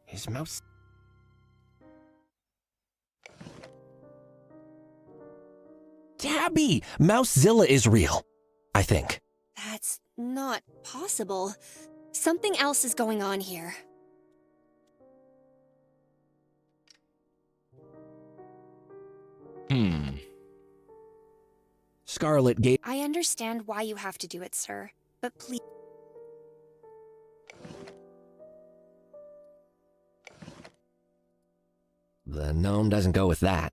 His mouse... Tabby! Mousezilla is real, I think. That's not possible. Something else is going on here. Scarlet gave... I understand why you have to do it, sir, but please... The gnome doesn't go with that.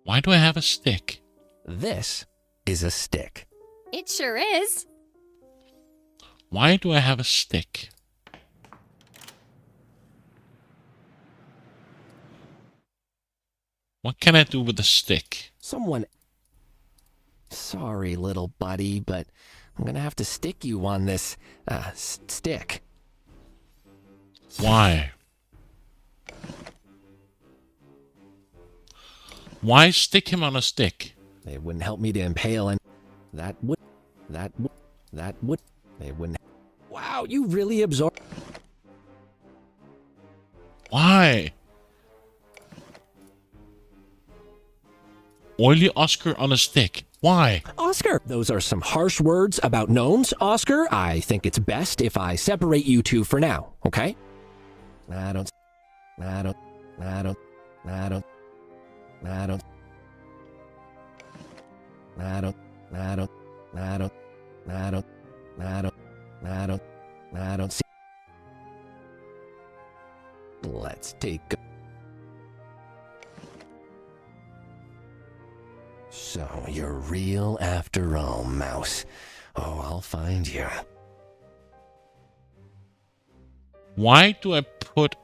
Why do I have a stick? This is a stick. It sure is. Why do I have a stick? What can I do with a stick? Someone... Sorry, little buddy, but I'm gonna have to stick you on this, stick. Why? Why stick him on a stick? It wouldn't help me to impale and... That would... They wouldn't... Wow, you really absorb... Why? Oily Oscar on a stick. Why? Oscar, those are some harsh words about gnomes. Oscar, I think it's best if I separate you two for now, okay? I don't... see. Let's take a... So you're real after all, Mouse. Oh, I'll find you. Why do I put...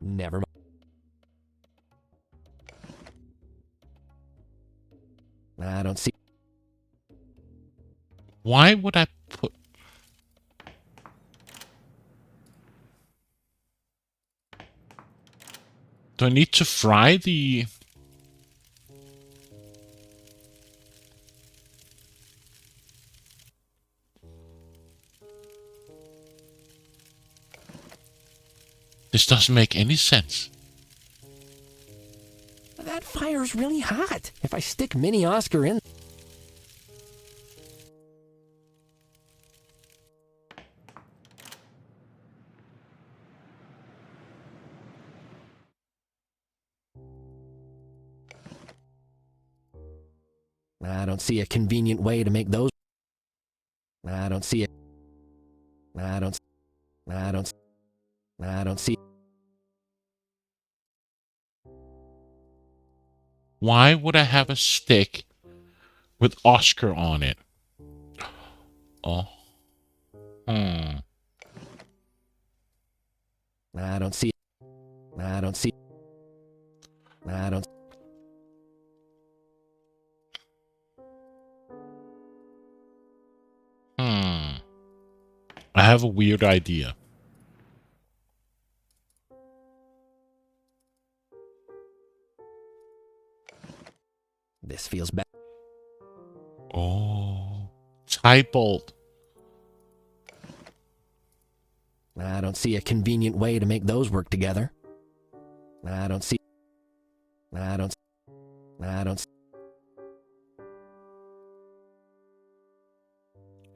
Never mind. I don't see... Why would I put... Do I need to fry the... This doesn't make any sense. That fire's really hot. If I stick Mini Oscar in... I don't see a convenient way to make those... I don't see it. I don't see... Why would I have a stick with Oscar on it? Oh. I don't see... I don't see... I don't... I have a weird idea. This feels bad. Oh. Typebolt. I don't see a convenient way to make those work together. I don't see... I don't...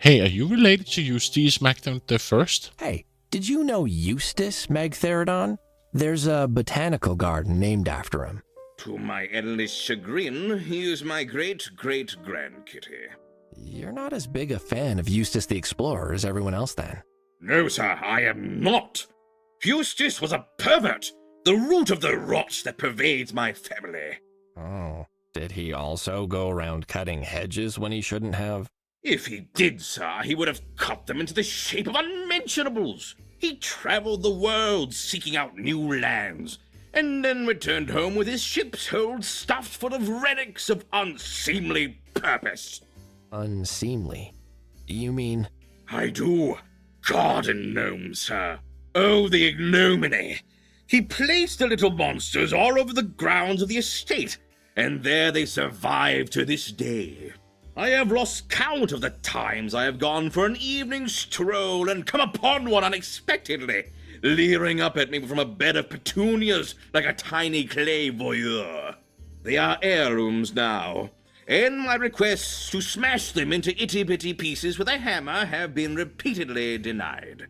Hey, are you related to Eustace Magtheridon the First? Hey, did you know Eustace Magtheridon? There's a botanical garden named after him. To my endless chagrin, he is my great-great-grandkitty. You're not as big a fan of Eustace the Explorer as everyone else then. No, sir, I am not. Eustace was a pervert, the root of the rot that pervades my family. Oh, did he also go around cutting hedges when he shouldn't have? If he did, sir, he would have cut them into the shape of unmentionables. He traveled the world seeking out new lands, and then returned home with his ship's hold stuffed full of relics of unseemly purpose. Unseemly? You mean? I do. Garden gnomes, sir. Oh, the ignominy. He placed the little monsters all over the grounds of the estate, and there they survive to this day. I have lost count of the times I have gone for an evening stroll and come upon one unexpectedly, leering up at me from a bed of petunias like a tiny clay voyeur. They are heirlooms now, and my requests to smash them into itty-bitty pieces with a hammer have been repeatedly denied.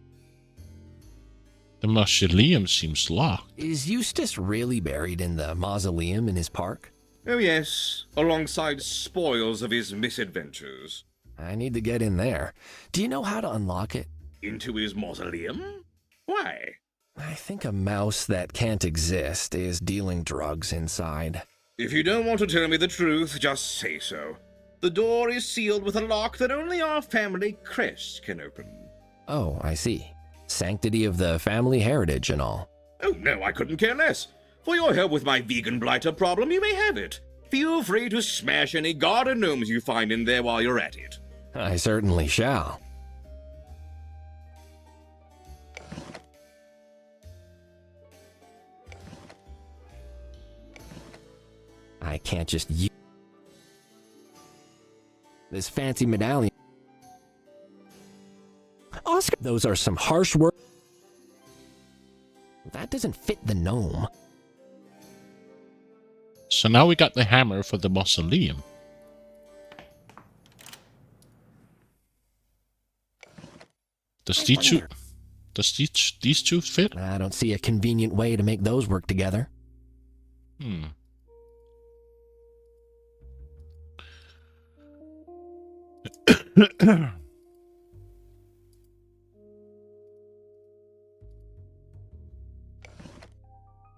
The mausoleum seems locked. Is Eustace really buried in the mausoleum in his park? Oh yes, alongside spoils of his misadventures. I need to get in there. Do you know how to unlock it? Into his mausoleum? Why? I think a mouse that can't exist is dealing drugs inside. If you don't want to tell me the truth, just say so. The door is sealed with a lock that only our family crest can open. Oh, I see. Sanctity of the family heritage and all. Oh no, I couldn't care less. For your help with my vegan blighter problem, you may have it. Feel free to smash any garden gnomes you find in there while you're at it. I certainly shall. I can't just use this fancy medallion. Oscar, those are some harsh words. That doesn't fit the gnome. So now we got the hammer for the mausoleum. Does these two fit? I don't see a convenient way to make those work together.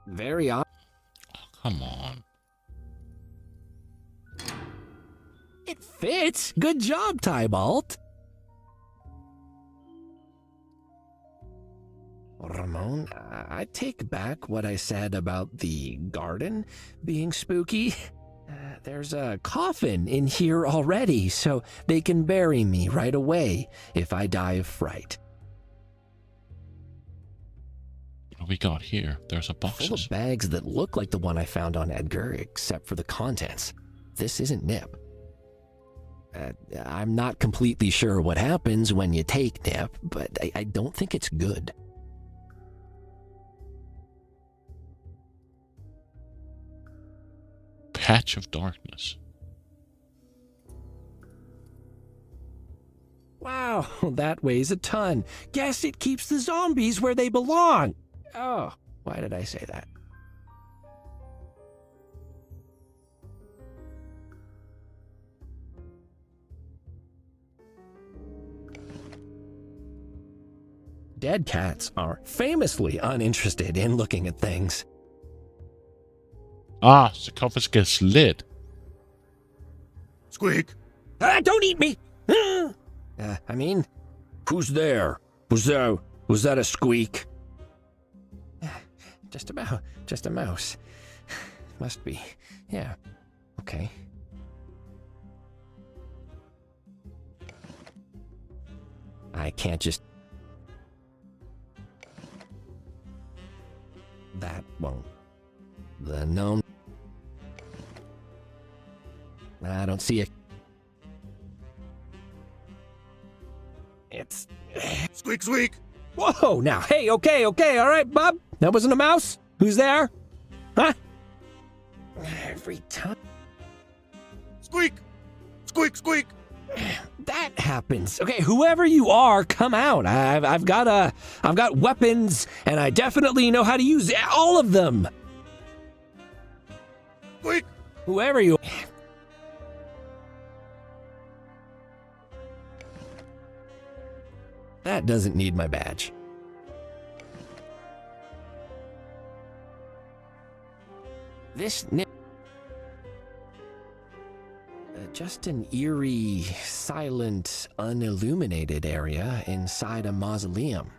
Very odd. Oh, come on. It fits. Good job, Tybalt. Ramon, I take back what I said about the garden being spooky. There's a coffin in here already, so they can bury me right away if I die of fright. What we got here? There's a box full of bags that look like the one I found on Edgar, except for the contents. This isn't Nip. I'm not completely sure what happens when you take Nip, but I don't think it's good. Patch of darkness. Wow, that weighs a ton. Guess it keeps the zombies where they belong. Oh, why did I say that? Dead cats are famously uninterested in looking at things. Ah, sarcophagus lid. Squeak! Don't eat me! I mean, who's there? Was that a squeak? Just a mouse. Must be. Yeah. Okay. I can't just... That won't... The gnome... I don't see it. It's... Squeak, squeak! Whoa, now, hey, okay, all right, bub. That wasn't a mouse? Who's there? Huh? Every time. Squeak! Squeak, squeak! that happens. Okay, whoever you are, come out. I've got weapons, and I definitely know how to use all of them. Quick! Whoever you. That doesn't need my badge. This. Just an eerie, silent, unilluminated area inside a mausoleum.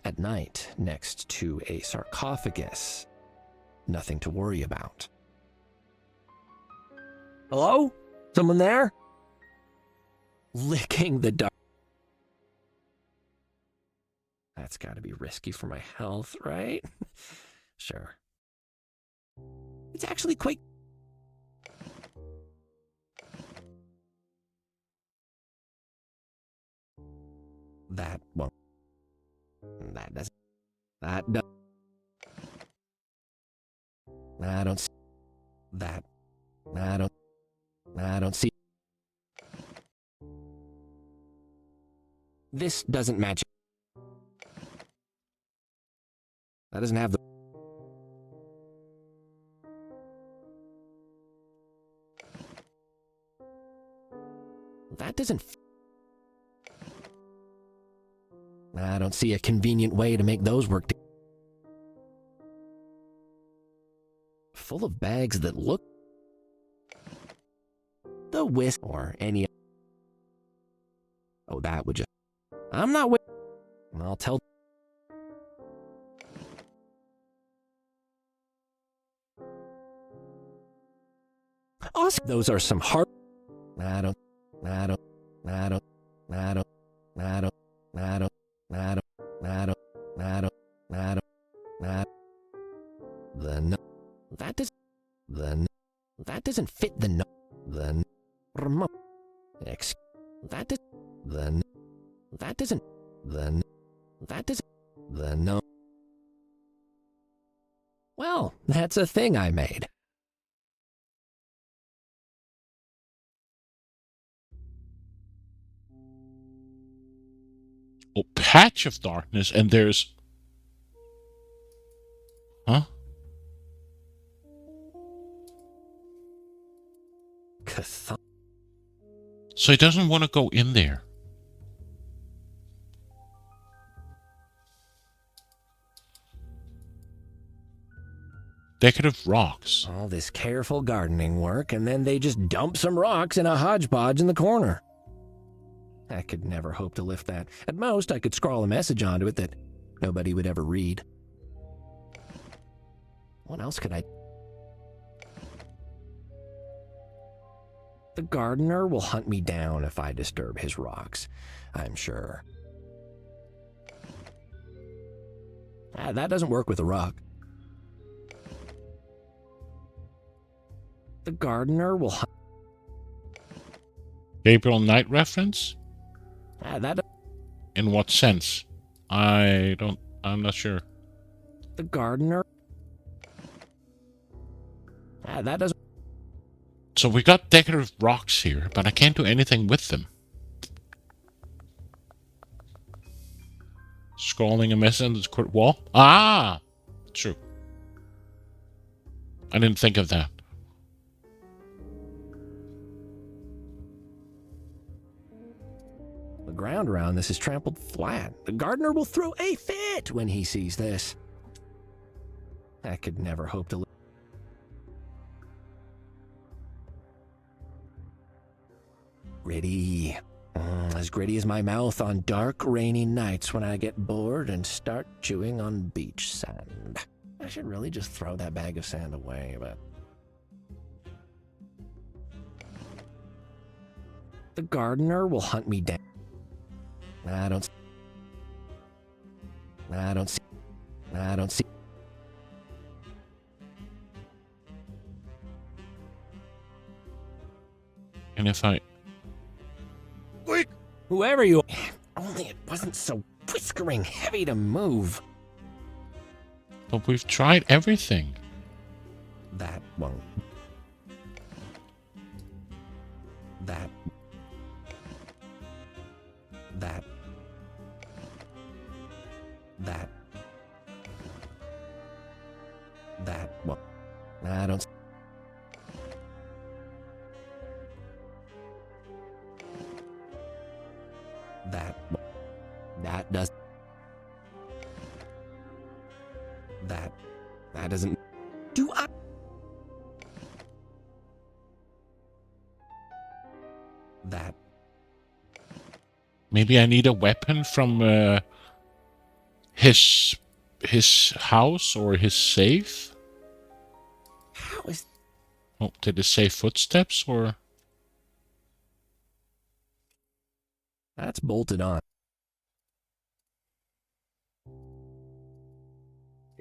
At night, next to a sarcophagus. Nothing to worry about. Hello? Someone there? Licking the dark. That's gotta be risky for my health, right? Sure. It's actually quite... That won't. That doesn't. That does. I don't see. That. I don't see. This doesn't match. That doesn't have the. That doesn't. I don't see a convenient way to make those work. Full of bags that look. The whisk or any. Oh, that would just. I'm not. I'll tell. Awesome. Those are some hard. I don't. That doesn't fit the remote. That doesn't Well, that's a thing I made. Oh, patch of darkness, and there's... Huh? So he doesn't want to go in there. Decorative rocks. All this careful gardening work, and then they just dump some rocks in a hodgepodge in the corner. I could never hope to lift that. At most, I could scrawl a message onto it that nobody would ever read. What else could I... The gardener will hunt me down if I disturb his rocks, I'm sure. That doesn't work with a rock. The gardener will hunt... Gabriel Knight reference? That... In what sense? I'm not sure. The gardener... That doesn't... So we got decorative rocks here, but I can't do anything with them. Scrolling a message on the court wall? Ah! True. I didn't think of that. The ground around this is trampled flat. The gardener will throw a fit when he sees this. I could never hope to... Gritty. As gritty as my mouth on dark, rainy nights when I get bored and start chewing on beach sand. I should really just throw that bag of sand away, but... The gardener will hunt me down. I don't see. And if I... Quick! Whoever you... Only it wasn't so whiskering heavy to move. But we've tried everything. That won't. That... That. Well, I don't. That does. That doesn't. Do I? That. Maybe I need a weapon from his house or his safe. How is? Oh, did it say footsteps or? That's bolted on.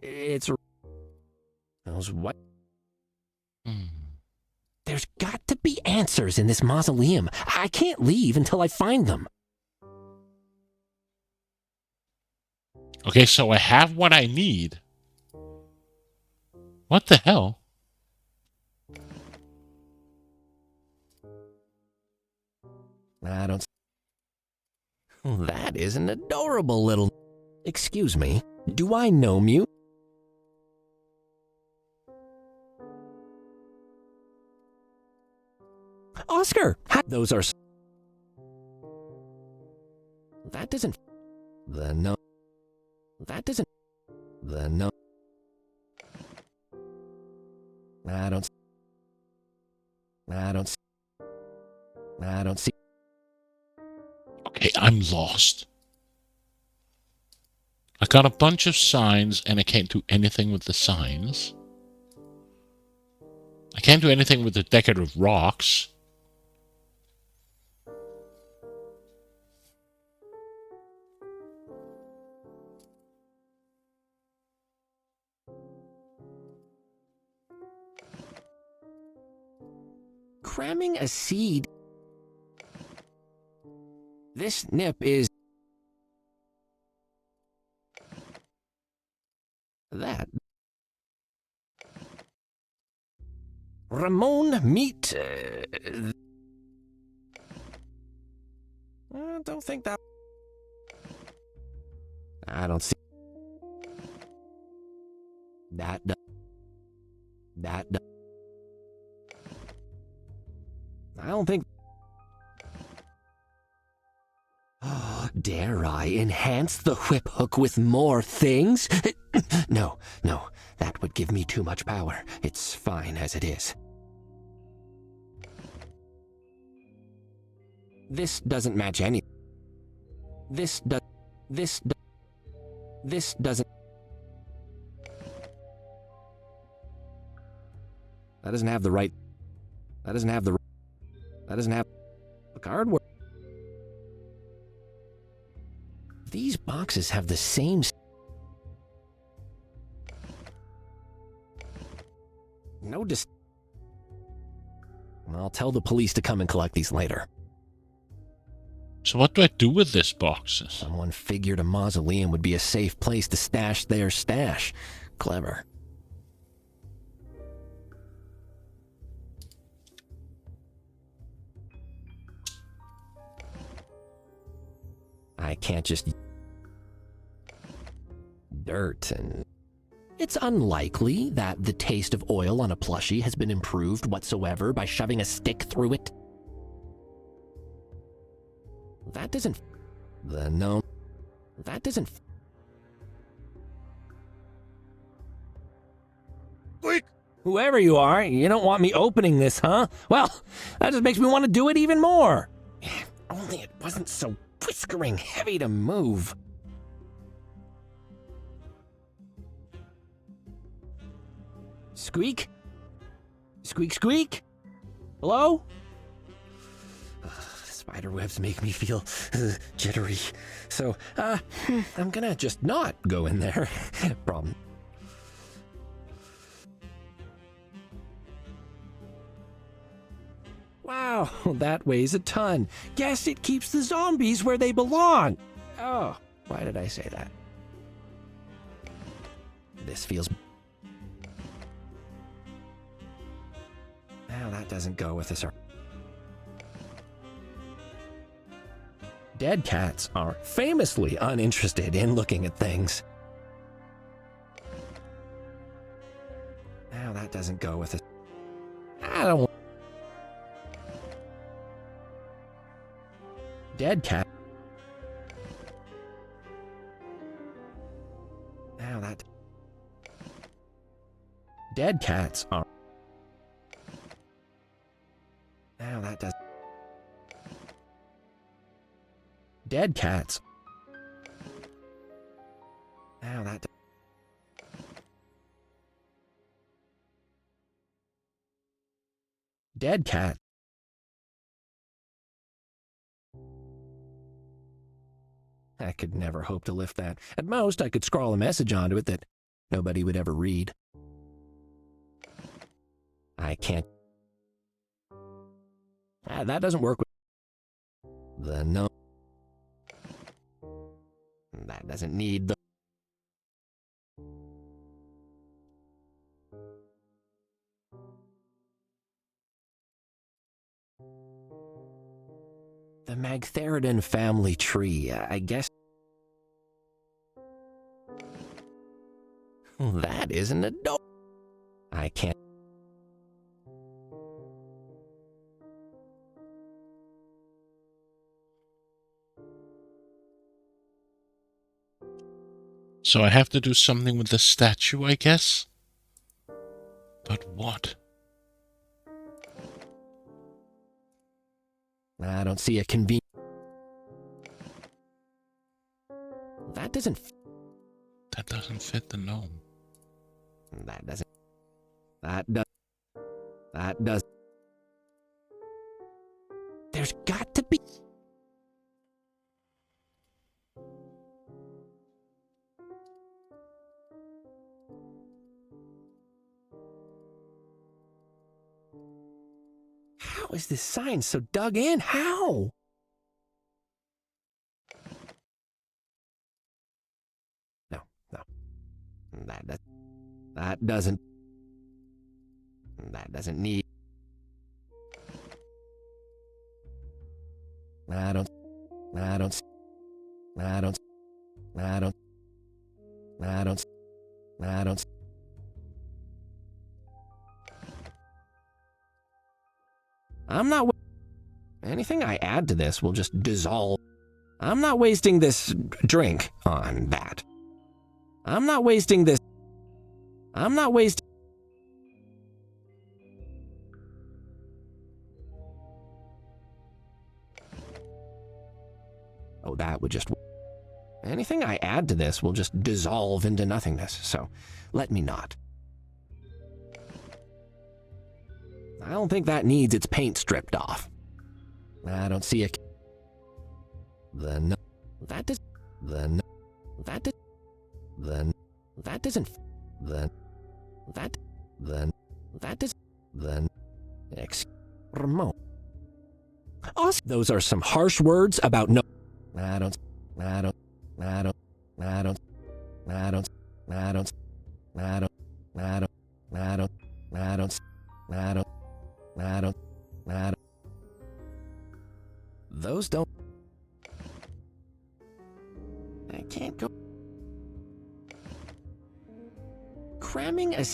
It's. Those what? There's got to be answers in this mausoleum. I can't leave until I find them. Okay, so I have what I need. What the hell? I don't. That is an adorable little. Excuse me. Do I know you? Oscar! Those are. That doesn't. The no. That doesn't. The no. I don't. See. Okay, I'm lost. I got a bunch of signs and I can't do anything with the signs. I can't do anything with the decorative rocks. Cramming a seed. This nip is. That. Ramon meet. I don't think that. I don't see. That. I don't think. Dare I enhance the whip hook with more things? No, that would give me too much power. It's fine as it is. This doesn't match any. This doesn't. That doesn't have the right. That doesn't have the card work. These boxes have the same. No dis. I'll tell the police to come and collect these later. So what do I do with this box? Someone figured a mausoleum would be a safe place to stash their stash. Clever. I can't just. Dirt and. It's unlikely that the taste of oil on a plushie has been improved whatsoever by shoving a stick through it. That doesn't. No. That doesn't. Quick! Whoever you are, you don't want me opening this, huh? Well, that just makes me want to do it even more. Only it wasn't so whiskering heavy to move. Squeak? Squeak, squeak? Hello? Spider webs make me feel jittery. So, I'm gonna just not go in there. Problem. Wow, that weighs a ton. Guess it keeps the zombies where they belong. Oh, why did I say that? This feels... Now that doesn't go with this. Dead cats are famously uninterested in looking at things. Now that doesn't go with it. I don't want... Dead cat. Now that... Dead cats are... Now that does... Dead cats. Now that... Dead cat. I could never hope to lift that. At most, I could scrawl a message onto it that nobody would ever read. I can't... that doesn't work with... The no... That doesn't need the... The Magtheridon family tree, I guess... That isn't a door. I can't... So I have to do something with the statue, I guess? But what? I don't see a convenient... That doesn't... That doesn't fit the gnome. That doesn't... That does... That does... There's got to be... How is this sign so dug in? How? No. That doesn't... That doesn't need... I don't... I'm not... Anything I add to this will just dissolve. I'm not wasting this drink on that. I'm not wasting this... I'm not wasting... Oh, that would just... Anything I add to this will just dissolve into nothingness, so let me not. I don't think that needs its paint stripped off. I don't see a... The no... That does... The no... That does... The... That doesn't... The... That... The... That does... The... Ramon. Also, those are some harsh words about no... I don't... I don't... I don't... I don't... I don't... I don't... I don't... I don't... I don't... I don't... I don't... I don't... I don't... Those don't... I can't go... Cramming a...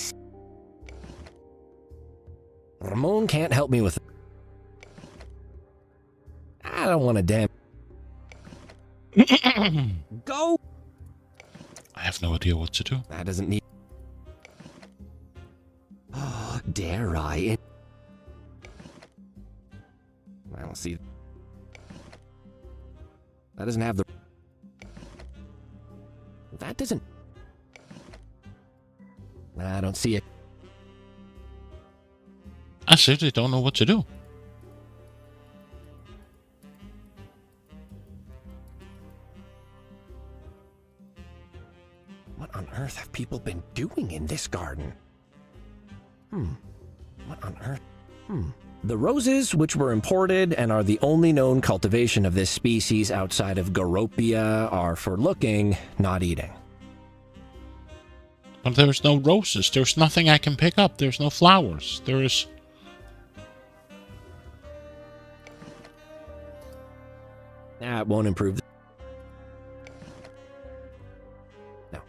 Ramon can't help me with... I don't want to damn... Go! I have no idea what to do. That doesn't need... Oh, dare I... I don't see... That doesn't have the... That doesn't... I don't see it. I seriously don't know what to do. What on earth have people been doing in this garden? What on earth? The roses, which were imported and are the only known cultivation of this species outside of Garopia, are for looking, not eating. But there's no roses. There's nothing I can pick up. There's no flowers. There's... It won't improve. No.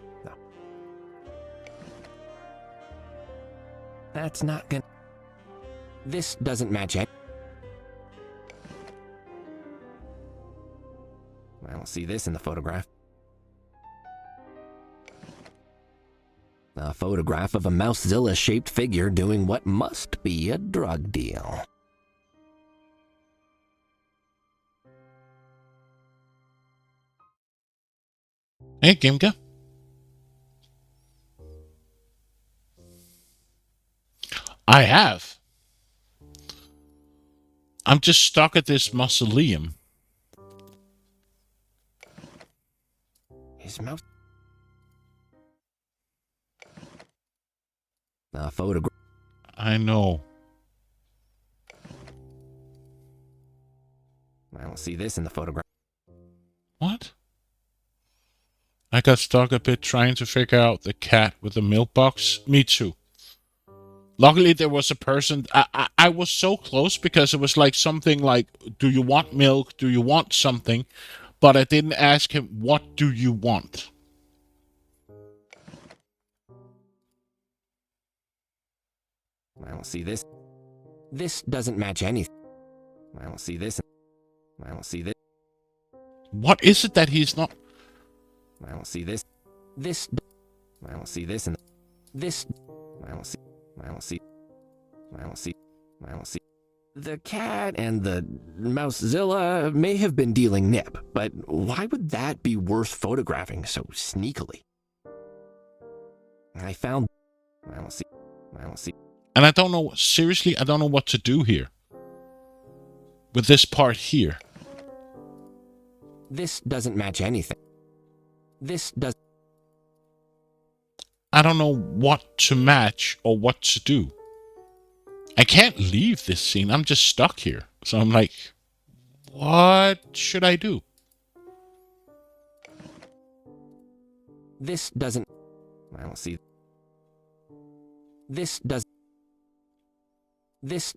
That's not gonna... This doesn't match any... I don't see this in the photograph. A photograph of a Mousezilla-shaped figure doing what must be a drug deal. Hey, Gimka. I have. I'm just stuck at this mausoleum. His mouse... A photograph... I know. I don't see this in the photograph. What? I got stuck a bit trying to figure out the cat with the milk box. Me too. Luckily, there was a person. I was so close because it was like something like, do you want milk? Do you want something? But I didn't ask him, what do you want? I don't see this. This doesn't match anything. I don't see this. I don't see this. What is it that he's not? I don't see this. This. I don't see this. And this. I don't see. I don't see. I don't see. I don't see. The cat and the Mousezilla may have been dealing nip, but why would that be worth photographing so sneakily? I found. I don't see. I don't see. And I don't know. Seriously, I don't know what to do here. With this part here. This doesn't match anything. This does. I don't know what to match or what to do. I can't leave this scene. I'm just stuck here. So I'm like, what should I do? This doesn't. I don't see. This does. This.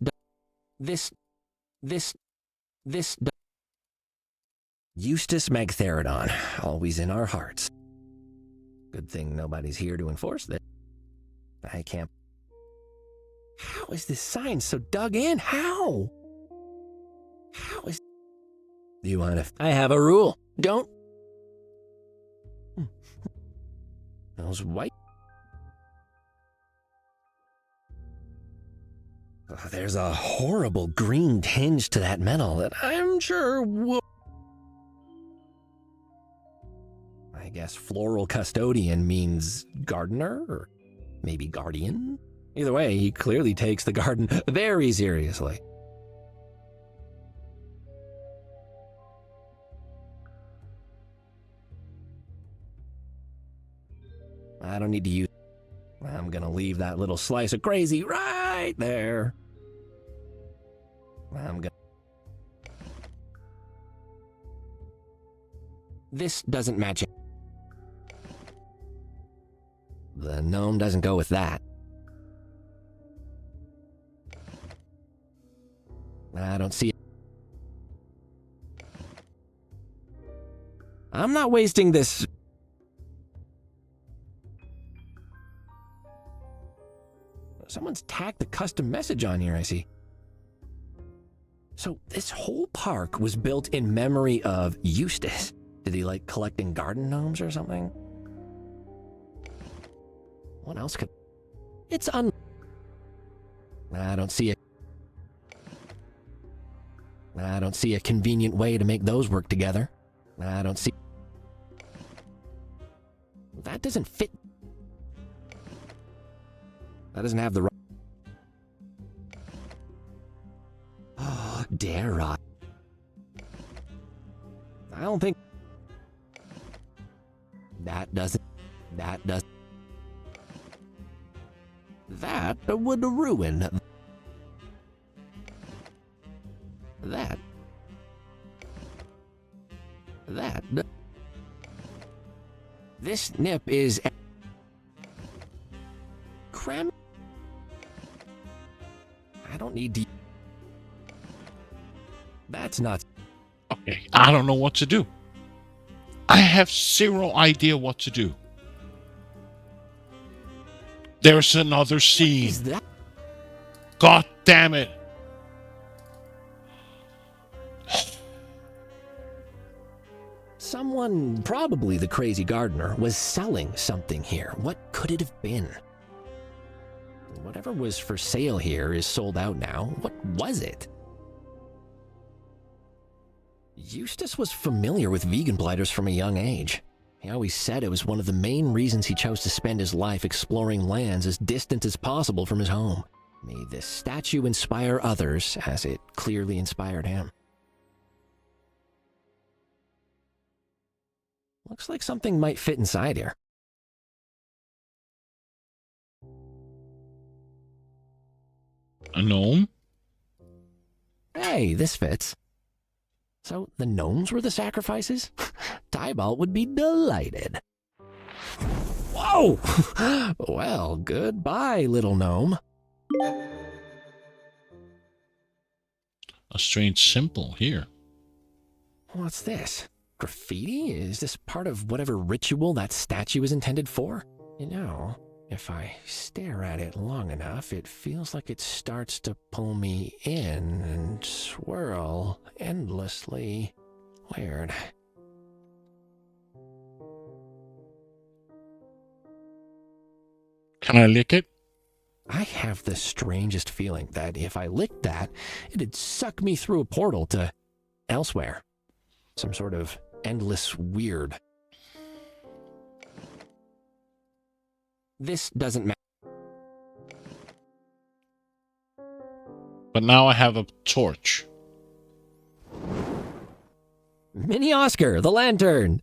This. This. This. Eustace Magtheridon, always in our hearts. Good thing nobody's here to enforce this. I can't. How is this sign so dug in? How? How is... Do you want to... I have a rule. Don't... Those white... There's a horrible green tinge to that metal that I'm sure will... I guess floral custodian means gardener, or maybe guardian? Either way, he clearly takes the garden very seriously. I don't need to use... I'm gonna leave that little slice of crazy right there. I'm gonna... This doesn't match it. The gnome doesn't go with that. I don't see it. I'm not wasting this... Someone's tacked a custom message on here, I see. So this whole park was built in memory of Eustace. Did he like collecting garden gnomes or something? What else could... It's I don't see it. I don't see a convenient way to make those work together. I don't see... That doesn't fit. That doesn't have the right... Oh, dare I? I don't think... That doesn't... That does... That would ruin... That... This nip is... Cram... I don't need to... That's not... I don't know what to do. I have zero idea what to do. There's another scene. Is that? God damn it. Someone, probably the crazy gardener, was selling something here. What could it have been? Whatever was for sale here is sold out now. What was it? Eustace was familiar with vegan blighters from a young age. He always said it was one of the main reasons he chose to spend his life exploring lands as distant as possible from his home. May this statue inspire others as it clearly inspired him. Looks like something might fit inside here. A gnome? Hey, this fits. So the gnomes were the sacrifices? Tybalt would be delighted. Whoa! Well, goodbye, little gnome. A strange symbol here. What's this? Graffiti? Is this part of whatever ritual that statue is intended for? You know, if I stare at it long enough, it feels like it starts to pull me in and swirl endlessly. Weird. Can I lick it? I have the strangest feeling that if I licked that, it'd suck me through a portal to elsewhere. Some sort of endless weird. This doesn't matter. But now I have a torch. Mini Oscar, the lantern.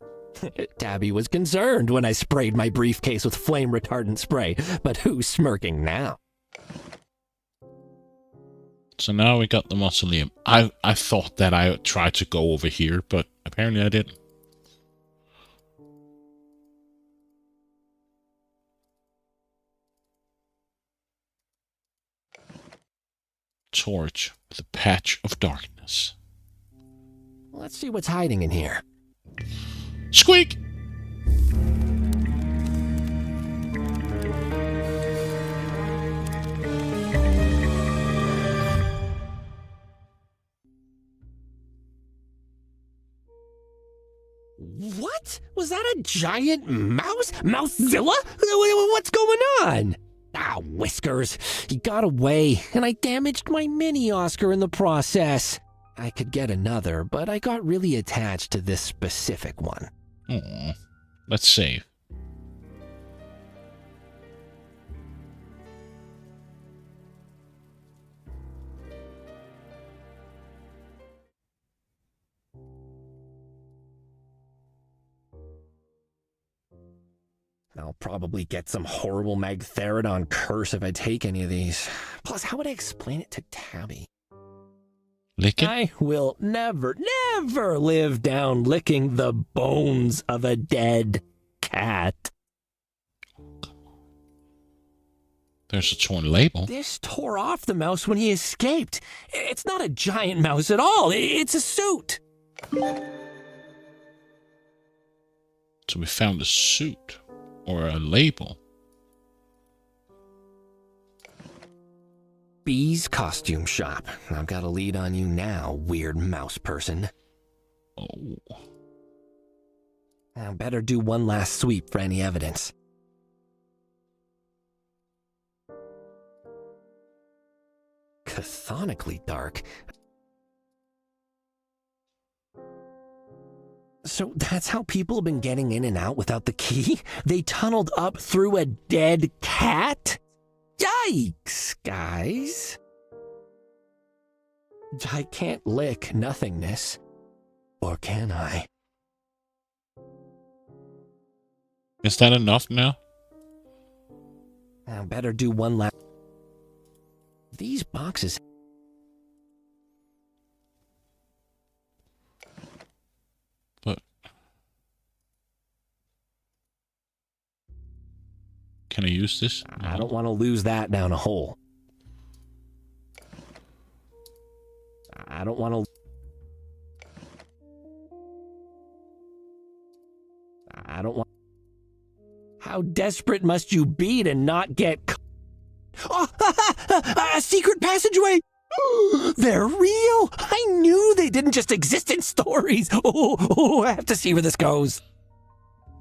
Tabby was concerned when I sprayed my briefcase with flame retardant spray, but who's smirking now? So now we got the mausoleum. I thought that I tried to go over here, but apparently I didn't. Torch with a patch of darkness. Let's see what's hiding in here. Squeak! What? Was that a giant mouse? Mousezilla? What's going on? Ah, Whiskers. He got away, and I damaged my mini Oscar in the process. I could get another, but I got really attached to this specific one. Aww. Let's save. I'll probably get some horrible Magtheridon curse if I take any of these. Plus, how would I explain it to Tabby? Lick it? I will never live down licking the bones of a dead cat. There's a torn label. This tore off the mouse when he escaped. It's not a giant mouse at all. It's a suit. So we found a suit. Or a label. Bee's costume shop. I've got a lead on you now, weird mouse person. Oh. I better do one last sweep for any evidence. Cathonically dark. So that's how people have been getting in and out without the key? They tunneled up through a dead cat? Yikes, guys. I can't lick nothingness. Or can I? Is that enough now? I better do one last. These boxes. But can I use this? No. I don't want to lose that down a hole. I don't want to. I don't want... How desperate must you be to not get... Oh, a secret passageway! They're real! I knew they didn't just exist in stories! I have to see where this goes.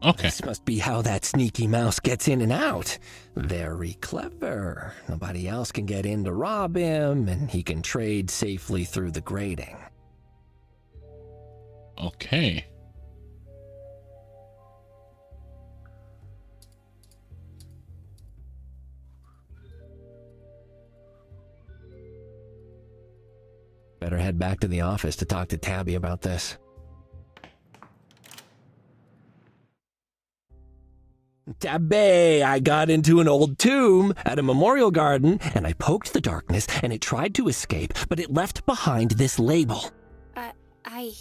Okay. This must be how that sneaky mouse gets in and out. Very clever. Nobody else can get in to rob him, and he can trade safely through the grating. Okay. Better head back to the office to talk to Tabby about this. Tabby, I got into an old tomb at a memorial garden, and I poked the darkness, and it tried to escape, but it left behind this label. I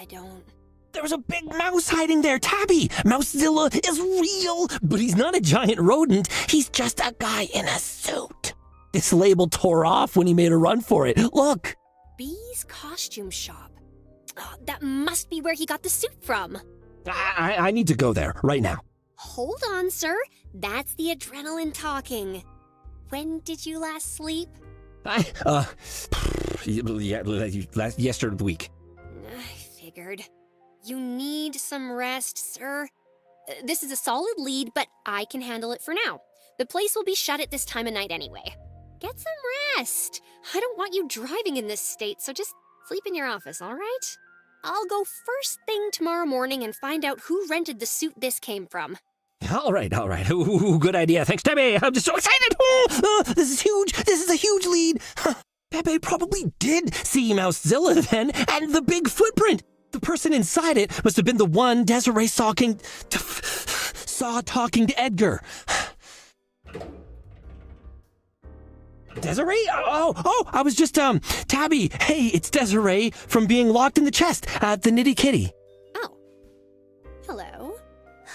don't... There was a big mouse hiding there, Tabby! Mousezilla is real, but he's not a giant rodent. He's just a guy in a suit. This label tore off when he made a run for it. Look! Bee's costume shop. Oh, that must be where he got the suit from. I need to go there, right now. Hold on, sir. That's the adrenaline talking. When did you last sleep? Yesterday week. I figured. You need some rest, sir. This is a solid lead, but I can handle it for now. The place will be shut at this time of night anyway. Get some rest. I don't want you driving in this state, so just sleep in your office, all right? I'll go first thing tomorrow morning and find out who rented the suit this came from. All right. Ooh, good idea. Thanks, Pepe. I'm just so excited. This is huge. This is a huge lead. Pepe probably did see Mousezilla then, and the big footprint. The person inside it must have been the one Desiree saw talking to Edgar. Desiree? Oh, I was just, Tabby. Hey, it's Desiree from being locked in the chest at the Nitty Kitty. Oh. Hello.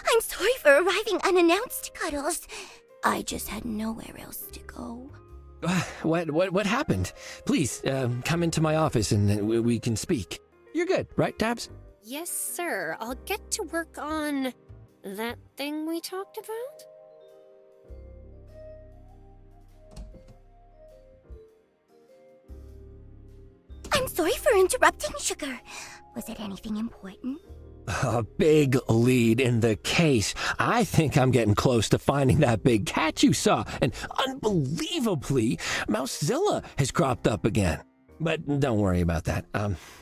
I'm sorry for arriving unannounced, Cuddles. I just had nowhere else to go. What happened? Please, come into my office and we can speak. You're good, right, Tabs? Yes, sir. I'll get to work on that thing we talked about. I'm sorry for interrupting, Sugar. Was it anything important? A big lead in the case. I think I'm getting close to finding that big cat you saw, and unbelievably, Mousezilla has cropped up again. But don't worry about that.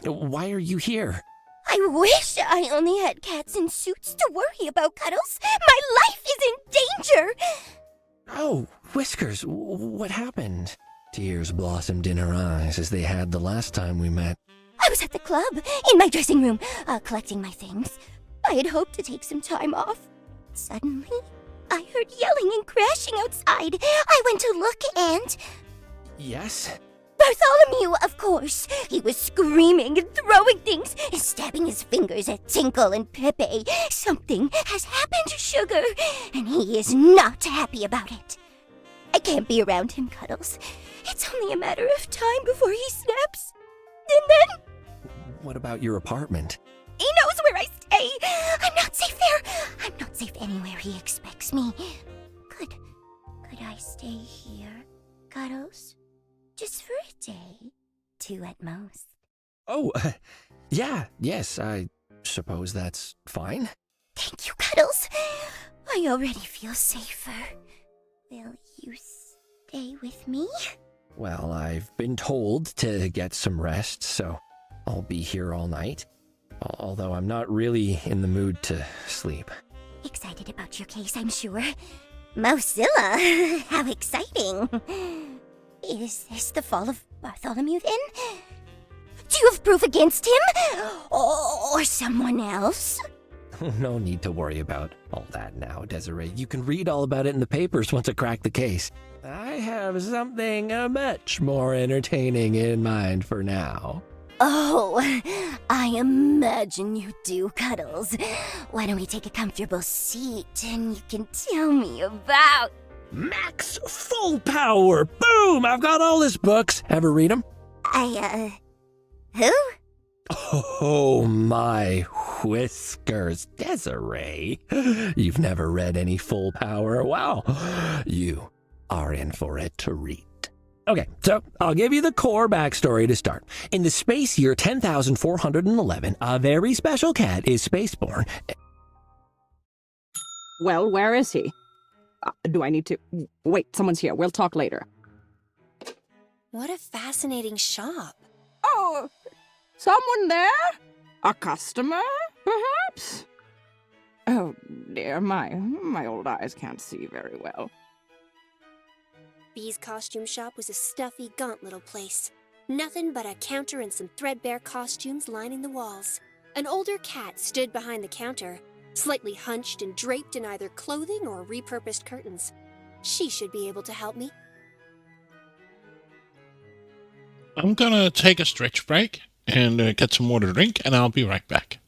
Why are you here? I wish I only had cats in suits to worry about, Cuddles. My life is in danger. Oh, Whiskers, what happened? Tears blossomed in her eyes as they had the last time we met. I was at the club, in my dressing room, collecting my things. I had hoped to take some time off. Suddenly, I heard yelling and crashing outside. I went to look and... Yes? Bartholomew, of course. He was screaming and throwing things and stabbing his fingers at Tinkle and Pepe. Something has happened, Sugar, and he is not happy about it. I can't be around him, Cuddles. It's only a matter of time before he snaps. And then... What about your apartment? He knows where I stay. I'm not safe there. I'm not safe anywhere he expects me. Could I stay here, Cuddles? Just for a day. 2 at most. Oh, yes, I suppose that's fine. Thank you, Cuddles. I already feel safer. Will you stay with me? Well, I've been told to get some rest, so I'll be here all night. Although I'm not really in the mood to sleep. Excited about your case, I'm sure. Mousezilla, how exciting. Is this the fall of Bartholomew, then? Do you have proof against him? Or someone else? No need to worry about all that now, Desiree. You can read all about it in the papers once I crack the case. I have something much more entertaining in mind for now. Oh, I imagine you do, Cuddles. Why don't we take a comfortable seat and you can tell me about... Max Full Power! Boom! I've got all his books. Ever read them? Who? Oh, my whiskers, Desiree. You've never read any Full Power? Wow, you are in for a treat. Okay, so I'll give you the core backstory to start. In the space year 10,411, a very special cat is spaceborne. Well, where is he? Do I need to... Wait, someone's here. We'll talk later. What a fascinating shop. Oh, someone there? A customer, perhaps? Oh, dear, my old eyes can't see very well. Bee's costume shop was a stuffy, gaunt little place. Nothing but a counter and some threadbare costumes lining the walls. An older cat stood behind the counter, slightly hunched and draped in either clothing or repurposed curtains. She should be able to help me. I'm gonna take a stretch break and get some more to drink, and I'll be right back.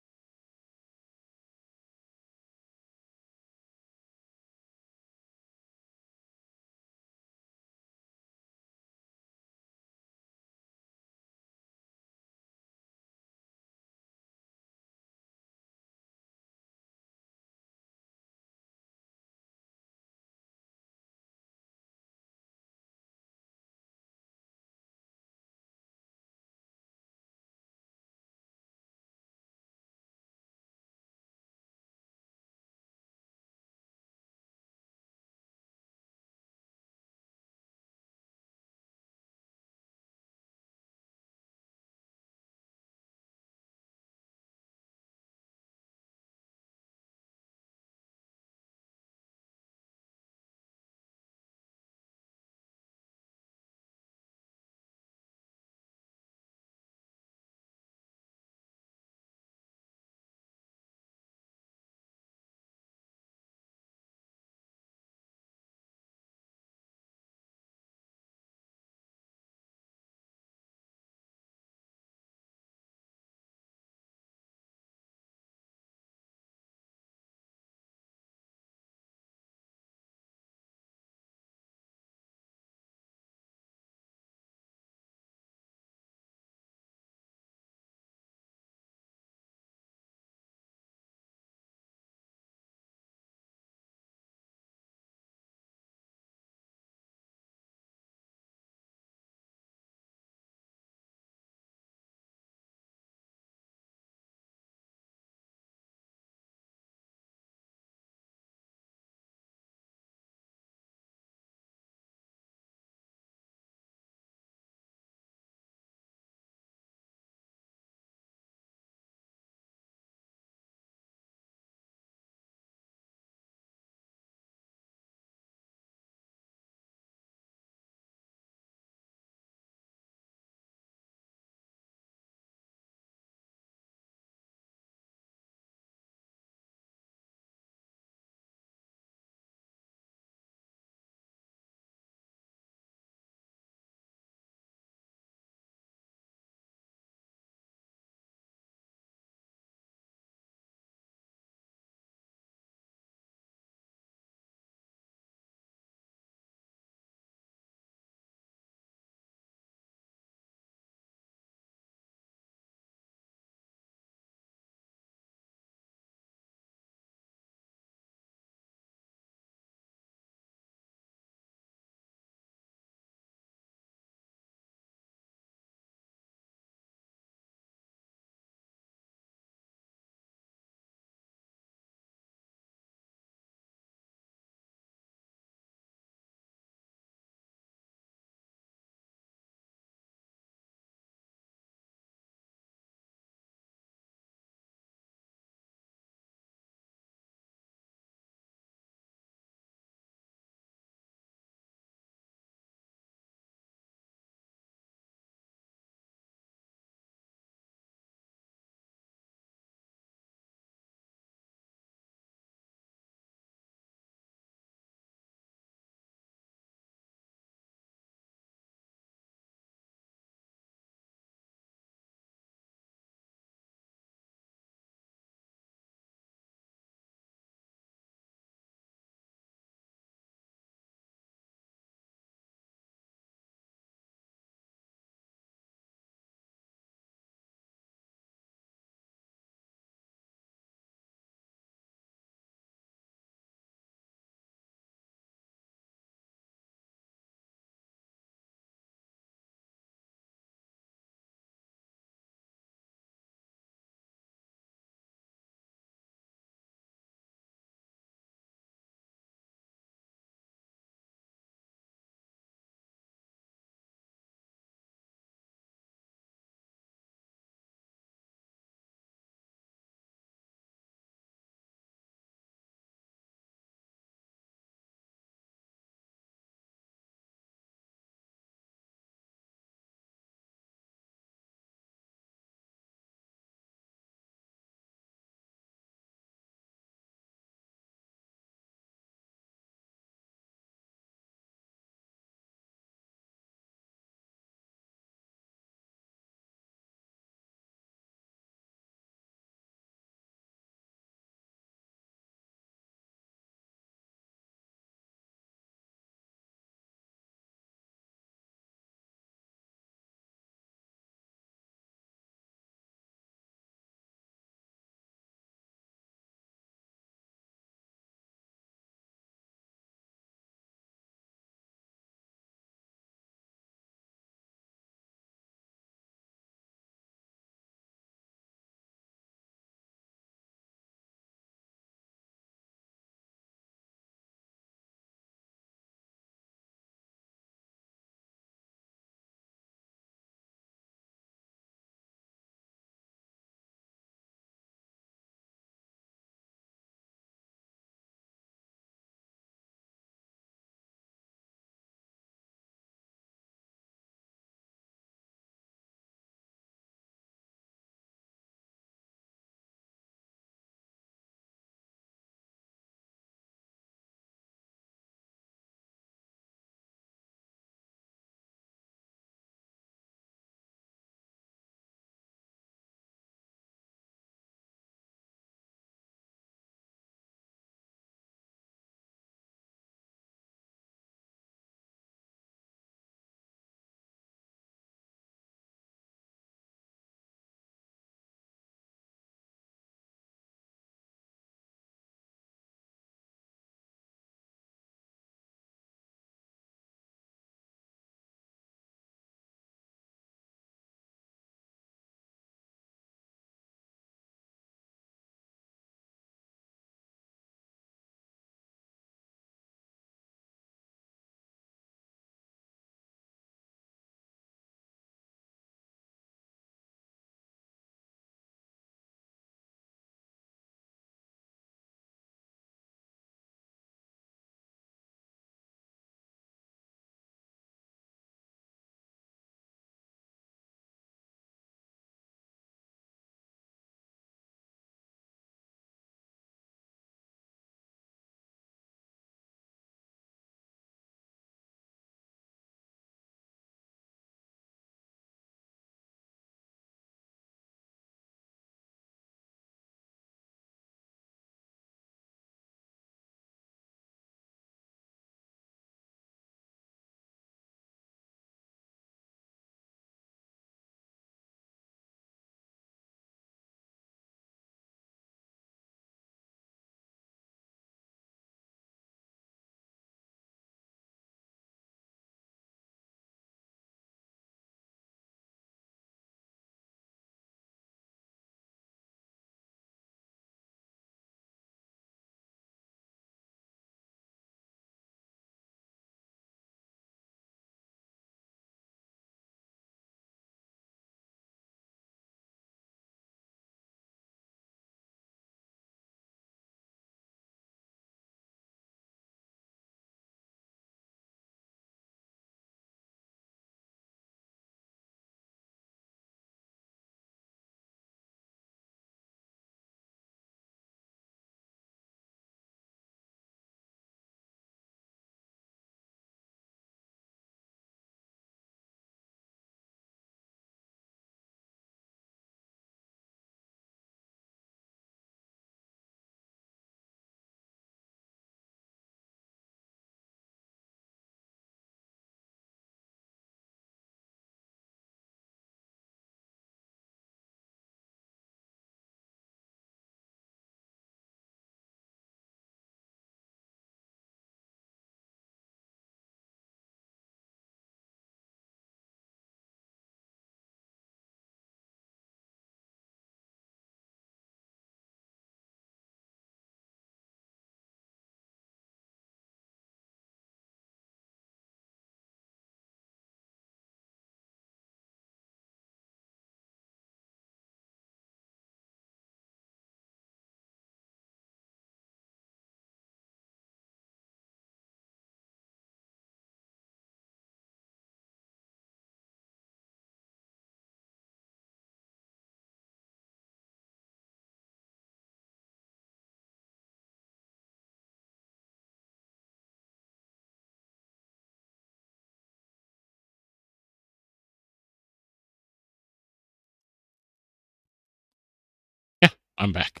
I'm back.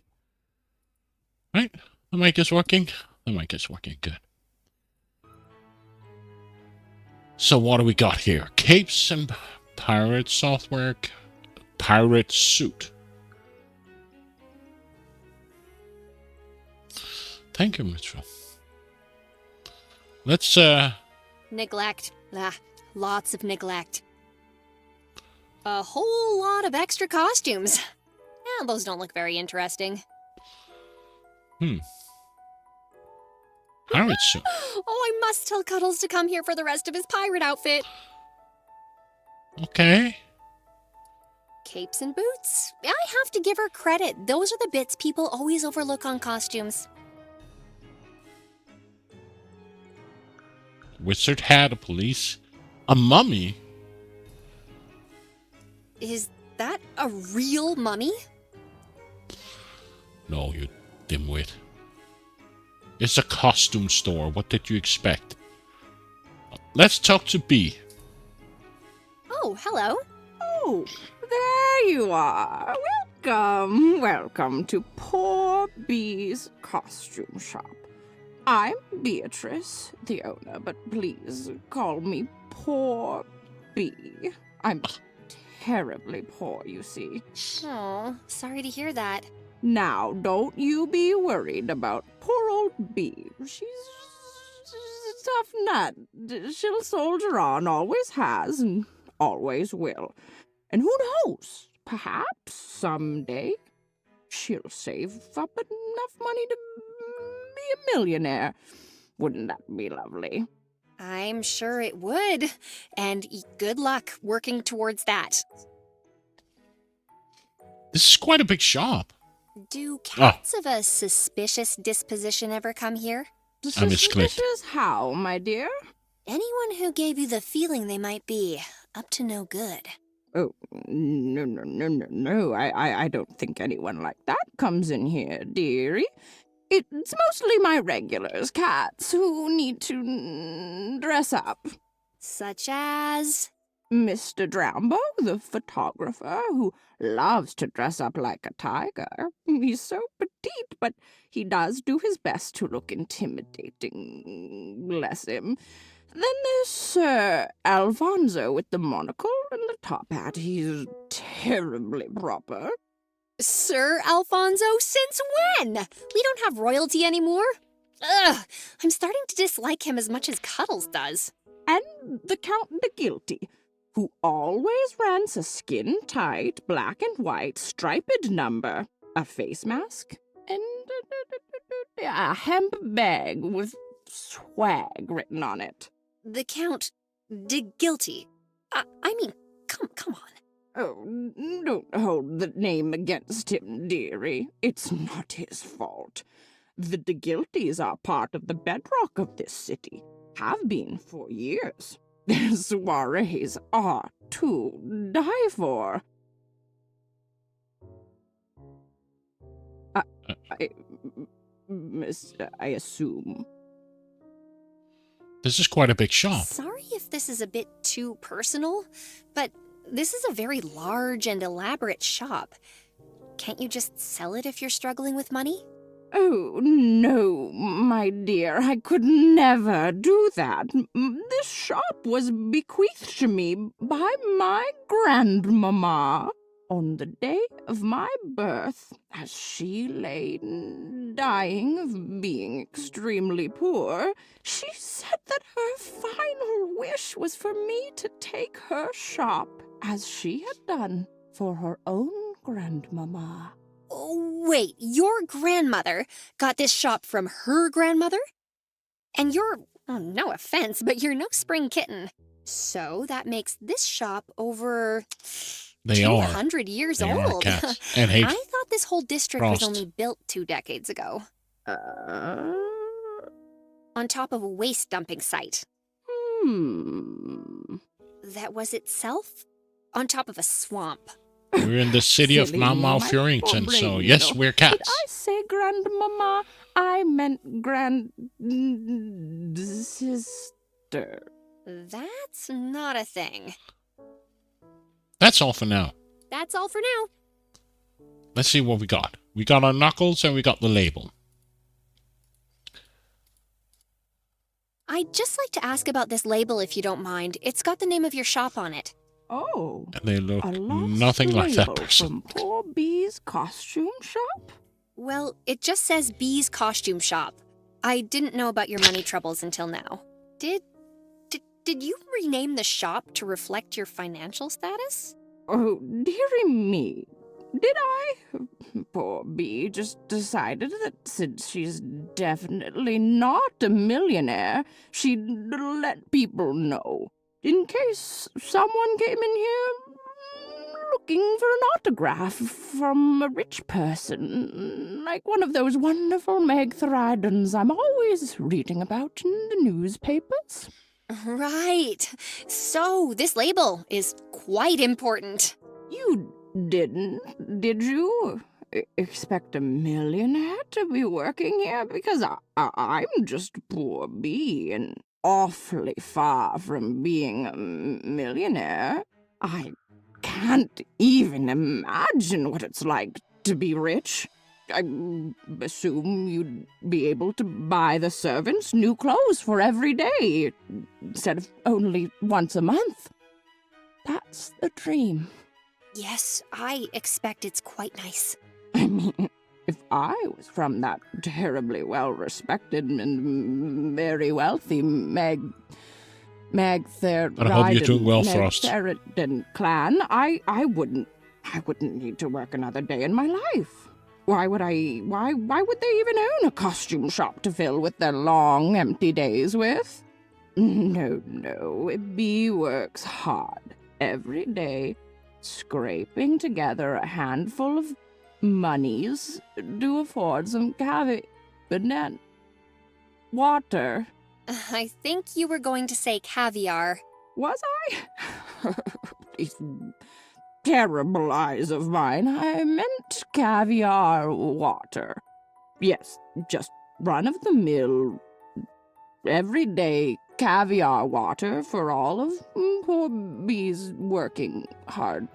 Right? The mic is working? The mic is working. Good. So what do we got here? Capes and pirate software. Pirate suit. Thank you, Mitchell. Let's, Neglect. Lots of neglect. A whole lot of extra costumes. Yeah, those don't look very interesting. Pirate suit. Oh, I must tell Cuddles to come here for the rest of his pirate outfit. Okay. Capes and boots. I have to give her credit. Those are the bits people always overlook on costumes. Wizard hat, a police. A mummy? Is that a real mummy? No, you dimwit. It's a costume store. What did you expect? Let's talk to B. Oh, hello. Oh, there you are. Welcome to Poor Bee's costume shop. I'm Beatrice, the owner, but please call me Poor Bee. I'm terribly poor, you see. Oh, sorry to hear that. Now, don't you be worried about poor old Bee. She's a tough nut. She'll soldier on, always has, and always will. And who knows? Perhaps someday she'll save up enough money to be a millionaire. Wouldn't that be lovely? I'm sure it would. And good luck working towards that. This is quite a big shop. Do cats of a suspicious disposition ever come here? I misclicked. Suspicious how, my dear? Anyone who gave you the feeling they might be up to no good. Oh, no. I don't think anyone like that comes in here, dearie. It's mostly my regulars, cats, who need to dress up. Such as? Mr. Drambo, the photographer, who loves to dress up like a tiger. He's so petite, but he does do his best to look intimidating. Bless him. Then there's Sir Alfonso with the monocle and the top hat. He's terribly proper. Sir Alfonso? Since when? We don't have royalty anymore. Ugh, I'm starting to dislike him as much as Cuddles does. And the Count de Guilty, who always rents a skin-tight, black and white, striped number, a face mask, and a hemp bag with swag written on it. The Count de Guilty. I mean, come on. Oh, don't hold the name against him, dearie. It's not his fault. The de Guilties are part of the bedrock of this city. Have been for years. Their soirees are to die for. I assume. This is quite a big shop. Sorry if this is a bit too personal, but this is a very large and elaborate shop. Can't you just sell it if you're struggling with money? Oh, no, my dear, I could never do that. This shop was bequeathed to me by my grandmamma. On the day of my birth, as she lay dying of being extremely poor, she said that her final wish was for me to take her shop, as she had done for her own grandmamma. Oh, wait, your grandmother got this shop from her grandmother? And you're, no offense, but you're no spring kitten. So that makes this shop over 200 years old. And hate I thought this whole district Frost. was only built 2 decades ago. On top of a waste dumping site. That was itself on top of a swamp. We're in the city of Silly Mama my Furington, poor so brain, yes, you know. we're Did cats. I say grandmamma? I meant sister. That's not a thing. That's all for now. That's all for now. let's see what we got. We got our knuckles and we got the label. I'd just like to ask about this label if you don't mind. It's got the name of your shop on it. Oh, And they look a lost nothing like that label person. from poor Bee's costume shop? Well, it just says Bee's Costume Shop. I didn't know about your money troubles until now. Did you rename the shop to reflect your financial status? Oh, dearie me. Did I? Poor Bee just decided that since she's definitely not a millionaire, she'd let people know. In case someone came in here looking for an autograph from a rich person, like one of those wonderful Meg Thridens I'm always reading about in the newspapers. Right. So, this label is quite important. You didn't, did you? Expect a millionaire to be working here? Because I'm just poor Bee and awfully far from being a millionaire. I can't even imagine what it's like to be rich. I assume you'd be able to buy the servants new clothes for every day, instead of only once a month. That's the dream. Yes, I expect it's quite nice. I mean, if I was from that terribly well-respected and very wealthy Meg I hope you're doing well, Frost. Sheridan clan, I wouldn't need to work another day in my life. Why would they even own a costume shop to fill with their long, empty days with? No, Bee works hard every day, scraping together a handful of monies to afford some water. I think you were going to say caviar. Was I? These terrible eyes of mine. I meant caviar water. Yes, just run-of-the-mill, everyday caviar water for all of poor Bee's working hard.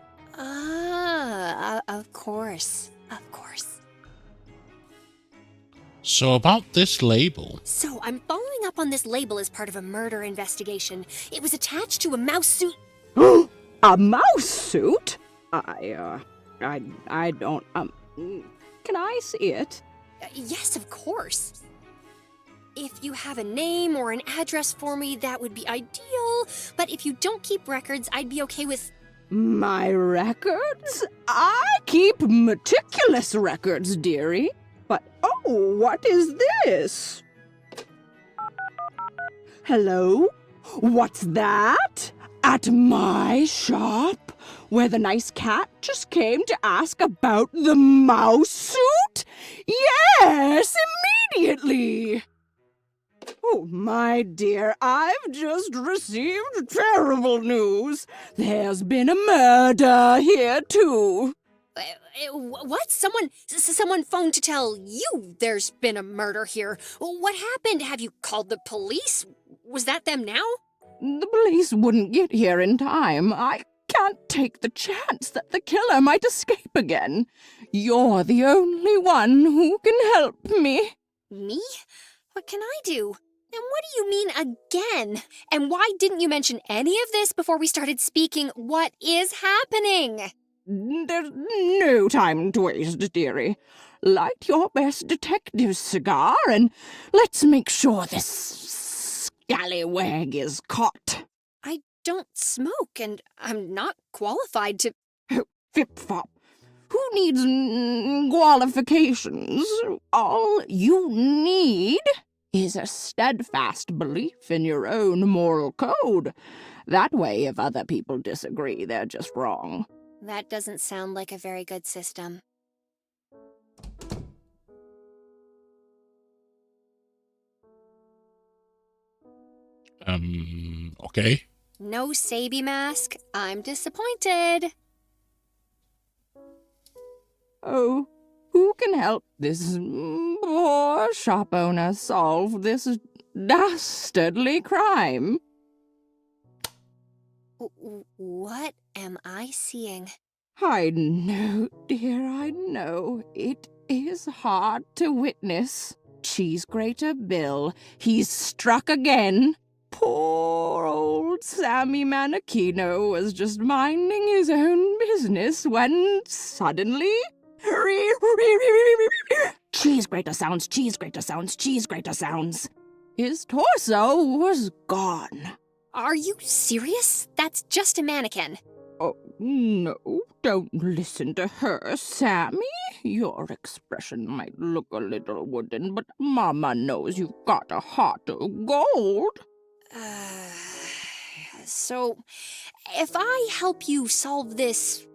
Of course. Of course. So about this label. So, I'm following up on this label as part of a murder investigation. It was attached to a mouse suit. A mouse suit? I don't, can I see it? Yes, of course. If you have a name or an address for me, that would be ideal. But if you don't keep records, I'd be okay with... My records? I keep meticulous records, dearie. But, oh, what is this? Hello? What's that? At my shop? Where the nice cat just came to ask about the mouse suit? Yes, immediately! Oh, my dear, I've just received terrible news. There's been a murder here, too. What? Someone phoned to tell you there's been a murder here. What happened? Have you called the police? Was that them now? The police wouldn't get here in time. I can't take the chance that the killer might escape again. You're the only one who can help me. Me? What can I do? And what do you mean again? And why didn't you mention any of this before we started speaking? What is happening? There's no time to waste, dearie. Light your best detective cigar and let's make sure this scallywag is caught. I don't smoke and I'm not qualified to... Flip-flop. Who needs qualifications? All you need is a steadfast belief in your own moral code. That way, if other people disagree, they're just wrong. That doesn't sound like a very good system. Okay. No Sabi mask. I'm disappointed. Oh, who can help this poor shop owner solve this dastardly crime? What am I seeing? I know, dear, I know. It is hard to witness. Cheese grater Bill, he's struck again. Poor old Sammy Manakino was just minding his own business when suddenly... cheese grater sounds, cheese grater sounds, cheese grater sounds. His torso was gone. Are you serious? That's just a mannequin. Oh, no, don't listen to her, Sammy. Your expression might look a little wooden, but Mama knows you've got a heart of gold. So, if I help you solve this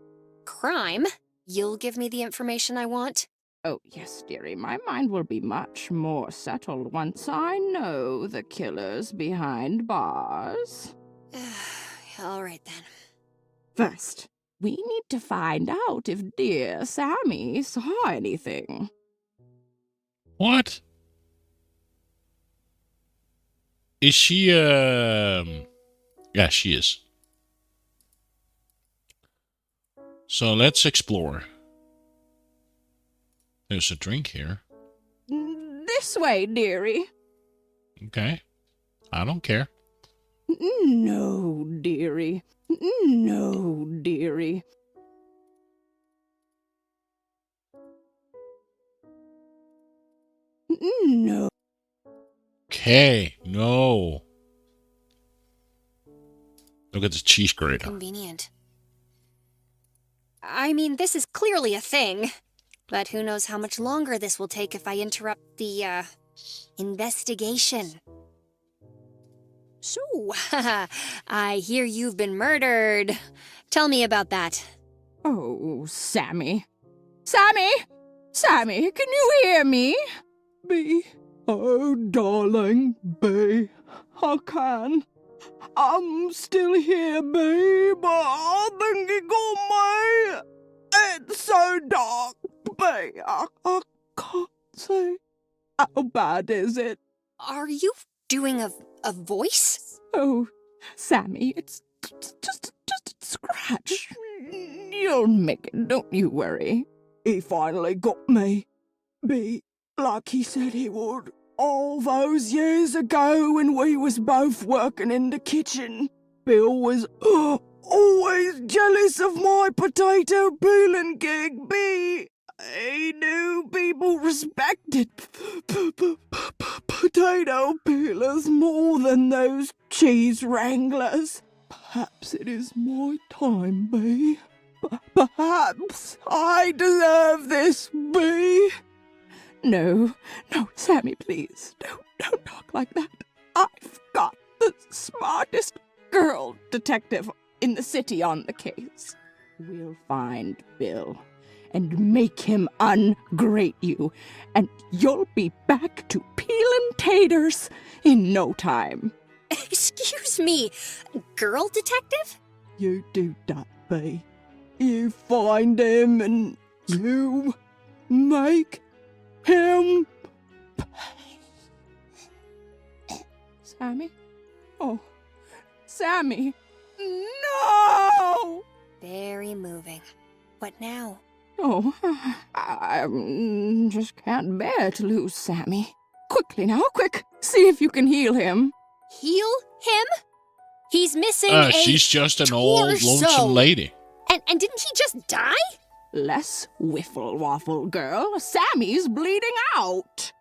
crime, you'll give me the information I want? Oh, yes, dearie, my mind will be much more settled once I know the killers behind bars. All right, then. First, we need to find out if dear Sammy saw anything. What? Is she, Yeah, she is. So let's explore. There's a drink here. This way, dearie. Okay. I don't care. No, dearie. No, dearie. No. Okay, no. Look at the cheese grater. Convenient. I mean, this is clearly a thing. But who knows how much longer this will take if I interrupt the, investigation. So, I hear you've been murdered. Tell me about that. Oh, Sammy. Sammy! Sammy, can you hear me? B. Oh, darling, B. I can. I'm still here, B, but I think it got me. It's so dark, B. I can't say. How bad is it? Are you doing a voice? Oh, Sammy, it's just a scratch. You'll make it, don't you worry. He finally got me. B, like he said he would. All those years ago when we was both working in the kitchen, Bill was always jealous of my potato peeling gig, B. He knew people respected potato peelers more than those cheese wranglers. Perhaps it is my time, B. Perhaps I deserve this, B. No, Sammy, please, don't talk like that. I've got the smartest girl detective in the city on the case. We'll find Bill and make him ungrate you, and you'll be back to peeling taters in no time. Excuse me, girl detective? You do that, B. You find him and you make him Sammy? Oh, Sammy! No! Very moving. What now? Oh, I just can't bear to lose Sammy. Quickly now, quick! See if you can heal him. Heal him? He's missing she's just an old, lonesome lady. And didn't he just die? Less whiffle waffle, girl. Sammy's bleeding out.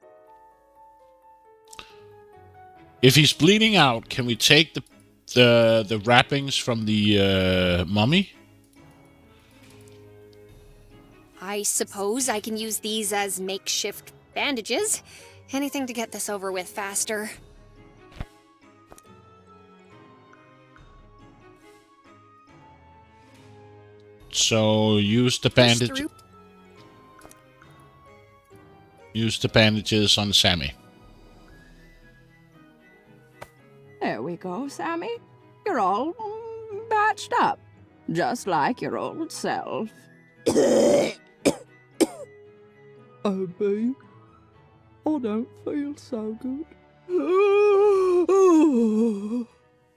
If he's bleeding out, can we take the wrappings from the mummy? I suppose I can use these as makeshift bandages. Anything to get this over with faster. So use the bandage. Use the bandages on Sammy. There we go, Sammy. You're all batched up, just like your old self. Oh, B, I don't feel so good.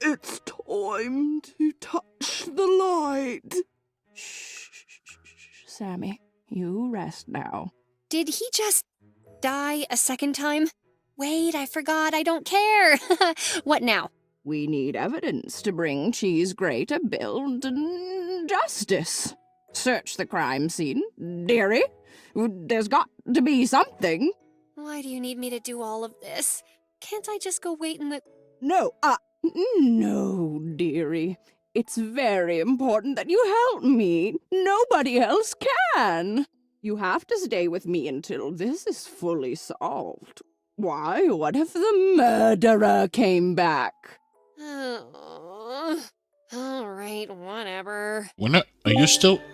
It's time to touch the light. Shh. Sammy. You rest now. Did he just die a second time? Wait, I forgot. I don't care. What now? We need evidence to bring Cheese Gray to build justice. Search the crime scene, dearie. There's got to be something. Why do you need me to do all of this? Can't I just go wait in the... No, no, dearie. It's very important that you help me. Nobody else can. You have to stay with me until this is fully solved. Why, what if the murderer came back? All right, whatever.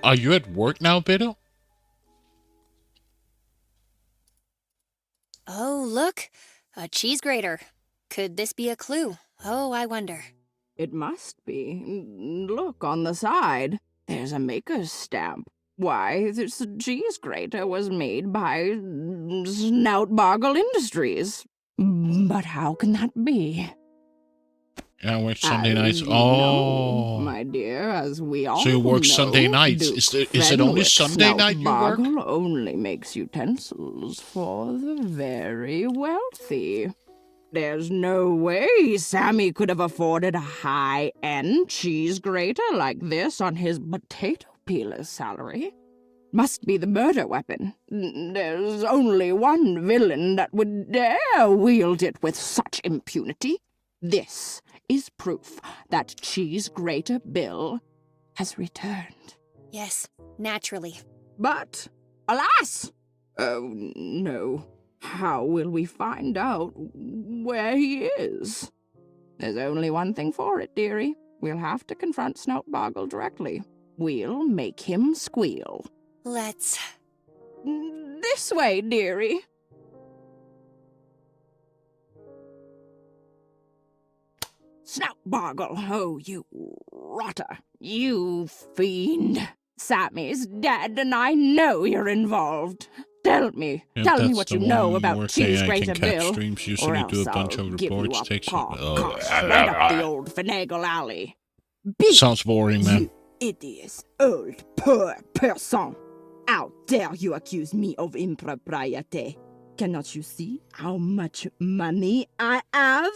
Are you at work now, Beto? Oh, look, a cheese grater. Could this be a clue? Oh, I wonder. It must be. Look, on the side, there's a maker's stamp. Why, this cheese grater was made by Snoutboggle Industries. But how can that be? Yeah, I work Sunday nights. Oh, my dear, as we all so you work know, Sunday nights? Is it only Sunday night you work? Snoutboggle only makes utensils for the very wealthy. There's no way Sammy could have afforded a high-end cheese grater like this on his potato peeler's salary. Must be the murder weapon. There's only one villain that would dare wield it with such impunity. This is proof that Cheese Grater Bill has returned. Yes, naturally. But, alas! Oh, no. How will we find out where he is? There's only one thing for it, dearie. We'll have to confront Snoutboggle directly. We'll make him squeal. Let's... This way, dearie. Snoutboggle, oh, you rotter. You fiend. Sammy's dead, and I know you're involved. Tell me what you know about Cheese Grater Bill, or else I'll give you a paw straight up the old finagle alley. Sounds boring, man. You idiot, old poor person. How dare you accuse me of impropriety? Cannot you see how much money I have?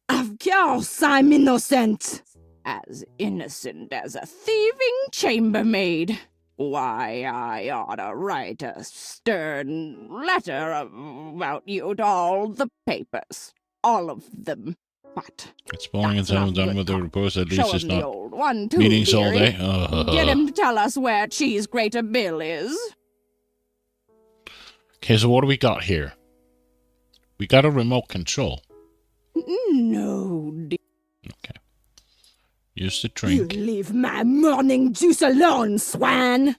Of course I'm innocent. As innocent as a thieving chambermaid. Why, I ought to write a stern letter about you to all the papers. All of them. But it's boring until I'm done with the reports. At least it's not old one too, meetings all dearie. day. Get him to tell us where Cheese Grater Bill is. Okay, so what do we got here? We got a remote control. No, dear. Okay. Use the drink. You leave my morning juice alone, swan!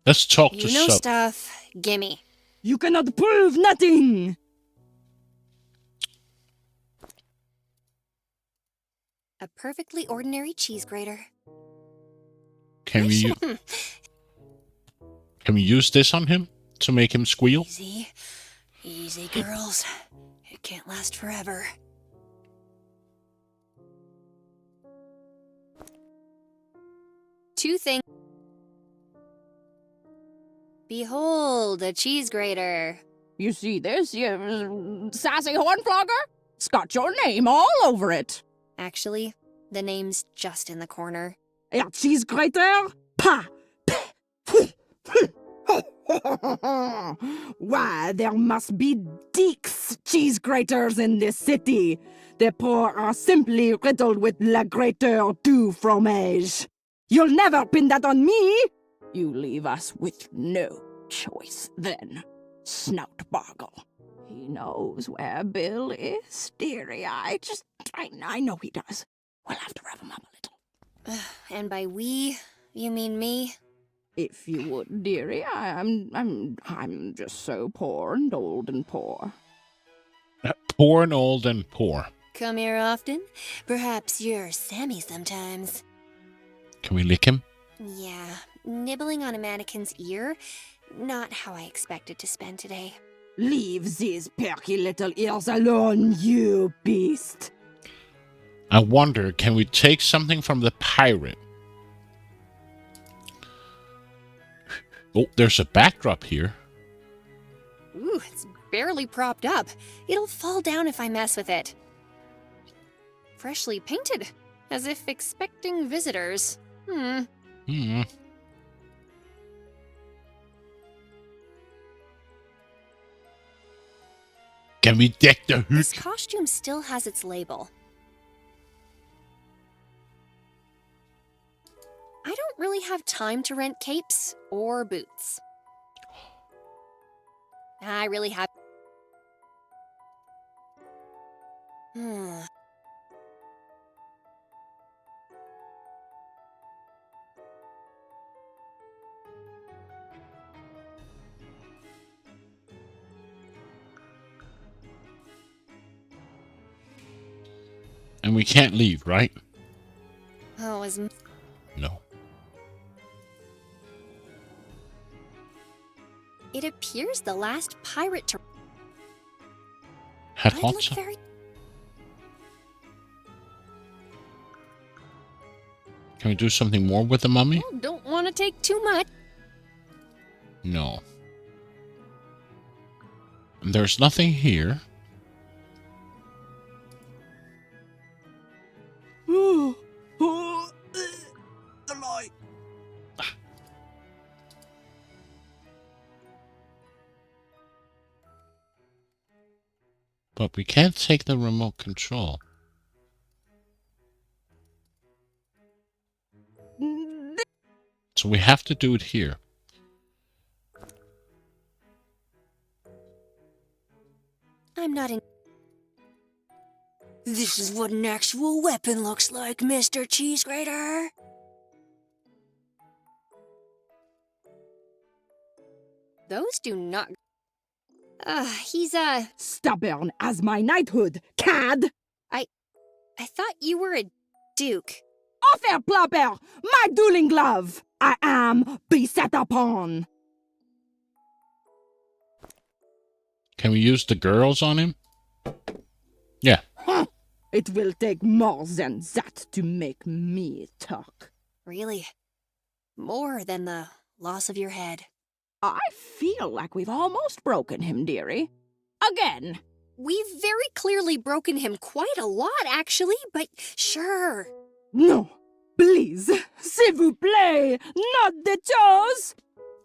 Let's talk to You know stuff. Gimme. You cannot prove nothing! A perfectly ordinary cheese grater. Can we use this on him to make him squeal? Easy. Easy, girls. It can't last forever. Two things. Behold, a cheese grater. You see this, you sassy hornflogger? It's got your name all over it. Actually, the name's just in the corner. A cheese grater? Pah! Why, there must be Deeks cheese graters in this city. The poor are simply riddled with la grater du fromage. You'll never pin that on me! You leave us with no choice, then, Snoutboggle. He knows where Bill is, dearie. I know he does. We'll have to rev him up a little. And by we, you mean me? If you would, dearie, I'm just so poor and old and poor. Poor and old and poor. Come here often? Perhaps you're Sammy sometimes. Can we lick him? Yeah, nibbling on a mannequin's ear? Not how I expected to spend today. Leave these perky little ears alone, you beast. I wonder, can we take something from the pirate? Oh, there's a backdrop here. Ooh, it's barely propped up. It'll fall down if I mess with it. Freshly painted, as if expecting visitors. Hmm. Can we deck the hood? This costume still has its label. I don't really have time to rent capes or boots. I really have. And we can't leave, right? Oh, is No. it appears the last pirate to Had I'd hot look sauce? very Can we do something more with the mummy? don't want to take too much. No. There's nothing here. The light. But we can't take the remote control. So we have to do it here. I'm not in. This is what an actual weapon looks like, Mr. Cheese Grater. Those do not. He's Stubborn as my knighthood, cad! I thought you were a duke. Offer Plopper, my dueling glove! I am beset upon! Can we use the girls on him? Yeah. Huh. It will take more than that to make me talk. Really? More than the loss of your head. I feel like we've almost broken him, dearie. Again. We've very clearly broken him quite a lot, actually, but sure. No, please, s'il vous plaît, not the toes,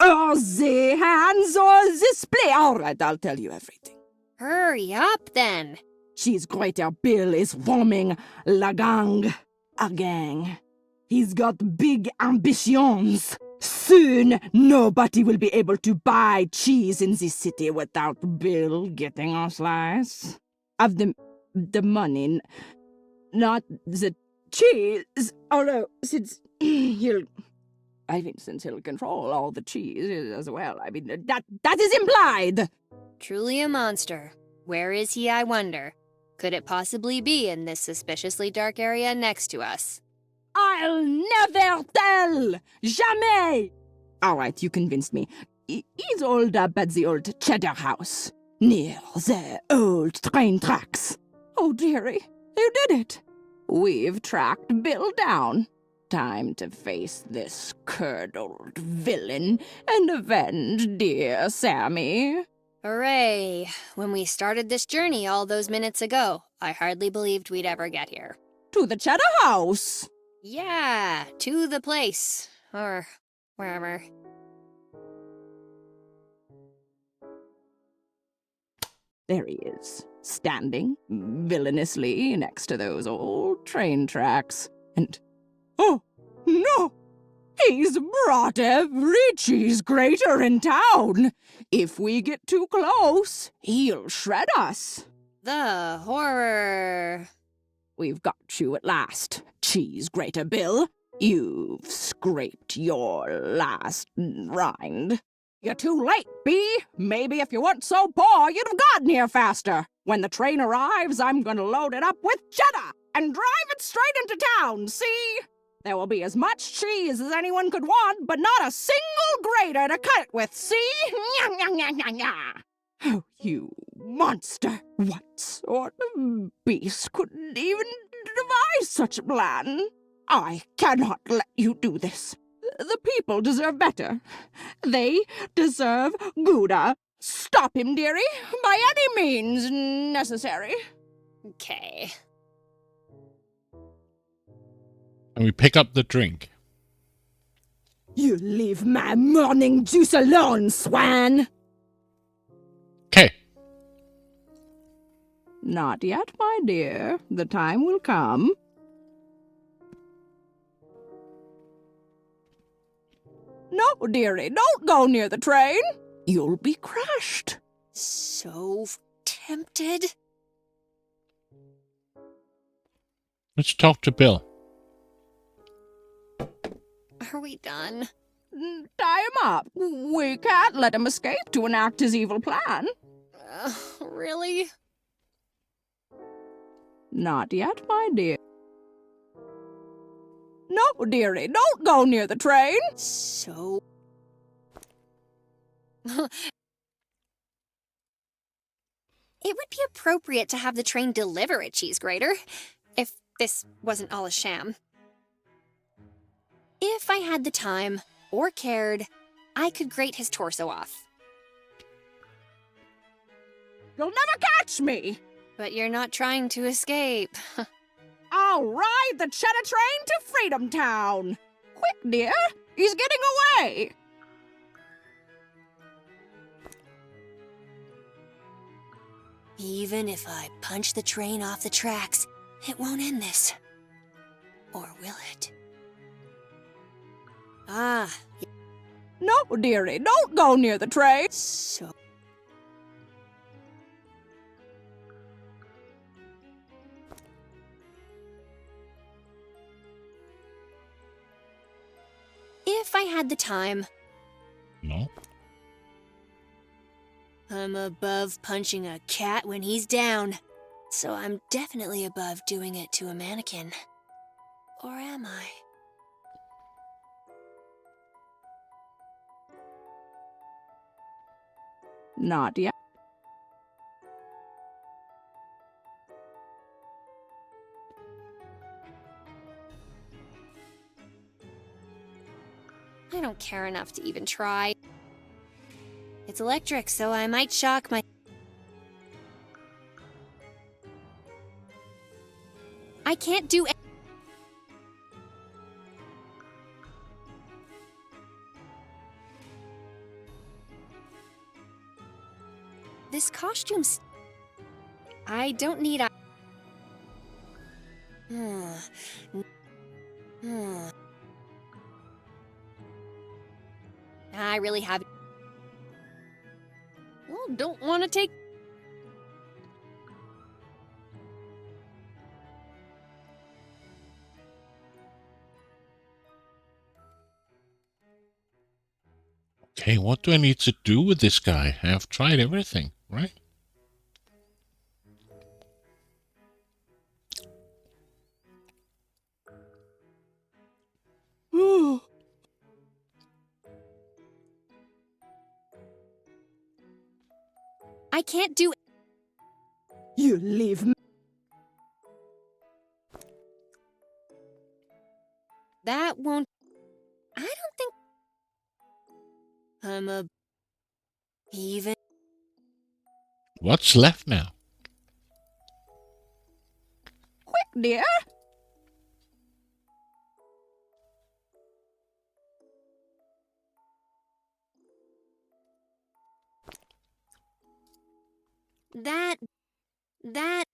or the hands, or the split. All right, I'll tell you everything. Hurry up, then. Cheese Grater Bill is forming la gang. A gang. He's got big ambitions. Soon, nobody will be able to buy cheese in this city without Bill getting a slice of the money, not the cheese. Although, since he'll control all the cheese as well. I mean, that is implied. Truly a monster. Where is he, I wonder? Could it possibly be in this suspiciously dark area next to us? I'll never tell! Jamais! All right, you convinced me. He's holed up at the old Cheddar House, near the old train tracks. Oh, dearie, you did it. We've tracked Bill down. Time to face this curdled villain and avenge dear Sammy. Hooray! When we started this journey all those minutes ago, I hardly believed we'd ever get here. To the Cheddar House! Yeah, to the place. Or wherever. There he is, standing villainously next to those old train tracks. And, oh, no! He's brought every cheese grater in town. If we get too close, he'll shred us. The horror. We've got you at last, Cheese Grater Bill. You've scraped your last rind. You're too late, Bee. Maybe if you weren't so poor, you'd have gotten here faster. When the train arrives, I'm gonna load it up with cheddar and drive it straight into town, see? There will be as much cheese as anyone could want, but not a single grater to cut it with, see? Oh, you monster! What sort of beast could even devise such a plan? I cannot let you do this. The people deserve better. They deserve Gouda. Stop him, dearie, by any means necessary. Okay. And we pick up the drink. You leave my morning juice alone, Swan! Okay. Not yet, my dear. The time will come. No, dearie, don't go near the train. You'll be crushed. So tempted. Let's talk to Bill. Are we done? Tie him up. We can't let him escape to enact his evil plan. Really? Not yet, my dear. No, dearie, don't go near the train. So... It would be appropriate to have the train deliver a cheese grater, if this wasn't all a sham. If I had the time, or cared, I could grate his torso off. You'll never catch me! But you're not trying to escape. I'll ride the cheddar train to Freedom Town! Quick, dear! He's getting away! Even if I punch the train off the tracks, it won't end this. Or will it? Ah. No, dearie, don't go near the train. So... If I had the time... No. I'm above punching a cat when he's down. So I'm definitely above doing it to a mannequin. Or am I? Not yet. I don't care enough to even try. It's electric, so I might shock my... I can't do... This costume's... I don't need a... I really have... Well, don't want to take... Okay, what do I need to do with this guy? I've tried everything, right? I can't do... You leave me. That won't... I don't think... I'm a... Even... What's left now? Quick, dear! That...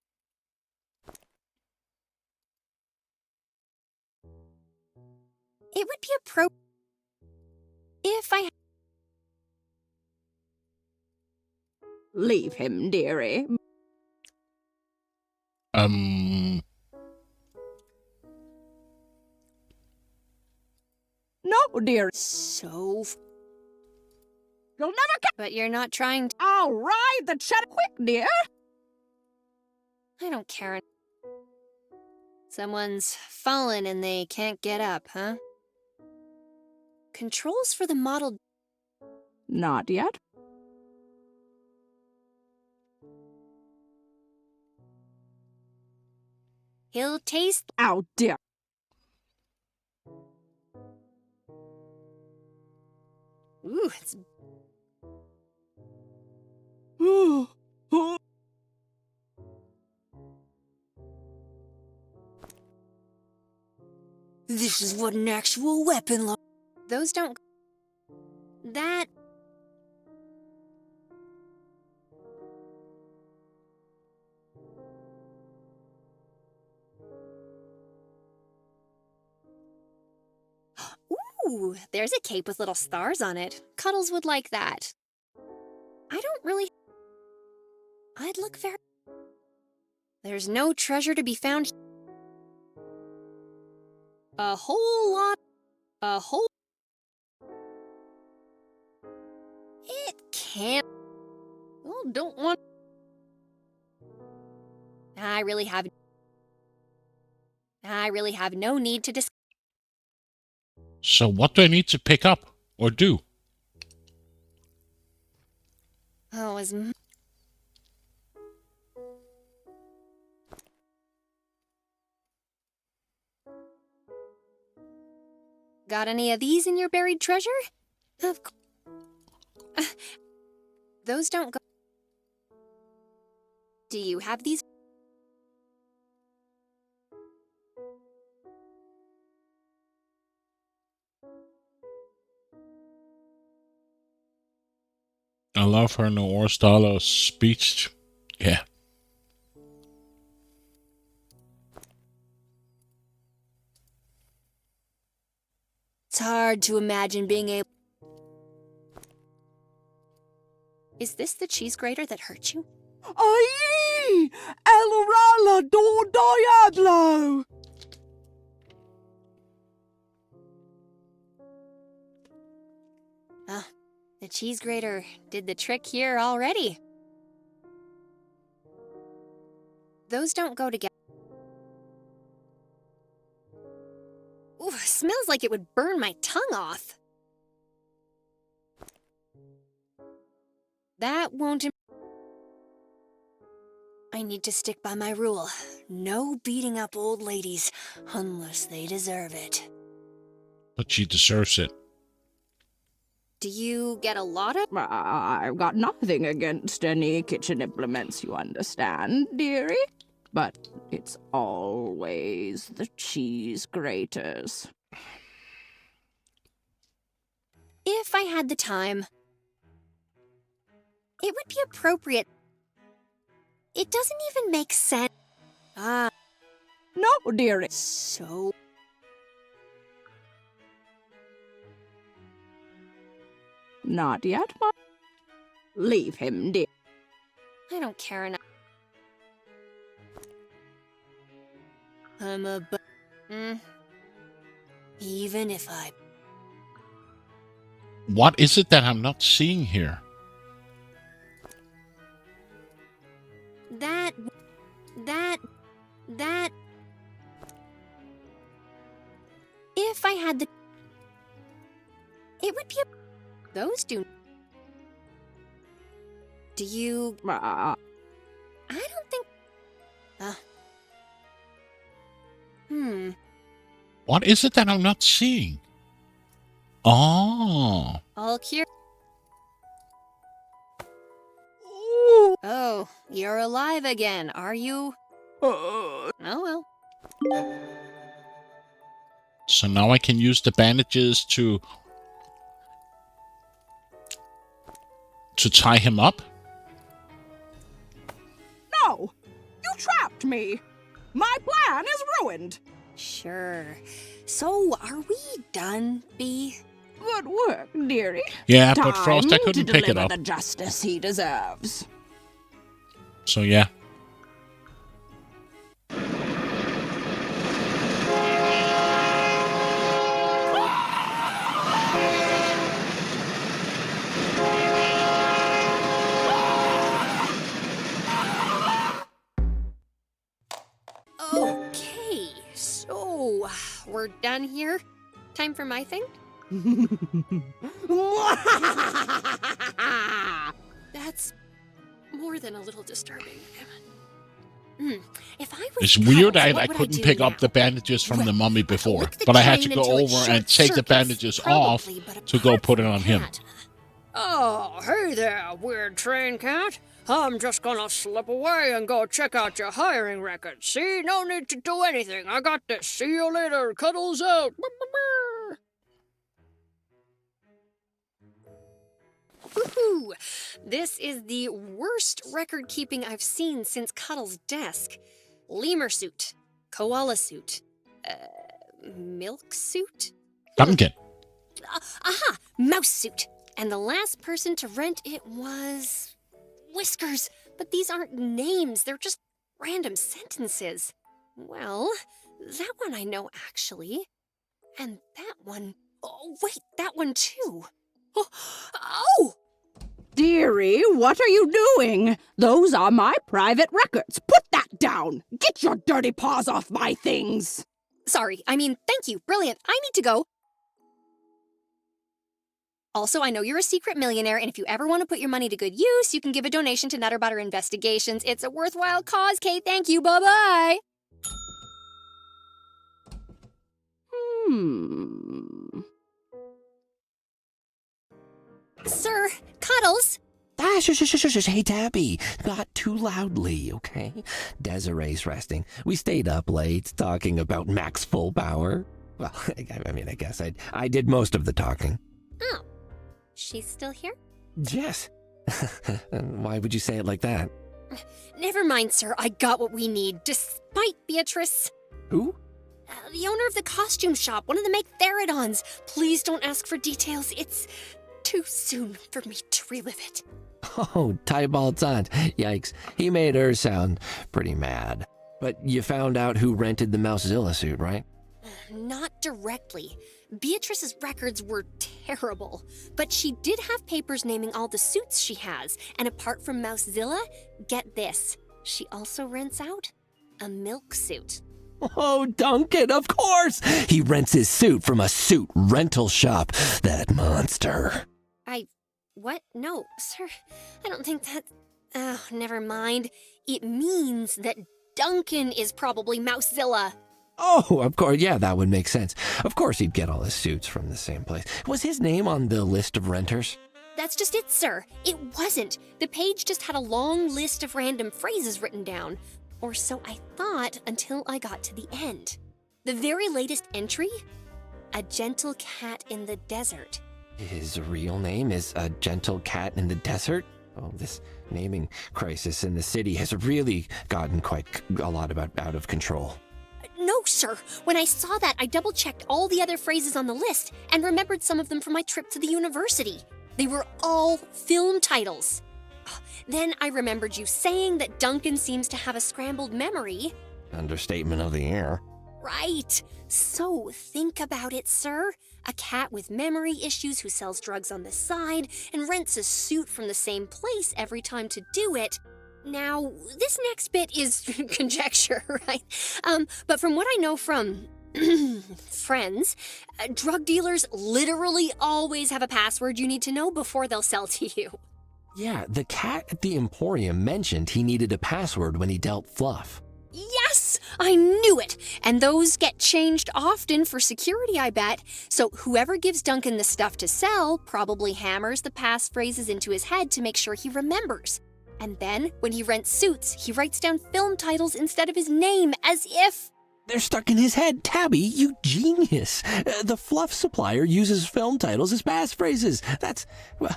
It would be appropriate... If I... Leave him, dearie. No, dear. So... You'll never catch... But you're not trying to... I'll ride the cheddar quick, dear. I don't care. Someone's fallen and they can't get up, huh? Controls for the model... Not yet. He'll taste... Out, dear. Ooh, it's This is what an actual weapon looks. those don't. That. Ooh, there's a cape with little stars on it. Cuddles would like that. I don't really. I'd look very. There's no treasure to be found. A whole lot. A whole. It can't. Oh, don't want. I really have no need to discuss. So what do I need to pick up or do? Oh, got any of these in your buried treasure? Of course. Those don't go. Do you have these? I love her Noir style of speech. Yeah. It's hard to imagine being able. Is this the cheese grater that hurt you? Aye! El Rala do Diablo! The cheese grater did the trick here already. Those don't go together. Ooh, smells like it would burn my tongue off. That won't. I need to stick by my rule. No beating up old ladies unless they deserve it. But she deserves it. Do you get a lot of? I've got nothing against any kitchen implements, you understand, dearie? But it's always the cheese graters. If I had the time, it would be appropriate. It doesn't even make sense. No, dearie. So. Not yet, Mom. Leave him, dear. I don't care enough. I'm a even if I. What is it that I'm not seeing here? That. If I had the. It would be those do. Do you. I don't think. What is it that I'm not seeing? Oh. All cure. Oh, you're alive again, are you? Oh well. So now I can use the bandages to tie him up? No! You trapped me! My plan is ruined! Sure. So, are we done, Bee? Good work, dearie. Yeah, but Frost, I Time couldn't to pick it deliver up. the justice he deserves. So yeah. Okay, so we're done here. Time for my thing? That's more than a little disturbing. If I was It's weird Cuddles, I what would couldn't do pick now? up the bandages from the mummy before, lick the but I had to chain go until it over and short take the circuits, bandages off probably, but to go put it on him. Oh, hey there, weird train cat. I'm just gonna slip away and go check out your hiring record. See, no need to do anything. I got this. See you later. Cuddles out. Woohoo! This is the worst record keeping I've seen since Cuddles' desk. Lemur suit, koala suit, milk suit? Duncan. Aha! Mouse suit. And the last person to rent it was Whiskers. But these aren't names, they're just random sentences. Well, that one I know actually. And that one. Oh, wait, that one too. Oh! Dearie, what are you doing? Those are my private records. Put that down. Get your dirty paws off my things. Sorry, thank you. Brilliant. I need to go. Also, I know you're a secret millionaire, and if you ever want to put your money to good use, you can give a donation to Nutter Butter Investigations. It's a worthwhile cause, Kate. Thank you. Bye-bye. Sir, Cuddles. Shush. Hey, Tabby. Not too loudly, okay? Desiree's resting. We stayed up late talking about Max Full Power. Well, I guess I did most of the talking. Oh. She's still here? Yes. Why would you say it like that? Never mind, sir. I got what we need, despite Beatrice. Who? The owner of the costume shop, one of the Megatherodons. Please don't ask for details. It's too soon for me to relive it. Oh, Tybalt's aunt. Yikes. He made her sound pretty mad. But you found out who rented the Mousezilla suit, right? Not directly. Beatrice's records were terrible, but she did have papers naming all the suits she has, and apart from Mousezilla, get this, she also rents out a milk suit. Oh, Duncan, of course! He rents his suit from a suit rental shop. That monster. What? No, sir, I don't think that... Oh, never mind. It means that Duncan is probably Mousezilla. Oh, of course, yeah, that would make sense. Of course he'd get all his suits from the same place. Was his name on the list of renters? That's just it, sir. It wasn't. The page just had a long list of random phrases written down. Or so I thought until I got to the end. The very latest entry? A gentle cat in the desert. His real name is A Gentle Cat in the Desert? Oh, this naming crisis in the city has really gotten quite a lot out of control. No, sir. When I saw that, I double-checked all the other phrases on the list and remembered some of them from my trip to the university. They were all film titles. Then I remembered you saying that Duncan seems to have a scrambled memory. Understatement of the year. Right. So think about it, sir. A cat with memory issues who sells drugs on the side and rents a suit from the same place every time to do it. Now, this next bit is conjecture, right? But from what I know from friends, drug dealers literally always have a password you need to know before they'll sell to you. Yeah, the cat at the Emporium mentioned he needed a password when he dealt Fluff. Yes, I knew it. And those get changed often for security, I bet. So whoever gives Duncan the stuff to sell probably hammers the passphrases into his head to make sure he remembers. And then, when he rents suits, he writes down film titles instead of his name, as if... They're stuck in his head. Tabby, you genius. The Fluff supplier uses film titles as passphrases. That's, well...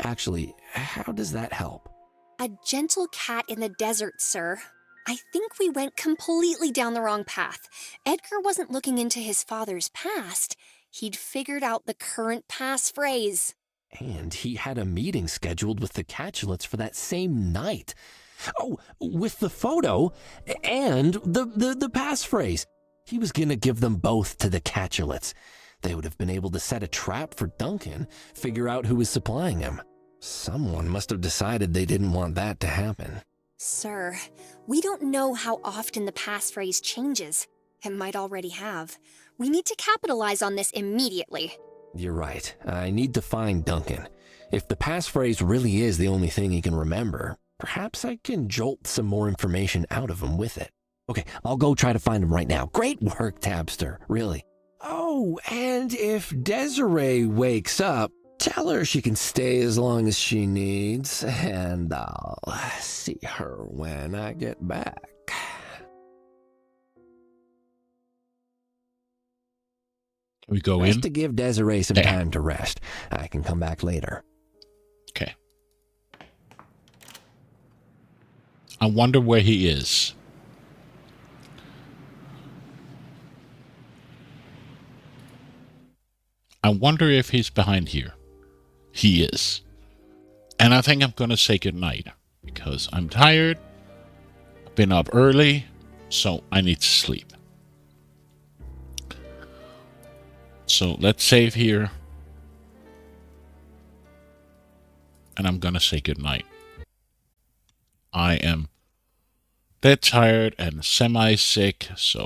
Actually, how does that help? A gentle cat in the desert, sir. I think we went completely down the wrong path. Edgar wasn't looking into his father's past. He'd figured out the current passphrase. And he had a meeting scheduled with the Catulets for that same night. Oh, with the photo and the passphrase. He was going to give them both to the Catulets. They would have been able to set a trap for Duncan, figure out who was supplying him. Someone must have decided they didn't want that to happen. Sir, we don't know how often the passphrase changes. It might already have. We need to capitalize on this immediately. You're right. I need to find Duncan. If the passphrase really is the only thing he can remember, Perhaps I can jolt some more information out of him with it. Okay, I'll go try to find him right now. Great work, Tabster, really. Oh, and if Desiree wakes up, tell her she can stay as long as she needs, and I'll see her when I get back. We go Just in? to give Desiree some time to rest. I can come back later. Okay. I wonder where he is. I wonder if he's behind here. He is. And I think I'm going to say goodnight because I'm tired. I've been up early, so I need to sleep. So let's save here. And I'm going to say goodnight. I am dead tired and semi-sick, so